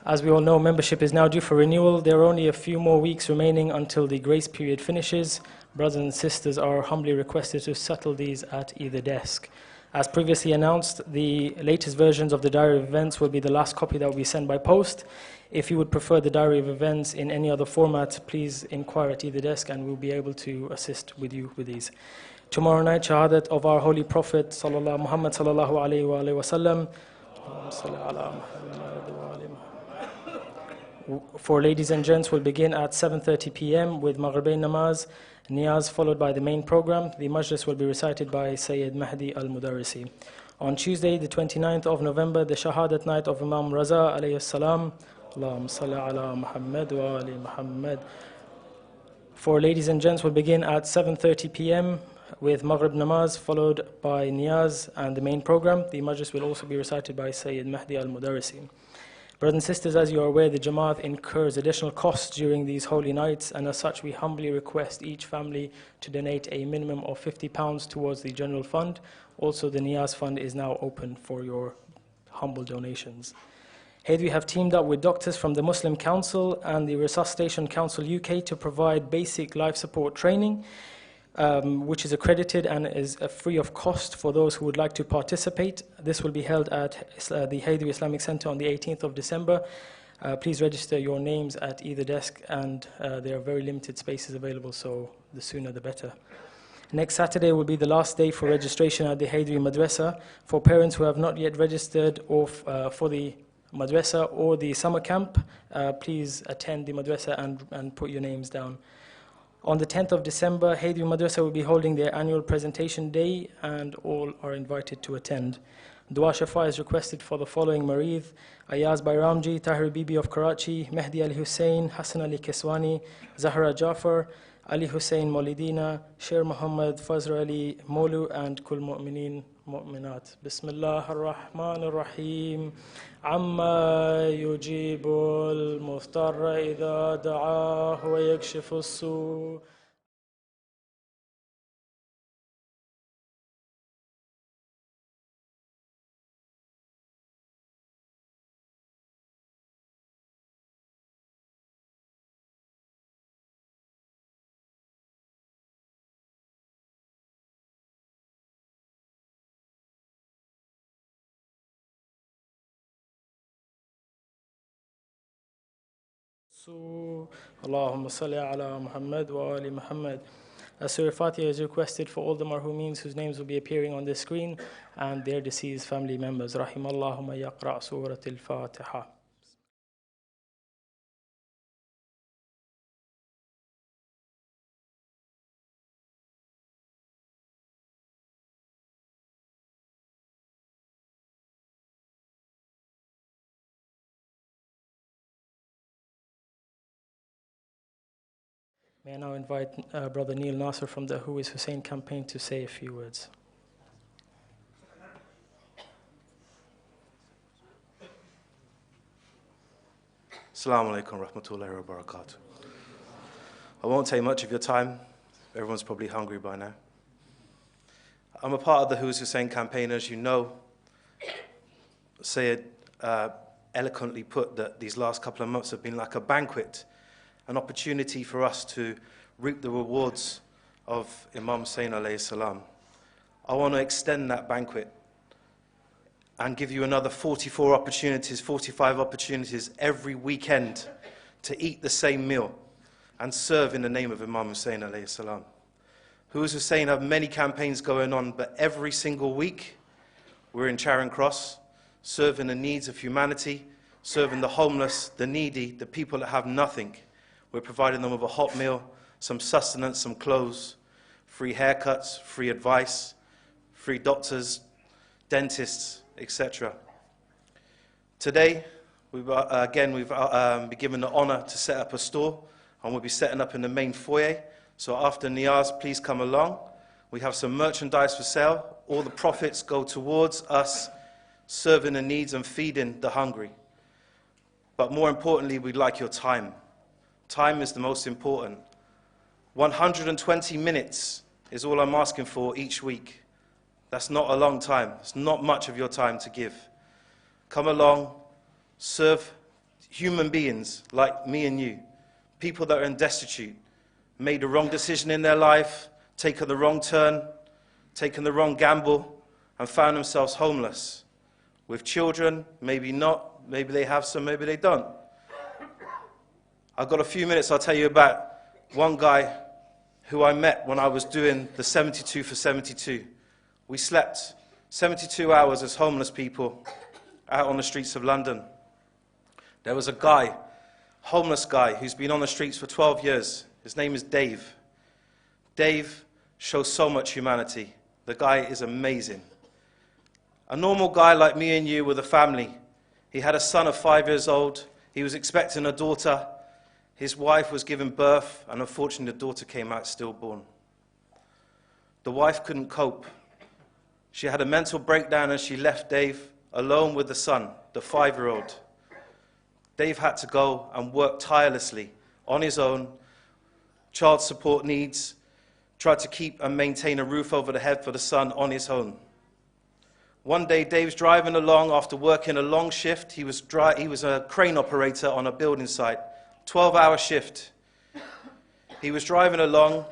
As we all know, membership is now due for renewal. There are only a few more weeks remaining until the grace period finishes. Brothers and sisters are humbly requested to settle these at either desk. As previously announced, the latest versions of the diary of events will be the last copy that will be sent by post. If you would prefer the diary of events in any other format, please inquire at either desk and we'll be able to assist with you with these. Tomorrow night, Shahadat of our Holy Prophet Muhammad sallallahu alayhi wa sallam. For ladies and gents will begin at 7:30 p.m. with Maghribain Namaz, Niyaz followed by the main program. The Majlis will be recited by Sayyid Mahdi al-Modarresi. On Tuesday, the 29th of November, the Shahadat night of Imam Raza alayhi salam. Allahumma salli ala Muhammad wa ali Muhammad. For ladies and gents will begin at 7:30 p.m. with Maghrib Namaz followed by Niyaz and the main program. The Majlis will also be recited by Sayyid Mahdi al-Modarresi. Brothers and sisters, as you are aware, the Jamaat incurs additional costs during these holy nights, and as such we humbly request each family to donate a minimum of £50 towards the general fund. Also, the Niyaz fund is now open for your humble donations. Here we have teamed up with doctors from the Muslim Council and the Resuscitation Council UK to provide basic life support training, which is accredited and is free of cost for those who would like to participate. This will be held at the Hyderi Islamic Centre on the 18th of December. Please register your names at either desk, and there are very limited spaces available, so the sooner the better. Next Saturday will be the last day for registration at the Hyderi Madrasa. For parents who have not yet registered or for the Madrasa or the summer camp, please attend the Madrasa and put your names down. On the 10th of December, Hyderi Madrasa will be holding their annual presentation day, and all are invited to attend. Dua Shafa is requested for the following Mareed: Ayaz Bayramji, Tahir Bibi of Karachi, Mahdi Ali Hussain, Hassan Ali Keswani, Zahra Jafar, Ali Hussain Maulidina, Sher Muhammad, Fazr Ali Molu, and Kul Mu'mineen Mu'minat. Bismillah ar-Rahman ar-Rahim. Amma yujibul muftarra idha da'ah wa yakshifu su. Allahumma salli ala Muhammad wa ali Muhammad. Surah Fatiha is requested for all the marhumeens whose names will be appearing on the screen and their deceased family members. Rahimallahu man yaqra' Surat al-Fatiha. May I now invite Brother Neil Nasser from the Who is Hussain campaign to say a few words. Assalamu alaikum rahmatullahi wa barakatuh. I won't take much of your time. Everyone's probably hungry by now. I'm a part of the Who is Hussain campaign. As you know, Sayyid eloquently put that these last couple of months have been like a banquet, an opportunity for us to reap the rewards of Imam Hussain alayhi salam. I want to extend that banquet and give you another 44 opportunities, 45 opportunities every weekend to eat the same meal and serve in the name of Imam Hussain alayhi salam. Who is Hussain have many campaigns going on, but every single week we're in Charing Cross serving the needs of humanity, serving the homeless, the needy, the people that have nothing. We're providing them with a hot meal, some sustenance, some clothes, free haircuts, free advice, free doctors, dentists, etc. Today, we've been given the honor to set up a store, and we'll be setting up in the main foyer. So after Niyaz, please come along. We have some merchandise for sale. All the profits go towards us serving the needs and feeding the hungry. But more importantly, we'd like your time. Time is the most important. 120 minutes is all I'm asking for each week. That's not a long time. It's not much of your time to give. Come along, serve human beings like me and you, people that are in destitute, made the wrong decision in their life, taken the wrong turn, taken the wrong gamble, and found themselves homeless. With children, maybe not, maybe they have some, maybe they don't. I've got a few minutes, I'll tell you about one guy who I met when I was doing the 72 for 72. We slept 72 hours as homeless people out on the streets of London. There was a guy, homeless guy, who's been on the streets for 12 years. His name is Dave. Dave shows so much humanity. The guy is amazing. A normal guy like me and you with a family. He had a son of 5 years old. He was expecting a daughter. His wife was giving birth, and unfortunately the daughter came out stillborn. The wife couldn't cope. She had a mental breakdown and she left Dave alone with the son, the 5-year-old. Dave had to go and work tirelessly on his own, child support needs, tried to keep and maintain a roof over the head for the son on his own. One day, Dave's driving along after working a long shift. He was a crane operator on a building site, 12-hour shift. He was driving along.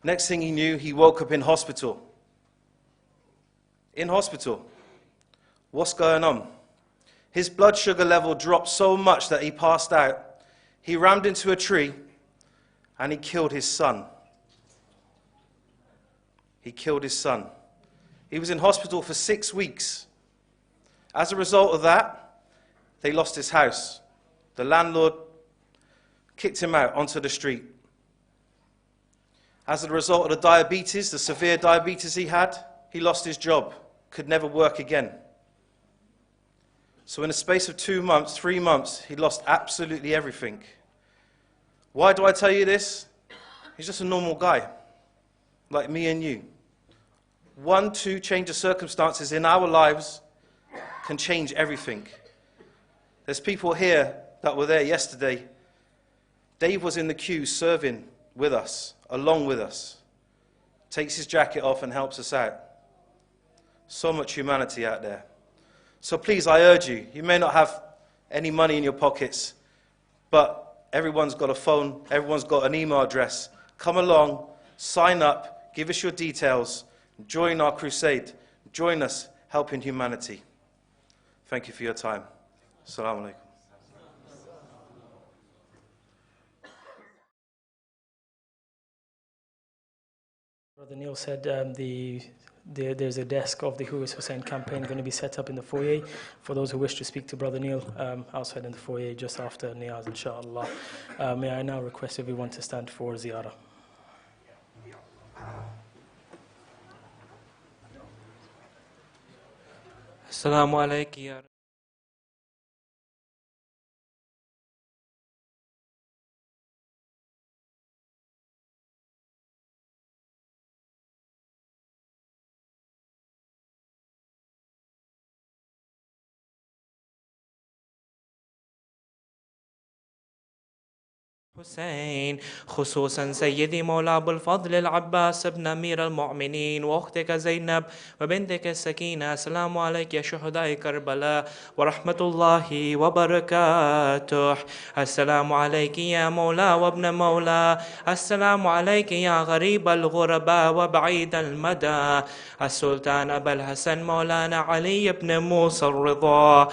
Next thing he knew, he woke up in hospital. In hospital. What's going on? His blood sugar level dropped so much that he passed out. He rammed into a tree and he killed his son. He killed his son. He was in hospital for 6 weeks. As a result of that, they lost his house. The landlord kicked him out onto the street. As a result of the diabetes, the severe diabetes he had, he lost his job, could never work again. So in the space of 2 months, 3 months, he lost absolutely everything. Why do I tell you this? He's just a normal guy, like me and you. 1, 2 change of circumstances in our lives can change everything. There's people here that were there yesterday. Dave was in the queue serving with us, along with us. Takes his jacket off and helps us out. So much humanity out there. So please, I urge you, you may not have any money in your pockets, but everyone's got a phone, everyone's got an email address. Come along, sign up, give us your details, join our crusade, join us helping humanity. Thank you for your time. Assalamu alaikum. Brother Neil said there's a desk of the Who is Hussain campaign going to be set up in the foyer for those who wish to speak to Brother Neil outside in the foyer just after Niyaz, inshallah. May I now request everyone to stand for ziyarah. Assalamu alaikum ya حسين خصوصا سيدي مولى أبو الفضل العباس ابن أمير المؤمنين وأختك زينب وبنتك السكينة. السلام عليك يا شهداء كربلاء ورحمة الله وبركاته. السلام عليك يا مولى وابن مولى. السلام عليك يا غريب الغرباء وبعيد المدى. السلطان أبا الحسن مولانا علي بن موسى الرضا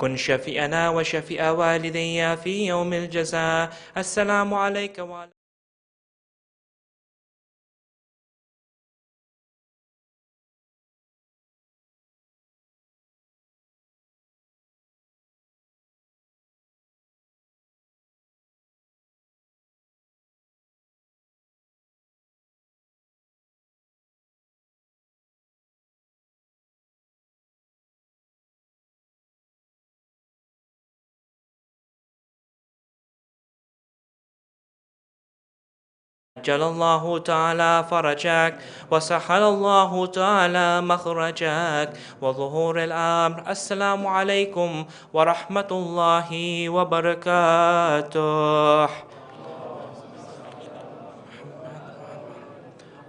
كن شفيئنا وشفيء والدي في يوم الجزاء. السلام عليك وعلى عجل الله تعالى فرجك وسهل الله تعالى مخرجك وظهور الأمر. السلام عليكم ورحمة الله وبركاته.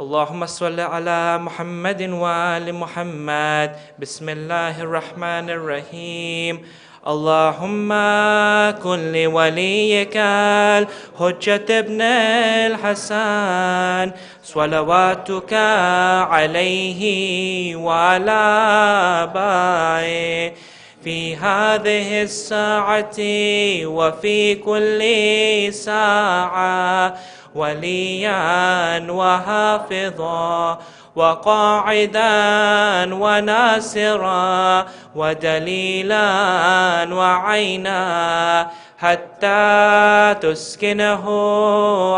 اللهم صل على محمد وآل محمد. بسم الله الرحمن الرحيم. اللهم كن لوليك الحجة ابن الحسن صلواتك عليه وعلى آبائه في هذه الساعة وفي كل ساعة وليا وحافظا وقاعدا وناصرا ودليلا وعينا حتى تسكنه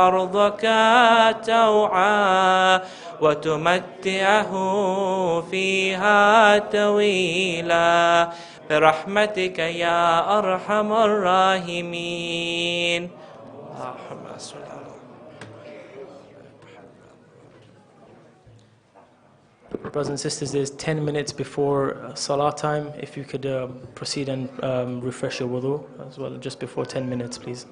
أرضك توعا وتمتعه فيها طويلا برحمتك يا أرحم الراحمين. اللهم صل على Brothers and sisters, there's 10 minutes before Salah time. If you could proceed and refresh your wudu as well, just before 10 minutes, please.